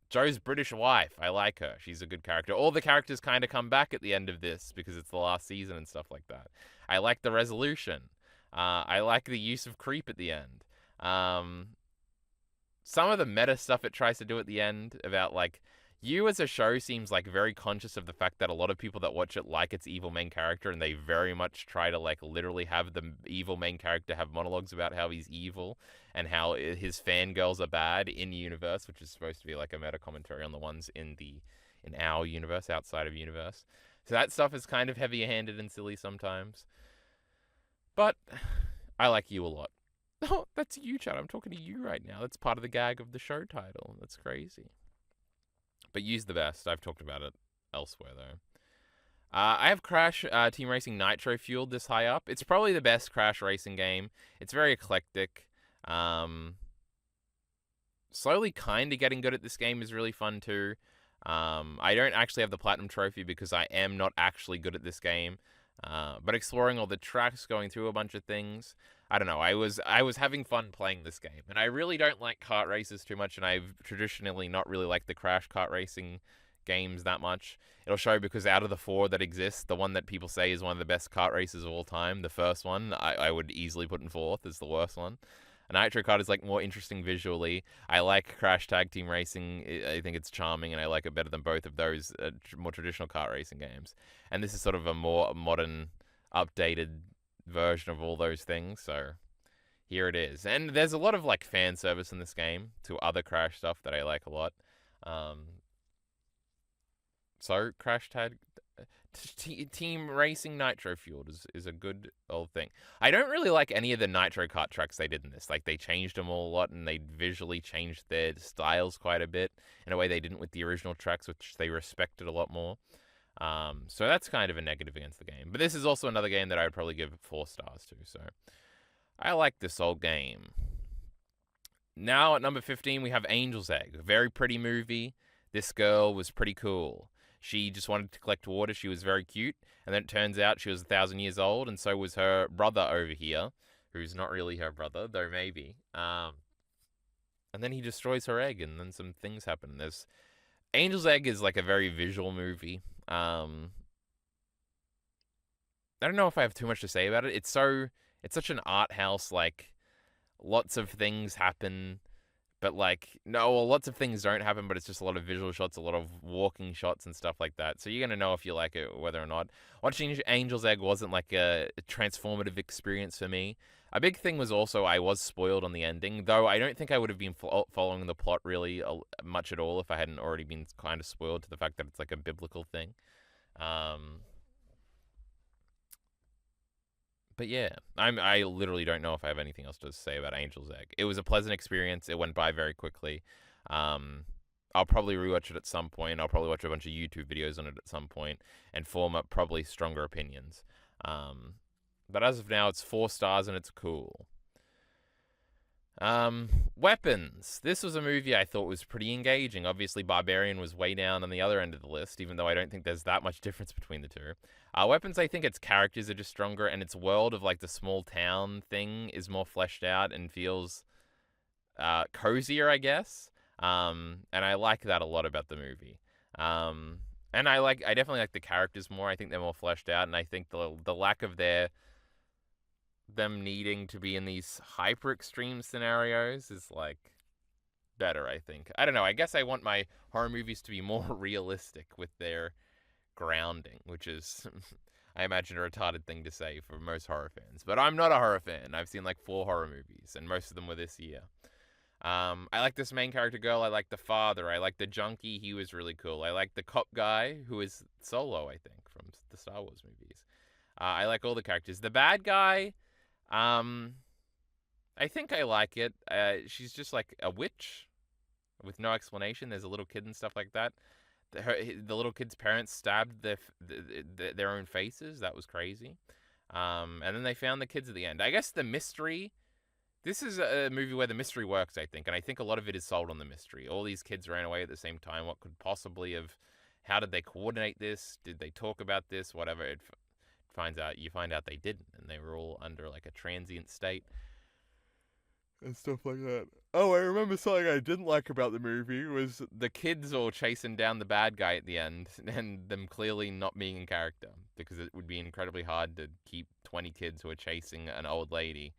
Joe's British wife, I like her. She's a good character. All the characters kind of come back at the end of this because it's the last season and stuff like that. I like the resolution. I like the use of creep at the end. Some of the meta stuff it tries to do at the end about like You as a show seems like very conscious of the fact that a lot of people that watch it like its evil main character, and they very much try to like literally have the evil main character have monologues about how he's evil and how his fangirls are bad in universe, which is supposed to be like a meta commentary on the ones in our universe, outside of universe. So that stuff is kind of heavy-handed and silly sometimes. But I like You a lot. Oh, that's you, Chad. I'm talking to you right now. That's part of the gag of the show title. That's crazy. But You's the best. I've talked about it elsewhere, though. I have Crash Team Racing Nitro Fueled this high up. It's probably the best Crash racing game. It's very eclectic. Slowly kind of getting good at this game is really fun, too. I don't actually have the Platinum Trophy because I am not actually good at this game. But exploring all the tracks, going through a bunch of things, I don't know. I was having fun playing this game, and I really don't like kart races too much, and I've traditionally not really liked the Crash kart racing games that much. It'll show because out of the 4 that exist, the one that people say is one of the best kart races of all time, the first one, I would easily put in 4th as the worst one. A Nitro Kart is like more interesting visually. I like Crash Tag Team Racing. I think it's charming, and I like it better than both of those more traditional kart racing games. And this is sort of a more modern, updated version of all those things. So here it is. And there's a lot of like fan service in this game to other Crash stuff that I like a lot. So Crash Tag Team Racing Nitro Fueled is a good old thing. I don't really like any of the Nitro Kart tracks they did in this. Like, they changed them all a lot, and they visually changed their styles quite a bit in a way they didn't with the original tracks, which they respected a lot more. So that's kind of a negative against the game. But this is also another game that I would probably give 4 stars to. So I like this old game. Now at number 15, we have Angel's Egg. A very pretty movie. This girl was pretty cool. She just wanted to collect water. She was very cute. And then it turns out she was 1,000 years old, and so was her brother over here, who's not really her brother, though maybe. And then he destroys her egg, and then some things happen. Angel's Egg is like a very visual movie. I don't know if I have too much to say about it. It's such an art house, like, lots of things happen, But like, no, well, lots of things don't happen, but it's just a lot of visual shots, a lot of walking shots and stuff like that. So you're gonna know if you like it, whether or not. Watching Angel's Egg wasn't like a transformative experience for me. A big thing was also I was spoiled on the ending, though I don't think I would have been following the plot really much at all if I hadn't already been kind of spoiled to the fact that it's like a biblical thing. Um, but yeah, I literally don't know if I have anything else to say about Angel's Egg. It was a pleasant experience. It went by very quickly. Um, I'll probably rewatch it at some point. I'll probably watch a bunch of YouTube videos on it at some point and form up probably stronger opinions. But as of now, it's 4 stars and it's cool. Weapons. This was a movie I thought was pretty engaging. Obviously, Barbarian was way down on the other end of the list, even though I don't think there's that much difference between the two. Weapons, I think its characters are just stronger, and its world of like the small town thing is more fleshed out and feels cozier, I guess. And I like that a lot about the movie. And I definitely like the characters more. I think they're more fleshed out, and I think the lack of them needing to be in these hyper extreme scenarios is like better, I think. I don't know. I guess I want my horror movies to be more realistic with their grounding, which is I imagine a retarded thing to say for most horror fans. But I'm not a horror fan. I've seen like 4 horror movies, and most of them were this year. I like this main character girl. I like the father. I like the junkie. He was really cool. I like the cop guy, who is Solo, I think, from the Star Wars movies. I like all the characters. The bad guy, I think I like it. She's just like a witch with no explanation. There's a little kid and stuff like that. The little kid's parents stabbed their own faces. That was crazy. And then they found the kids at the end. I guess the mystery. This is a movie where the mystery works, I think, and I think a lot of it is sold on the mystery. All these kids ran away at the same time. What could possibly have? How did they coordinate this? Did they talk about this? Whatever. You find out they didn't, and they were all under like a transient state and stuff like that. Oh, I remember something I didn't like about the movie was the kids all chasing down the bad guy at the end, and them clearly not being in character, because it would be incredibly hard to keep 20 kids who are chasing an old lady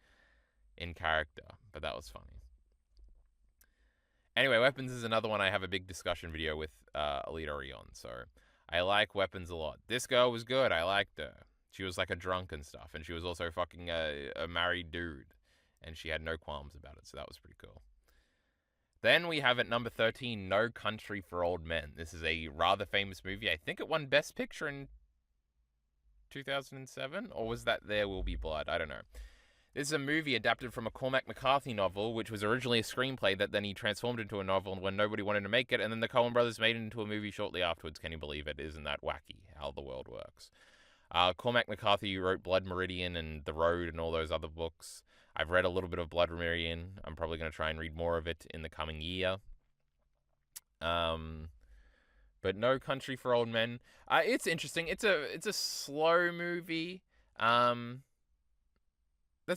in character, but that was funny. Anyway, Weapons is another one I have a big discussion video with Alita on, so I like Weapons a lot. This girl was good. I liked her. She was like a drunk and stuff, and she was also fucking a married dude, and she had no qualms about it, so that was pretty cool. Then we have at number 13, No Country for Old Men. This is a rather famous movie. I think it won Best Picture in 2007, or was that There Will Be Blood? I don't know. This is a movie adapted from a Cormac McCarthy novel, which was originally a screenplay that then he transformed into a novel when nobody wanted to make it, and then the Coen brothers made it into a movie shortly afterwards. Can you believe it? Isn't that wacky, how the world works? Cormac McCarthy wrote Blood Meridian and The Road and all those other books. I've read a little bit of Blood Meridian. I'm probably going to try and read more of it in the coming year. But No Country for Old Men. It's interesting. It's a slow movie. That's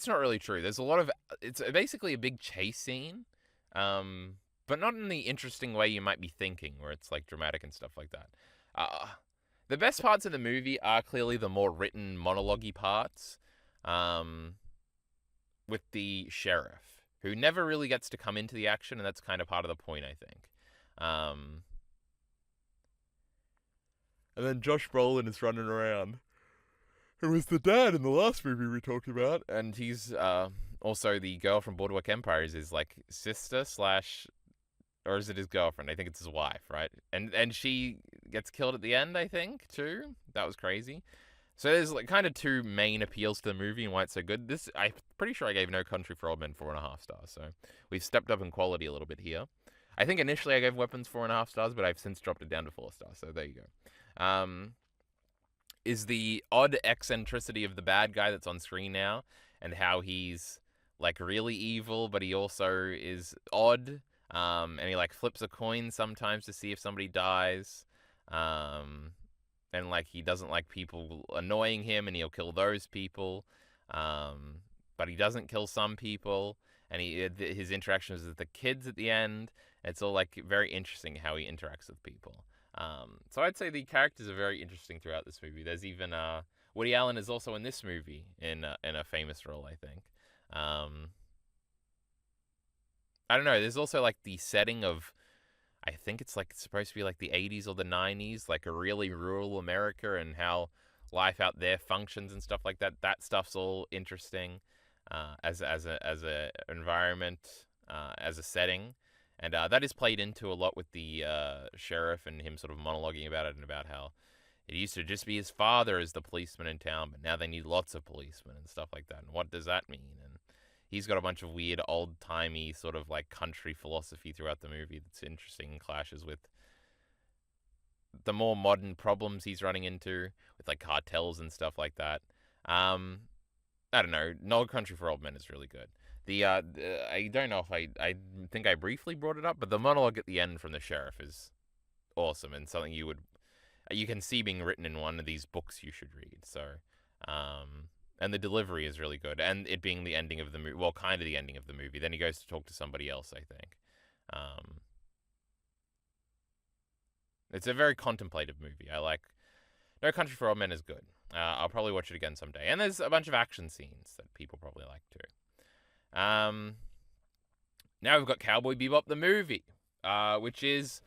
not really true. There's a lot of... It's basically a big chase scene. But not in the interesting way you might be thinking, where it's like dramatic and stuff like that. The best parts of the movie are clearly the more written monologue-y parts. With the sheriff, who never really gets to come into the action, and that's kind of part of the point, I think. And then Josh Brolin is running around, who was the dad in the last movie we talked about, and he's also the girl from Boardwalk Empire is his like sister slash, or is it his girlfriend? I think it's his wife, right? And she gets killed at the end, I think, too. That was crazy. So there's like kind of 2 main appeals to the movie and why it's so good. This, I'm pretty sure I gave No Country for Old Men 4.5 stars. So we've stepped up in quality a little bit here. I think initially I gave Weapons 4.5 stars, but I've since dropped it down to 4 stars. So there you go. Is the odd eccentricity of the bad guy that's on screen now, and how he's like really evil, but he also is odd. And he like flips a coin sometimes to see if somebody dies. And like he doesn't like people annoying him, and he'll kill those people. But he doesn't kill some people, and his interactions with the kids at the end. It's all like very interesting how he interacts with people. So I'd say the characters are very interesting throughout this movie. There's even Woody Allen is also in this movie in a famous role, I think. I don't know. There's also like the setting of, I think it's like supposed to be like the 80s or the 90s, like a really rural America and how life out there functions and stuff like that. That stuff's all interesting as a environment, as a setting, and that is played into a lot with the sheriff and him sort of monologuing about it and about how it used to just be his father as the policeman in town, but now they need lots of policemen and stuff like that. And what does that mean? And he's got a bunch of weird old timey sort of like country philosophy throughout the movie that's interesting and clashes with the more modern problems he's running into with like cartels and stuff like that. I don't know. No Country for Old Men is really good. I don't know if I think I briefly brought it up, but the monologue at the end from the sheriff is awesome and something you can see being written in one of these books you should read. So, and the delivery is really good, and it being the ending of the movie, well, kind of the ending of the movie. Then he goes to talk to somebody else, I think. It's a very contemplative movie. I like. No Country for Old Men is good. I'll probably watch it again someday. And there's a bunch of action scenes that people probably like too. Now we've got Cowboy Bebop the movie, which is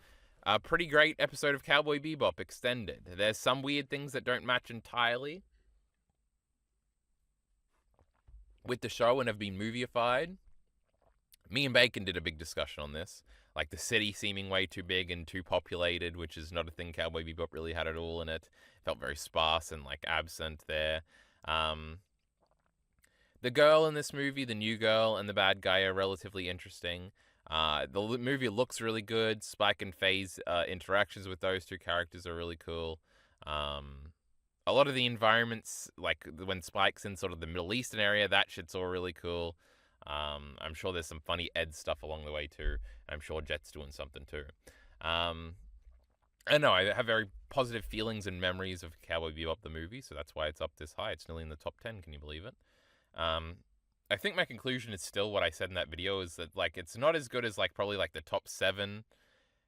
a pretty great episode of Cowboy Bebop extended. There's some weird things that don't match entirely with the show and have been movieified. Me and Bacon did a big discussion on this. Like the city seeming way too big and too populated, which is not a thing Cowboy Bebop really had at all in it. Felt very sparse and like absent there. The girl in this movie, the new girl and the bad guy are relatively interesting. The movie looks really good. Spike and Faye's interactions with those two characters are really cool. A lot of the environments, like when Spike's in sort of the Middle Eastern area, that shit's all really cool. I'm sure there's some funny Ed stuff along the way too. I'm sure Jet's doing something too. I know I have very positive feelings and memories of Cowboy Bebop the movie, so that's why it's up this high. It's nearly in the top 10. Can you believe it? I think my conclusion is still what I said in that video, is that like it's not as good as like probably like the top 7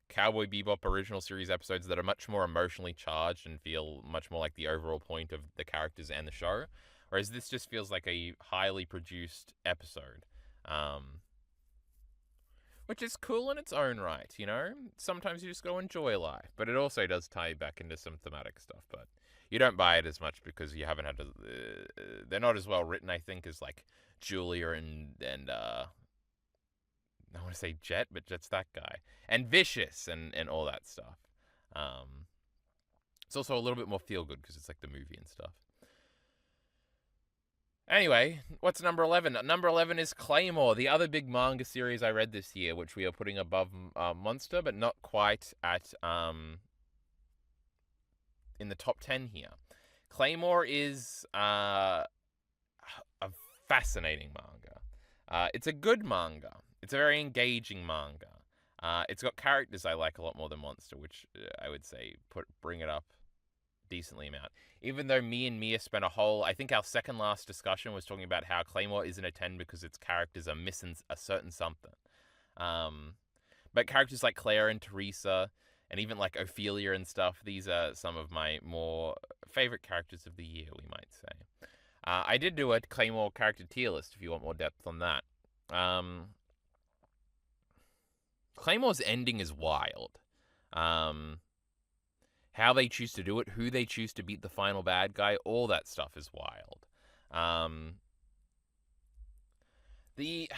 Cowboy Bebop original series episodes that are much more emotionally charged and feel much more like the overall point of the characters and the show. Whereas this just feels like a highly produced episode. Which is cool in its own right, you know? Sometimes you just go enjoy life. But it also does tie back into some thematic stuff. But you don't buy it as much because you haven't had to... they're not as well written, I think, as like Julia and I want to say Jet, but Jet's that guy. And Vicious and all that stuff. It's also a little bit more feel-good because it's like the movie and stuff. Anyway, what's number 11? Number 11 is Claymore, the other big manga series I read this year, which we are putting above Monster, but not quite at in the top 10 here. Claymore is a fascinating manga. It's a good manga. It's a very engaging manga. It's got characters I like a lot more than Monster, which I would say bring it up decently amount. Even though me and Mia spent a whole, I think our second last discussion was talking about how Claymore isn't a 10 because its characters are missing a certain something. But characters like Claire and Teresa, and even like Ophelia and stuff, these are some of my more favorite characters of the year, we might say. I did do a Claymore character tier list if you want more depth on that. Claymore's ending is wild. How they choose to do it, who they choose to beat the final bad guy, all that stuff is wild. It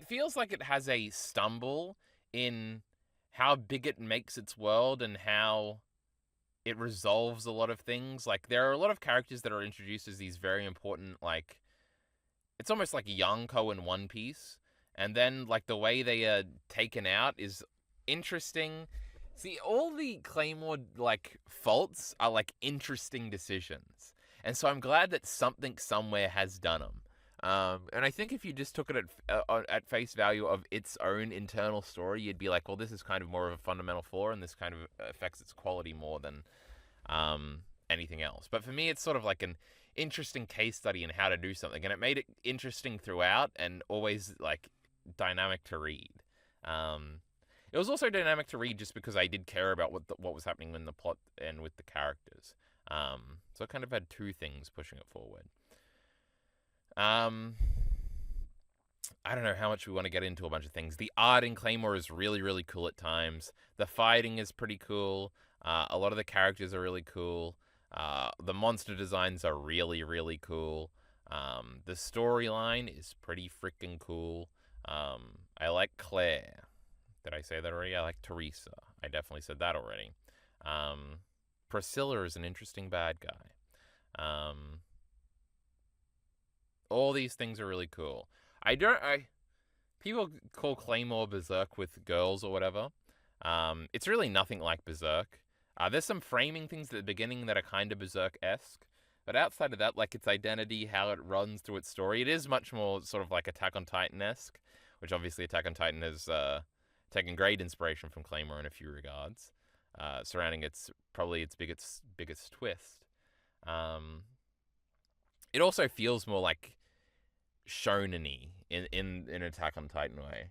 feels like it has a stumble in how big it makes its world and how it resolves a lot of things. Like, there are a lot of characters that are introduced as these very important, like, it's almost like Yonko in One Piece. And then, like, the way they are taken out is interesting. See, all the Claymore, like, faults are, like, interesting decisions. And so I'm glad that something somewhere has done them. And I think if you just took it at face value of its own internal story, you'd be like, well, this is kind of more of a fundamental flaw, and this kind of affects its quality more than anything else. But for me, it's sort of like an interesting case study in how to do something. And it made it interesting throughout and always, like, dynamic to read. It was also dynamic to read just because I did care about what was happening in the plot and with the characters. So it kind of had two things pushing it forward. I don't know how much we want to get into a bunch of things. The art in Claymore is really, really cool at times. The fighting is pretty cool. A lot of the characters are really cool. The monster designs are really, really cool. The storyline is pretty freaking cool. I like Claire. Did I say that already? I like Teresa. I definitely said that already. Priscilla is an interesting bad guy. All these things are really cool. People call Claymore Berserk with girls or whatever. It's really nothing like Berserk. There's some framing things at the beginning that are kind of Berserk-esque, but outside of that, like its identity, how it runs through its story, it is much more sort of like Attack on Titan-esque, which obviously Attack on Titan has taken great inspiration from Claymore in a few regards, surrounding its biggest twist. It also feels more like shonen-y in Attack on Titan way.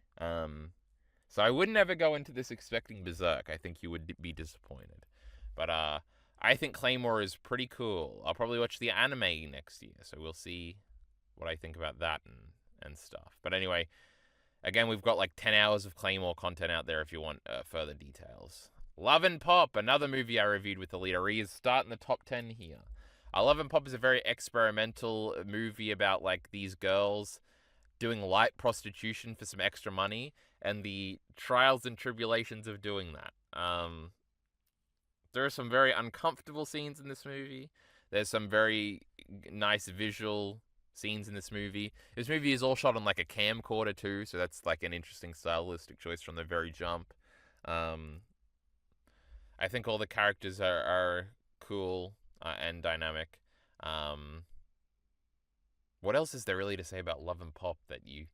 So I would never go into this expecting Berserk. I think you would be disappointed. But I think Claymore is pretty cool. I'll probably watch the anime next year, so we'll see what I think about that and stuff. But anyway, again, we've got like 10 hours of Claymore content out there if you want further details. Love and Pop, another movie I reviewed with Alita Ree, is starting the top 10 here. Love and Pop is a very experimental movie about like these girls doing light prostitution for some extra money and the trials and tribulations of doing that. There are some very uncomfortable scenes in this movie. There's some very nice visual scenes in this movie. This movie is all shot on like a camcorder too, so that's like an interesting stylistic choice from the very jump. I think all the characters are cool and dynamic. What else is there really to say about Love and Pop that you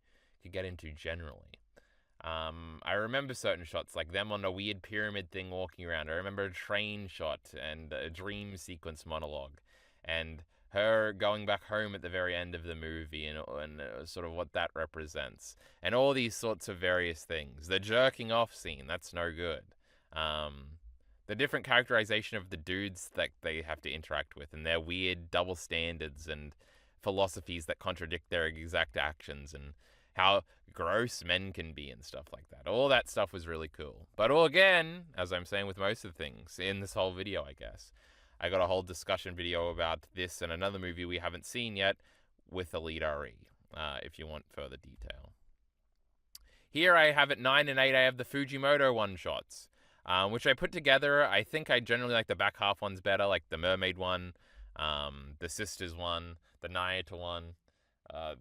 could get into generally? I remember certain shots, like them on a weird pyramid thing walking around. I remember a train shot and a dream sequence monologue, and her going back home at the very end of the movie and sort of what that represents. And all these sorts of various things. The jerking off scene, that's no good. The different characterization of the dudes that they have to interact with and their weird double standards and philosophies that contradict their exact actions and how gross men can be and stuff like that. All that stuff was really cool. But all again, as I'm saying with most of the things in this whole video, I guess, I got a whole discussion video about this and another movie we haven't seen yet with Alita Ree, if you want further detail. Here I have at 9 and 8, I have the Fujimoto one-shots, which I put together. I think I generally like the back half ones better, like the Mermaid one, the Sisters one, the Nayata one.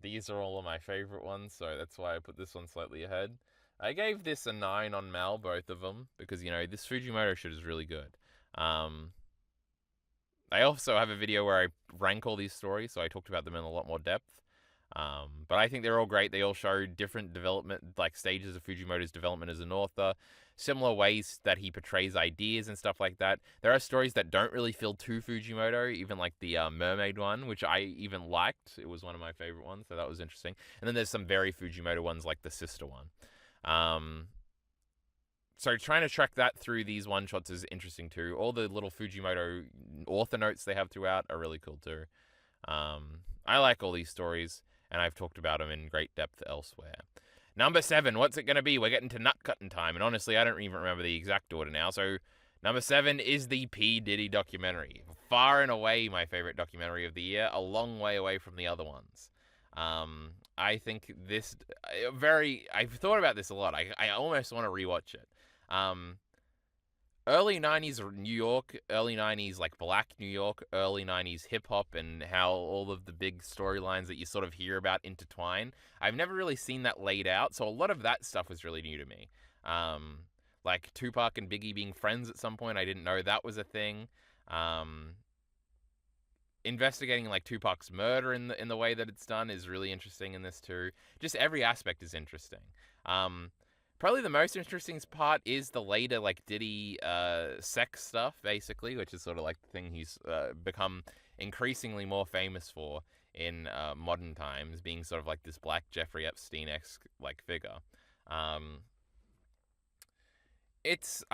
These are all of my favorite ones, so that's why I put this one slightly ahead. I gave this a 9 on Mal, both of them, because, you know, this Fujimoto shit is really good. I also have a video where I rank all these stories, so I talked about them in a lot more depth. But I think they're all great. They all show different development, like stages of Fujimoto's development as an author, similar ways that he portrays ideas and stuff like that. There are stories that don't really feel too Fujimoto, even like the Mermaid one, which I even liked. It was one of my favorite ones, so that was interesting. And then there's some very Fujimoto ones like the Sister one. So trying to track that through these one-shots is interesting too. All the little Fujimoto author notes they have throughout are really cool too. I like all these stories, and I've talked about them in great depth elsewhere. Number 7, what's it going to be? We're getting to nut-cutting time, and honestly, I don't even remember the exact order now. So number 7 is the P. Diddy documentary. Far and away my favorite documentary of the year, a long way away from the other ones. I think this I've thought about this a lot. I almost want to rewatch it. Early 90s New York, early 90s like black New York, early 90s hip-hop, and how all of the big storylines that you sort of hear about intertwine. I've never really seen that laid out, so a lot of that stuff was really new to me. Like Tupac and Biggie being friends at some point, I didn't know that was a thing. Investigating like Tupac's murder in the way that it's done is really interesting in this too. Just every aspect is interesting. Probably the most interesting part is the later, like, Diddy sex stuff, basically, which is sort of like the thing he's become increasingly more famous for in modern times, being sort of like this black Jeffrey Epstein-esque, like, figure. I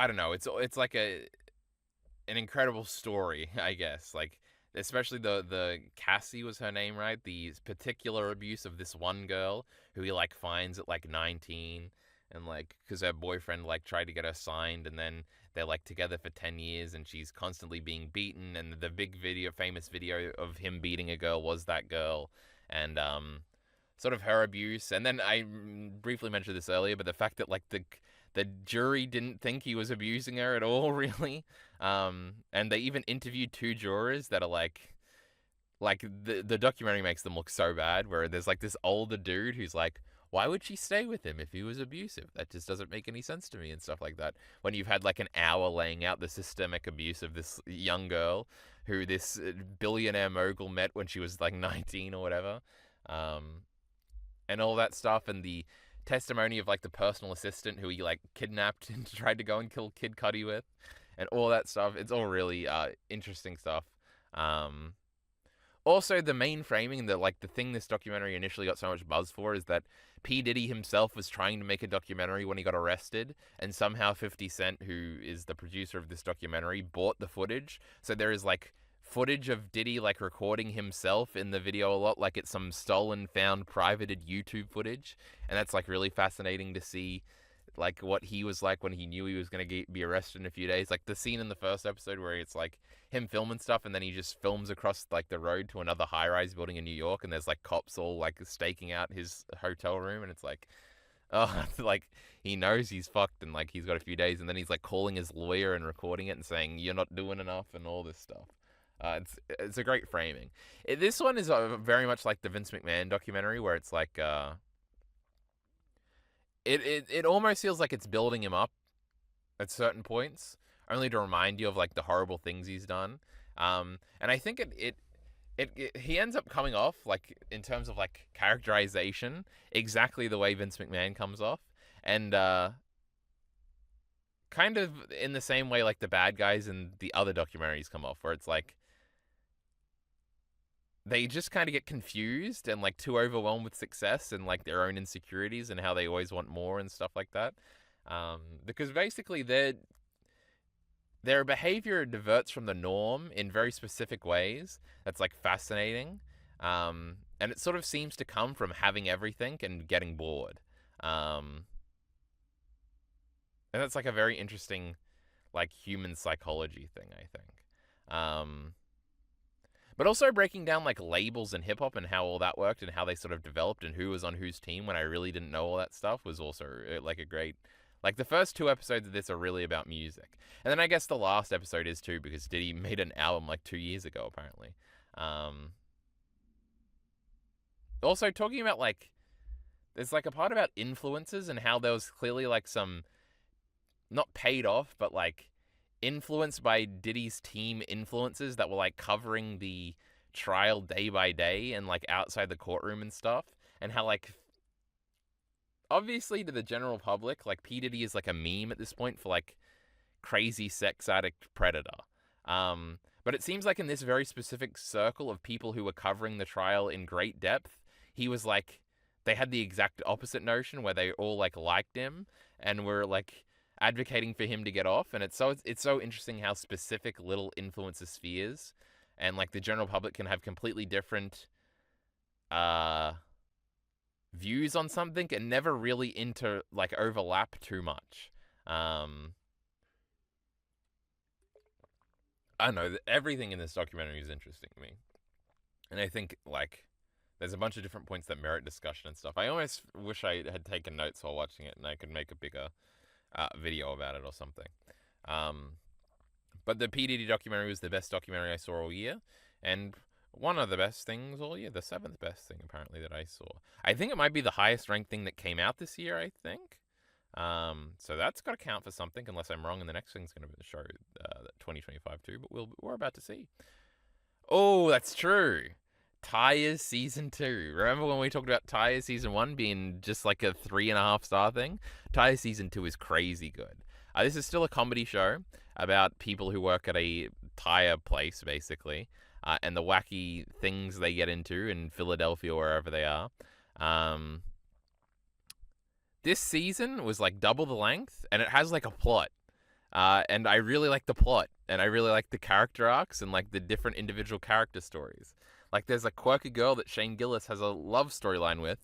don't know, it's like an incredible story, I guess. Like, especially the Cassie was her name, right? The particular abuse of this one girl who he like finds at like 19, and like because her boyfriend like tried to get her signed, and then they're like together for 10 years, and she's constantly being beaten, and the big famous video of him beating a girl was that girl, and sort of her abuse. And then I briefly mentioned this earlier, but the fact that like the jury didn't think he was abusing her at all, really. And they even interviewed 2 jurors that are like the documentary makes them look so bad, where there's like this older dude who's like, why would she stay with him if he was abusive? That just doesn't make any sense to me, and stuff like that. When you've had like an hour laying out the systemic abuse of this young girl who this billionaire mogul met when she was like 19 or whatever. And all that stuff, and the testimony of like the personal assistant who he like kidnapped and tried to go and kill Kid Cudi with, and all that stuff. It's all really interesting stuff. Also, the main framing, the thing this documentary initially got so much buzz for, is that P. Diddy himself was trying to make a documentary when he got arrested, and somehow 50 Cent, who is the producer of this documentary, bought the footage. So there is like footage of Diddy like recording himself in the video a lot, like it's some stolen, found, privated YouTube footage, and that's like really fascinating to see, like what he was like when he knew he was going to be arrested in a few days. Like the scene in the first episode where it's like him filming stuff, and then he just films across like the road to another high-rise building in New York, and there's like cops all like staking out his hotel room, and it's like, oh, like he knows he's fucked, and like he's got a few days, and then he's like calling his lawyer and recording it and saying you're not doing enough and all this stuff. It's a great framing. This one is very much like the Vince McMahon documentary, where it's like it almost feels like it's building him up at certain points, only to remind you of like the horrible things he's done. And I think he ends up coming off, like in terms of like characterization, exactly the way Vince McMahon comes off, and kind of in the same way like the bad guys in the other documentaries come off, where it's like they just kind of get confused and like too overwhelmed with success and like their own insecurities and how they always want more and stuff like that. Because basically their behavior diverts from the norm in very specific ways. That's like fascinating. And it sort of seems to come from having everything and getting bored. And that's like a very interesting like human psychology thing, I think. But also breaking down like labels and hip hop and how all that worked and how they sort of developed and who was on whose team when I really didn't know all that stuff was also like a great, like the first 2 episodes of this are really about music. And then I guess the last episode is too, because Diddy made an album like 2 years ago, apparently. Also talking about like, there's like a part about influences and how there was clearly like some, not paid off, but like influenced by Diddy's team influences that were like covering the trial day by day and like outside the courtroom and stuff, and how like obviously to the general public like P. Diddy is like a meme at this point for like crazy sex addict predator, but it seems like in this very specific circle of people who were covering the trial in great depth, he was like, they had the exact opposite notion where they all like liked him and were like advocating for him to get off. And it's so interesting how specific little influence a spheres, and like the general public can have completely different views on something and never really overlap too much. I don't know, everything in this documentary is interesting to me, and I think like there's a bunch of different points that merit discussion and stuff. I almost wish I had taken notes while watching it and I could make a bigger video about it or something. But the P. Diddy documentary was the best documentary I saw all year, and one of the best things all year, the 7th best thing apparently that I saw. I think it might be the highest ranked thing that came out this year, I think. So that's got to count for something, unless I'm wrong, and the next thing's going to be the show 2025 too, but we're about to see. Oh, that's true. Tires Season 2. Remember when we talked about Tires Season 1 being just like a 3.5-star thing? Tires Season 2 is crazy good. This is still a comedy show about people who work at a tire place, basically, and the wacky things they get into in Philadelphia or wherever they are. This season was like double the length, and it has like a plot. And I really like the plot, and I really like the character arcs and like the different individual character stories. Like there's a quirky girl that Shane Gillis has a love storyline with,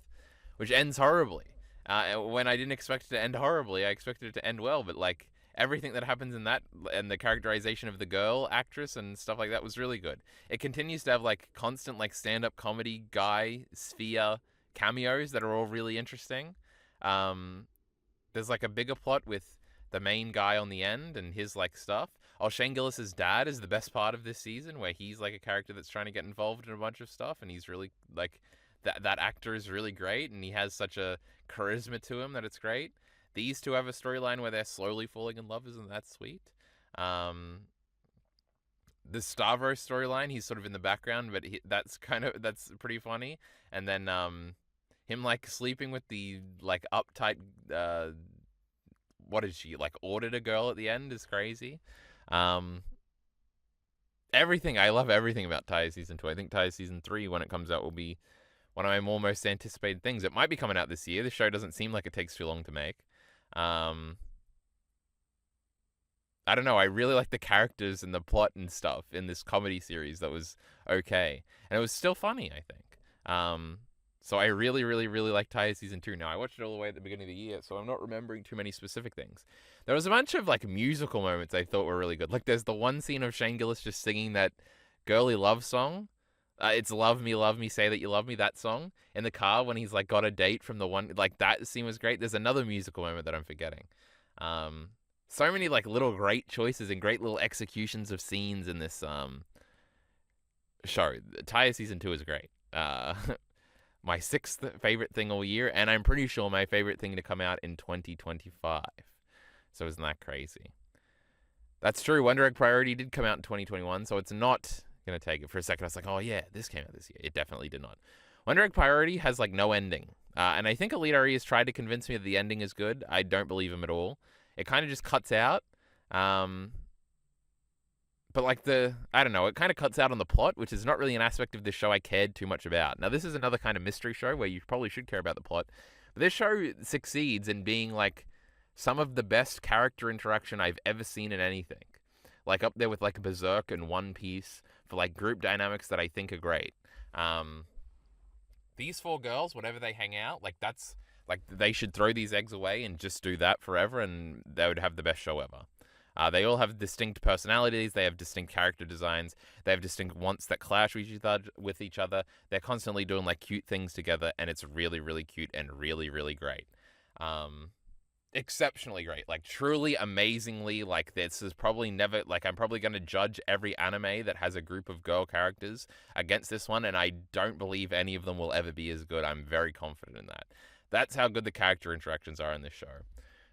which ends horribly. When I didn't expect it to end horribly, I expected it to end well. But like everything that happens in that and the characterization of the girl actress and stuff like that was really good. It continues to have like constant like stand-up comedy guy sphere cameos that are all really interesting. There's like a bigger plot with the main guy on the end and his like stuff. Oh, Shane Gillis's dad is the best part of this season, where he's like a character that's trying to get involved in a bunch of stuff, and he's really like that actor is really great, and he has such a charisma to him that it's great. These two have a storyline where they're slowly falling in love, isn't that sweet? The Stavros storyline, he's sort of in the background, but that's pretty funny. And then him like sleeping with the like uptight what is she like auditor girl at the end is crazy. Everything, I love everything about Taya season 2. I think Taya season 3, when it comes out, will be one of my more most anticipated things. It might be coming out this year. The show doesn't seem like it takes too long to make. I don't know. I really like the characters and the plot and stuff in this comedy series that was okay. And it was still funny, I think. So I really, really, really like Taya season 2. Now, I watched it all the way at the beginning of the year, so I'm not remembering too many specific things. There was a bunch of like musical moments I thought were really good. Like there's the one scene of Shane Gillis just singing that girly love song. It's Love Me, Say That You Love Me, that song, in the car when he's like got a date from the one, like that scene was great. There's another musical moment that I'm forgetting. So many like little great choices and great little executions of scenes in this show. Taya season 2 is great. My 6th favorite thing all year, and I'm pretty sure my favorite thing to come out in 2025. So isn't that crazy? That's true. Wonder Egg Priority did come out in 2021, so it's not going to take it. For a second, I was like, oh yeah, this came out this year. It definitely did not. Wonder Egg Priority has like no ending. And I think Elite Ari has tried to convince me that the ending is good. I don't believe him at all. It kind of just cuts out. But like I don't know, it kind of cuts out on the plot, which is not really an aspect of this show I cared too much about. Now, this is another kind of mystery show where you probably should care about the plot. But this show succeeds in being like some of the best character interaction I've ever seen in anything. Like up there with like Berserk and One Piece for like group dynamics that I think are great. These 4 girls, whatever they hang out, like that's like they should throw these eggs away and just do that forever, and they would have the best show ever. They all have distinct personalities. They have distinct character designs. They have distinct wants that clash with each other. They're constantly doing like cute things together, and it's really, really cute and really, really great. Exceptionally great. Like truly amazingly, like this is probably never, like I'm probably going to judge every anime that has a group of girl characters against this one, and I don't believe any of them will ever be as good. I'm very confident in that. That's how good the character interactions are in this show.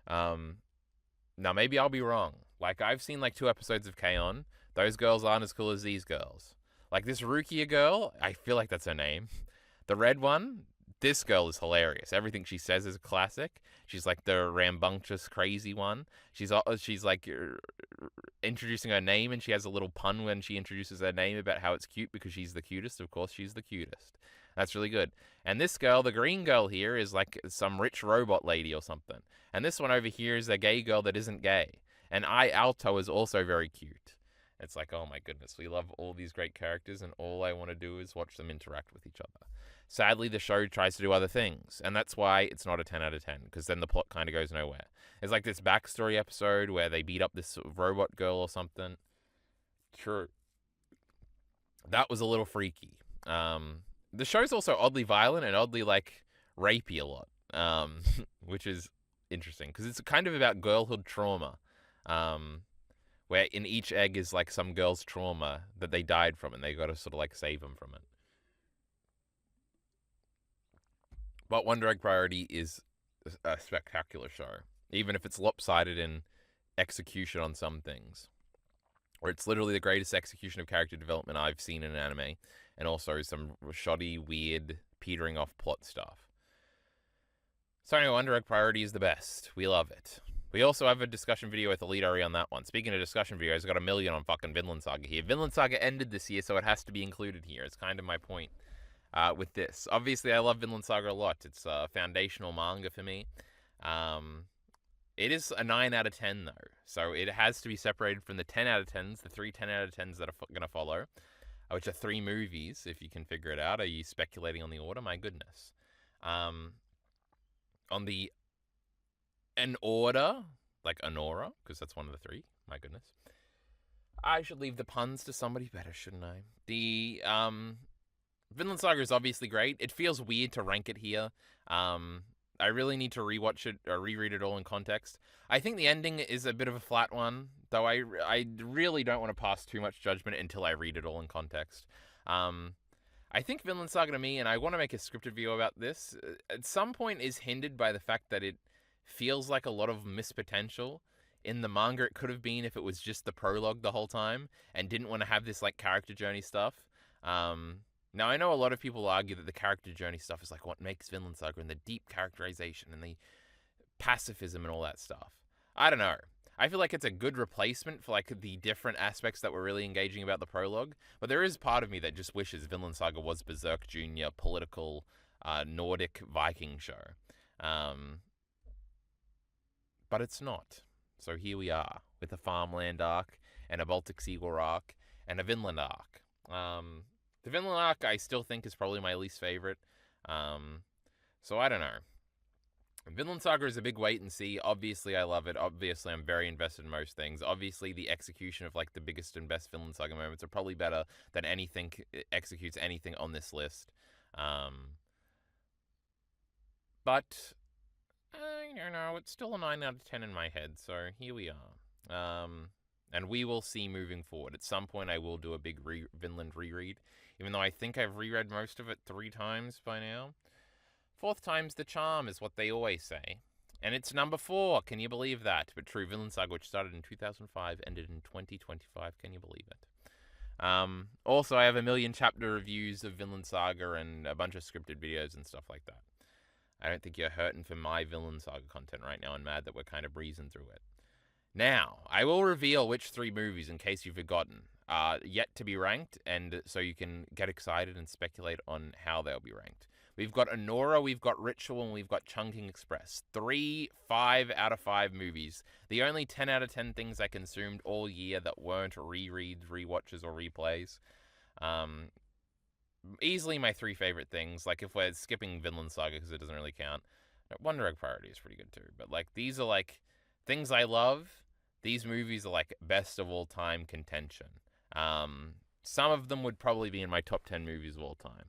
Now maybe I'll be wrong. Like, I've seen, like, 2 episodes of K-On! Those girls aren't as cool as these girls. Like, this Rukia girl, I feel like that's her name. The red one, this girl is hilarious. Everything she says is a classic. She's, like, the rambunctious, crazy one. She's like, introducing her name, and she has a little pun when she introduces her name about how it's cute because she's the cutest. Of course, she's the cutest. That's really good. And this girl, the green girl here, is, like, some rich robot lady or something. And this one over here is a gay girl that isn't gay. And Alto is also very cute. It's like, oh my goodness, we love all these great characters, and all I want to do is watch them interact with each other. Sadly, the show tries to do other things, and that's why it's not a 10 out of 10, because then the plot kind of goes nowhere. There's like this backstory episode where they beat up this robot girl or something. True. That was a little freaky. The show's also oddly violent and oddly, like, rapey a lot, which is interesting, because it's kind of about girlhood trauma. Where in each egg is like some girl's trauma that they died from, and they got to sort of like save them from it. But Wonder Egg Priority is a spectacular show, even if it's lopsided in execution on some things. Or it's literally the greatest execution of character development I've seen in an anime, and also some shoddy, weird, petering off plot stuff. So anyway, Wonder Egg Priority is the best. We love it. We also have a discussion video with Elite Ari on that one. Speaking of discussion videos, I got 1 million on fucking Vinland Saga here. Vinland Saga ended this year, so it has to be included here. It's kind of my point with this. Obviously, I love Vinland Saga a lot. It's a foundational manga for me. It is a 9 out of 10, though. So it has to be separated from the 10 out of 10s, the three 10 out of 10s that are going to follow, which are 3 movies, if you can figure it out. Are you speculating on the order? My goodness. On the an order, like Honora, because that's one of the 3. My goodness. I should leave the puns to somebody better, shouldn't I? The Vinland Saga is obviously great. It feels weird to rank it here. I really need to rewatch it or reread it all in context. I think the ending is a bit of a flat one, though I really don't want to pass too much judgment until I read it all in context. I think Vinland Saga to me, and I want to make a scripted video about this, at some point is hindered by the fact that it feels like a lot of missed potential. In the manga, it could have been if it was just the prologue the whole time and didn't want to have this like character journey stuff. Now, I know a lot of people argue that the character journey stuff is like what makes Vinland Saga and the deep characterization and the pacifism and all that stuff. I don't know. I feel like it's a good replacement for like the different aspects that were really engaging about the prologue, but there is part of me that just wishes Vinland Saga was Berserk Jr. political Nordic Viking show. But it's not. So here we are with a farmland arc and a Baltic Sea War arc and a Vinland arc. The Vinland arc I still think is probably my least favorite. So I don't know. Vinland Saga is a big wait and see. Obviously, I love it. Obviously, I'm very invested in most things. Obviously, the execution of like the biggest and best Vinland Saga moments are probably better than anything executes anything on this list. But I don't know. It's still a 9 out of 10 in my head. So here we are. And we will see moving forward. At some point, I will do a big Vinland reread, even though I think I've reread most of it 3 times by now. 4th time's the charm is what they always say. And it's number 4. Can you believe that? But true, Vinland Saga, which started in 2005, ended in 2025. Can you believe it? Also, I have a million chapter reviews of Vinland Saga and a bunch of scripted videos and stuff like that. I don't think you're hurting for my Vinland Saga content right now and mad that we're kind of breezing through it. Now, I will reveal which 3 movies, in case you've forgotten, are yet to be ranked, and so you can get excited and speculate on how they'll be ranked. We've got Honora, we've got Ritual, and we've got Chungking Express. 3 5 out of 5 movies. The only 10 out of 10 things I consumed all year that weren't rereads, rewatches, or replays. Easily my 3 favorite things. Like, if we're skipping Vinland Saga because it doesn't really count. One Direct Priority is pretty good too. But, like, these are, like, things I love. These movies are, like, best of all time contention. Some of them would probably be in my top 10 movies of all time.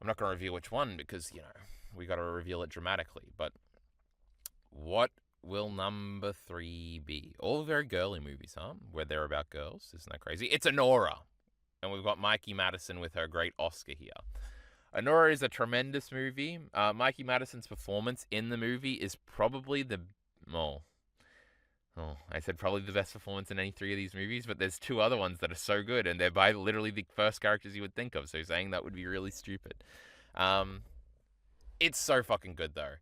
I'm not going to reveal which one because, you know, we got to reveal it dramatically. But what will number 3 be? All very girly movies, huh? Where they're about girls. Isn't that crazy? It's Honora. And we've got Mikey Madison with her great Oscar here. Honora is a tremendous movie. Mikey Madison's performance in the movie is probably I said probably the best performance in any 3 of these movies, but there's 2 other ones that are so good, and they're by literally the first characters you would think of, so saying that would be really stupid. It's so fucking good, though.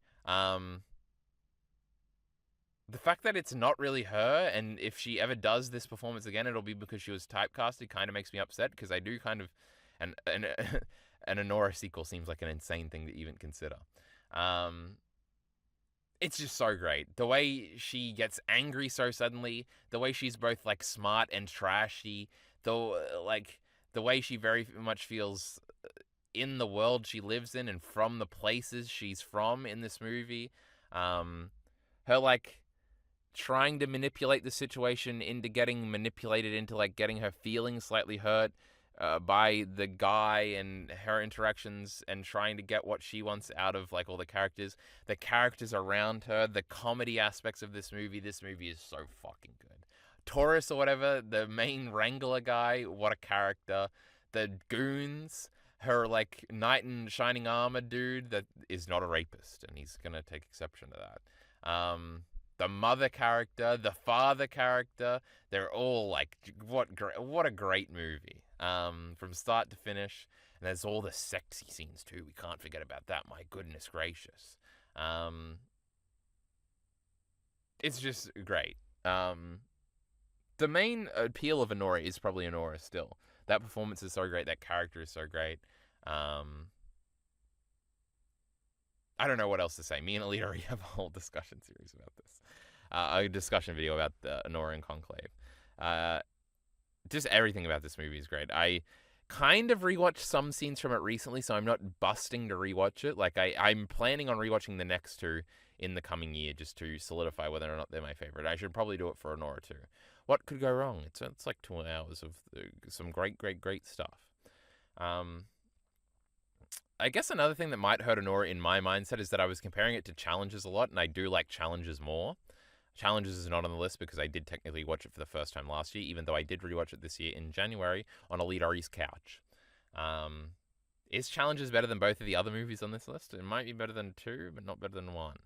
The fact that it's not really her, and if she ever does this performance again, it'll be because she was typecasted, kind of makes me upset, because I do kind of... And an Honora sequel seems like an insane thing to even consider. It's just so great. The way she gets angry so suddenly, the way she's both, like, smart and trashy, the way she very much feels in the world she lives in and from the places she's from in this movie. Her, like, trying to manipulate the situation into getting manipulated into, like, getting her feelings slightly hurt by the guy and her interactions and trying to get what she wants out of, like, all the characters around her, the comedy aspects of this movie is so fucking good. Taurus or whatever, the main wrangler guy, what a character. The goons, her, like, knight in shining armor dude that is not a rapist, and he's gonna take exception to that. The mother character, the father character, they're all, like, what a great movie. From start to finish. And there's all the sexy scenes too. We can't forget about that. My goodness gracious. It's just great. The main appeal of Honora is probably Honora still. That performance is so great. That character is so great. I don't know what else to say. Me and Alita already have a whole discussion series about this. A discussion video about the Honora and Conclave. Just everything about this movie is great. I kind of rewatched some scenes from it recently, so I'm not busting to rewatch it. Like, I'm planning on rewatching the next two in the coming year just to solidify whether or not they're my favorite. I should probably do it for Honora too. What could go wrong? It's like 2 hours of some great stuff. I guess another thing that might hurt Honora in my mindset is that I was comparing it to Challenges a lot, and I do like Challenges more. Challenges is not on the list because I did technically watch it for the first time last year, even though I did rewatch it this year in January on Elite Ari's couch. Is Challenges better than both of the other movies on this list? It might be better than 2, but not better than 1.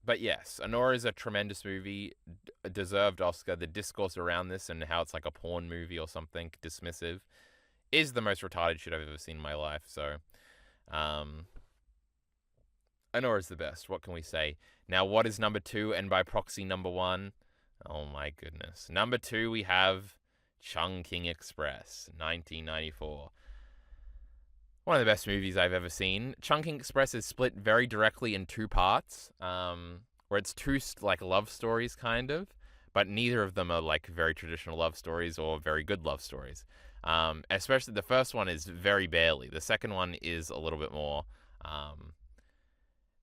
But yes, Honora is a tremendous movie, a deserved Oscar. The discourse around this and how it's like a porn movie or something dismissive is the most retarded shit I've ever seen in my life. So, Honora's the best. What can we say? Now, what is number 2 and by proxy number 1? Oh my goodness. Number 2, we have Chungking Express, 1994. One of the best movies I've ever seen. Chungking Express is split very directly in 2 parts, where it's 2 like love stories kind of, but neither of them are like very traditional love stories or very good love stories. Especially the first one is very barely. The second one is a little bit more.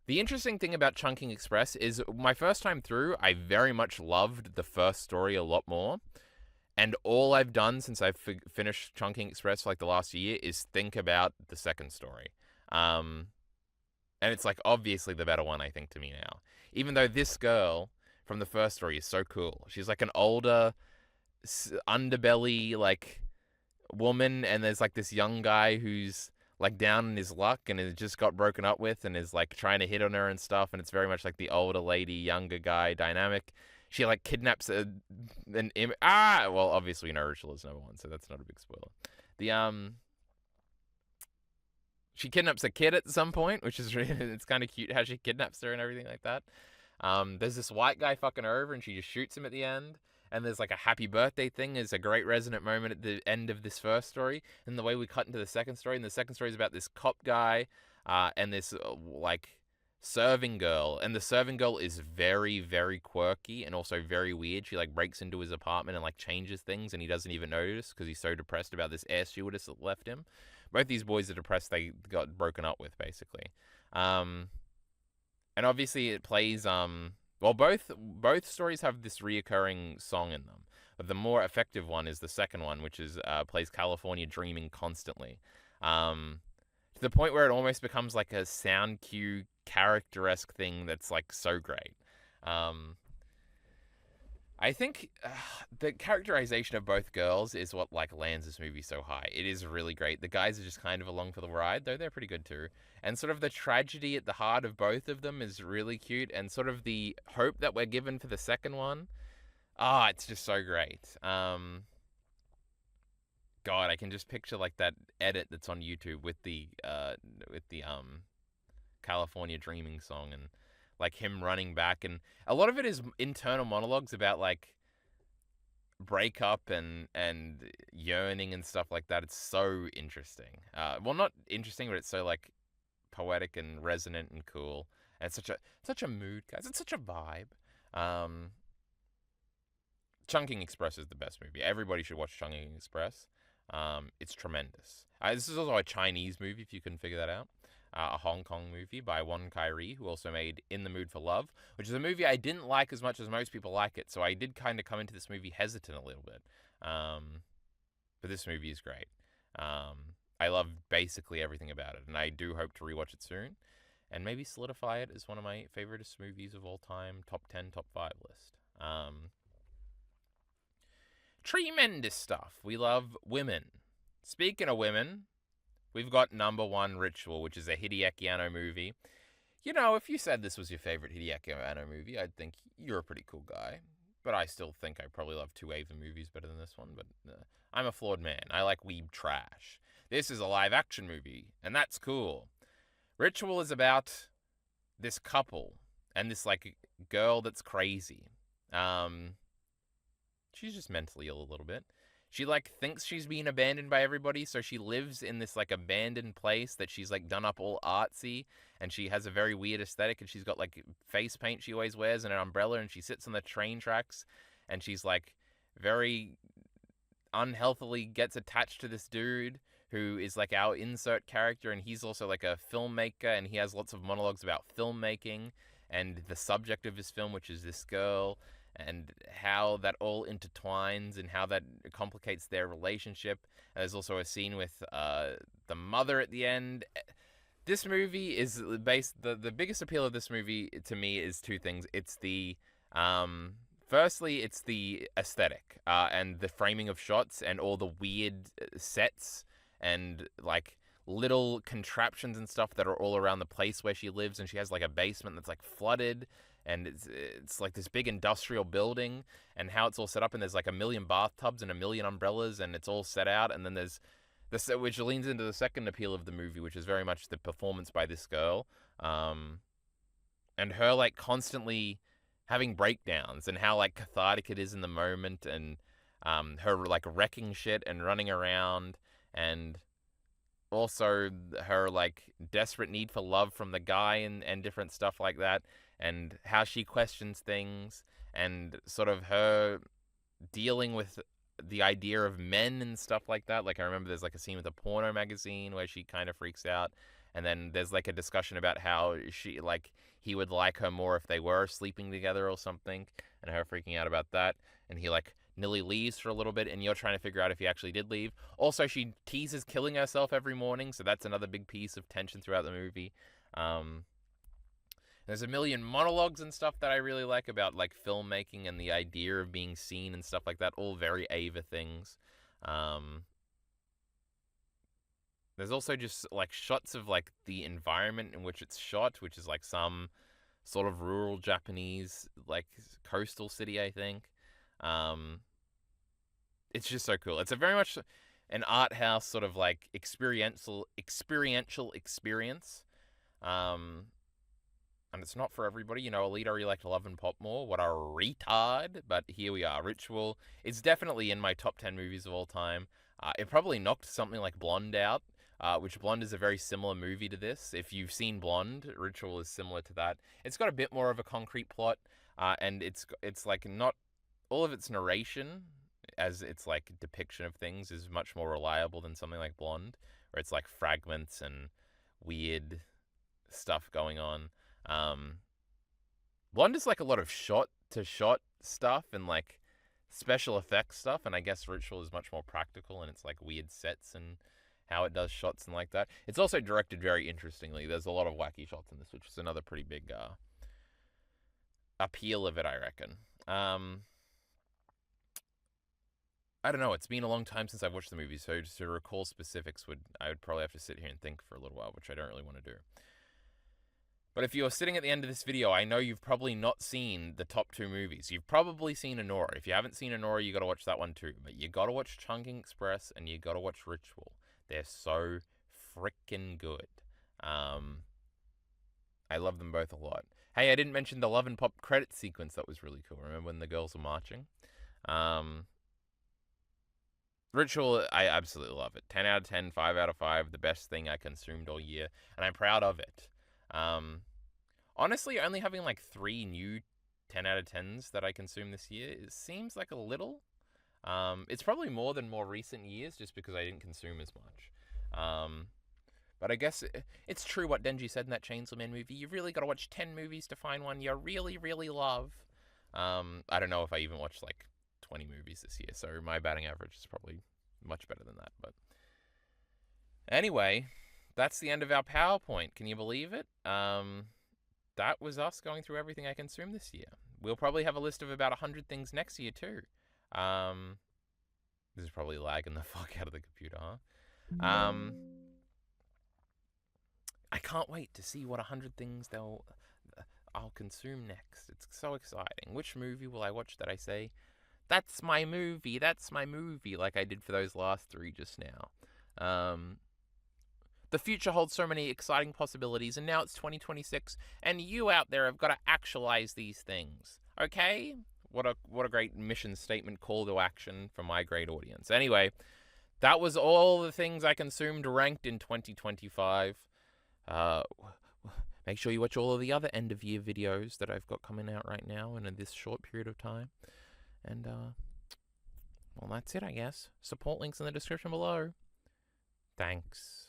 The interesting thing about Chungking Express is my first time through, I very much loved the first story a lot more. And all I've done since I've finished Chungking Express for like the last year is think about the second story. And it's like obviously the better one, I think, to me now. Even though this girl from the first story is so cool. She's like an older underbelly like woman, and there's like this young guy who's like down in his luck and has just got broken up with and is like trying to hit on her and stuff, and it's very much like the older lady, younger guy dynamic. She like kidnaps well, obviously Rachel is number 1, so that's not a big spoiler. She kidnaps a kid at some point, which is really, it's kind of cute how she kidnaps her and everything like that. There's this white guy fucking her over and she just shoots him at the end. And there's like a happy birthday thing is a great resonant moment at the end of this first story. And the way we cut into the second story, and the second story is about this cop guy and this like serving girl. And the serving girl is very, very quirky and also very weird. She like breaks into his apartment and like changes things, and he doesn't even notice because he's so depressed about this air stewardess that left him. Both these boys are depressed they got broken up with, basically. And obviously it plays well, both stories have this reoccurring song in them. But the more effective one is the second one, which is plays California Dreaming constantly. To the point where it almost becomes like a sound cue character-esque thing that's like so great. I think the characterization of both girls is what like lands this movie so high. It is really great. The guys are just kind of along for the ride, though they're pretty good too. And sort of the tragedy at the heart of both of them is really cute, and sort of the hope that we're given for the second one. It's just so great. God, I can just picture like that edit that's on YouTube with the California Dreaming song, and like him running back, and a lot of it is internal monologues about like breakup and yearning and stuff like that. It's so interesting. Well, not interesting, but it's so like poetic and resonant and cool. And it's such a mood, guys. It's such a vibe. Chungking Express is the best movie. Everybody should watch Chungking Express. It's tremendous. This is also a Chinese movie, if you couldn't figure that out. A Hong Kong movie by Wong Kai-ri, who also made In the Mood for Love, which is a movie I didn't like as much as most people like it, so I did kind of come into this movie hesitant a little bit. But this movie is great. I love basically everything about it, and I do hope to rewatch it soon, and maybe solidify it as one of my favoriteest movies of all time, top 10, top 5 list. Tremendous stuff. We love women. Speaking of women, we've got number 1, Ritual, which is a Hideaki Anno movie. You know, if you said this was your favorite Hideaki Anno movie, I'd think you're a pretty cool guy. But I still think I probably love 2 Ava movies better than this one. But I'm a flawed man. I like weeb trash. This is a live-action movie, and that's cool. Ritual is about this couple and this, like, girl that's crazy. She's just mentally ill a little bit. she like thinks she's being abandoned by everybody, so she lives in this like abandoned place that she's like done up all artsy, and she has a very weird aesthetic, and she's got like face paint she always wears and an umbrella, and she sits on the train tracks, and she's like very unhealthily gets attached to this dude who is like our insert character, and he's also like a filmmaker, and he has lots of monologues about filmmaking and the subject of his film, which is this girl, and how that all intertwines and how that complicates their relationship. And there's also a scene with the mother at the end. This movie is based. The biggest appeal of this movie to me is two things. It's the firstly, it's the aesthetic and the framing of shots and all the weird sets and like little contraptions and stuff that are all around the place where she lives. And she has like a basement that's like flooded, and it's like this big industrial building, and how it's all set up. And there's like a million bathtubs and a million umbrellas, and it's all set out. And then there's this, which leans into the second appeal of the movie, which is very much the performance by this girl, and her like constantly having breakdowns, and how like cathartic it is in the moment, and her like wrecking shit and running around, and also her like desperate need for love from the guy, and different stuff like that, and how she questions things, and sort of her dealing with the idea of men and stuff like that. Like I remember there's like a scene with a porno magazine where she kind of freaks out, and then there's like a discussion about how she like he would like her more if they were sleeping together or something, and her freaking out about that, and he like nearly leaves for a little bit, and you're trying to figure out if he actually did leave. Also, she teases killing herself every morning, so that's another big piece of tension throughout the movie. There's a million monologues and stuff that I really like about like filmmaking and the idea of being seen and stuff like that, all very Ava things. There's also just like shots of like the environment in which it's shot, which is like some sort of rural Japanese like coastal city, I think. It's just so cool. It's a very much an art house sort of like experiential experience. And it's not for everybody. You know, Alita really liked Love and Pop more. What a retard. But here we are. Ritual. It's definitely in my top 10 movies of all time. It probably knocked something like Blonde out, which Blonde is a very similar movie to this. If you've seen Blonde, Ritual is similar to that. It's got a bit more of a concrete plot, and it's like not all of its narration as its like depiction of things is much more reliable than something like Blonde, where it's like fragments and weird stuff going on. Blonde is like a lot of shot to shot stuff and like special effects stuff, and I guess Ritual is much more practical, and it's like weird sets and how it does shots and like that. It's also directed very interestingly. There's a lot of wacky shots in this, which is another pretty big appeal of it, I reckon. I don't know. It's been a long time since I've watched the movie, so to recall specifics I would probably have to sit here and think for a little while, which I don't really want to do. But if you're sitting at the end of this video, I know you've probably not seen the top 2 movies. You've probably seen Anora. If you haven't seen Anora, you got to watch that one too. But you got to watch Chungking Express, and you got to watch Ritual. They're so freaking good. I love them both a lot. Hey, I didn't mention the Love and Pop credit sequence. That was really cool. Remember when the girls were marching? Ritual, I absolutely love it. 10 out of 10, 5 out of 5. The best thing I consumed all year. And I'm proud of it. Honestly, only having like 3 new 10 out of 10s that I consumed this year, it seems like a little. It's probably more than more recent years just because I didn't consume as much. But I guess it's true what Denji said in that Chainsaw Man movie. You've really got to watch 10 movies to find one you really, really love. I don't know if I even watched like 20 movies this year, so my batting average is probably much better than that. But anyway, that's the end of our PowerPoint. Can you believe it? That was us going through everything I consumed this year. We'll probably have a list of about 100 things next year too. This is probably lagging the fuck out of the computer, huh? I can't wait to see what 100 things I'll consume next. It's so exciting. Which movie will I watch that I say, that's my movie, like I did for those last 3 just now? The future holds so many exciting possibilities, and now it's 2026, and you out there have got to actualize these things, okay? What a great mission statement, call to action for my great audience. Anyway, that was all the things I consumed ranked in 2025. Make sure you watch all of the other end of year videos that I've got coming out right now in this short period of time. And well, that's it, I guess. Support links in the description below. Thanks.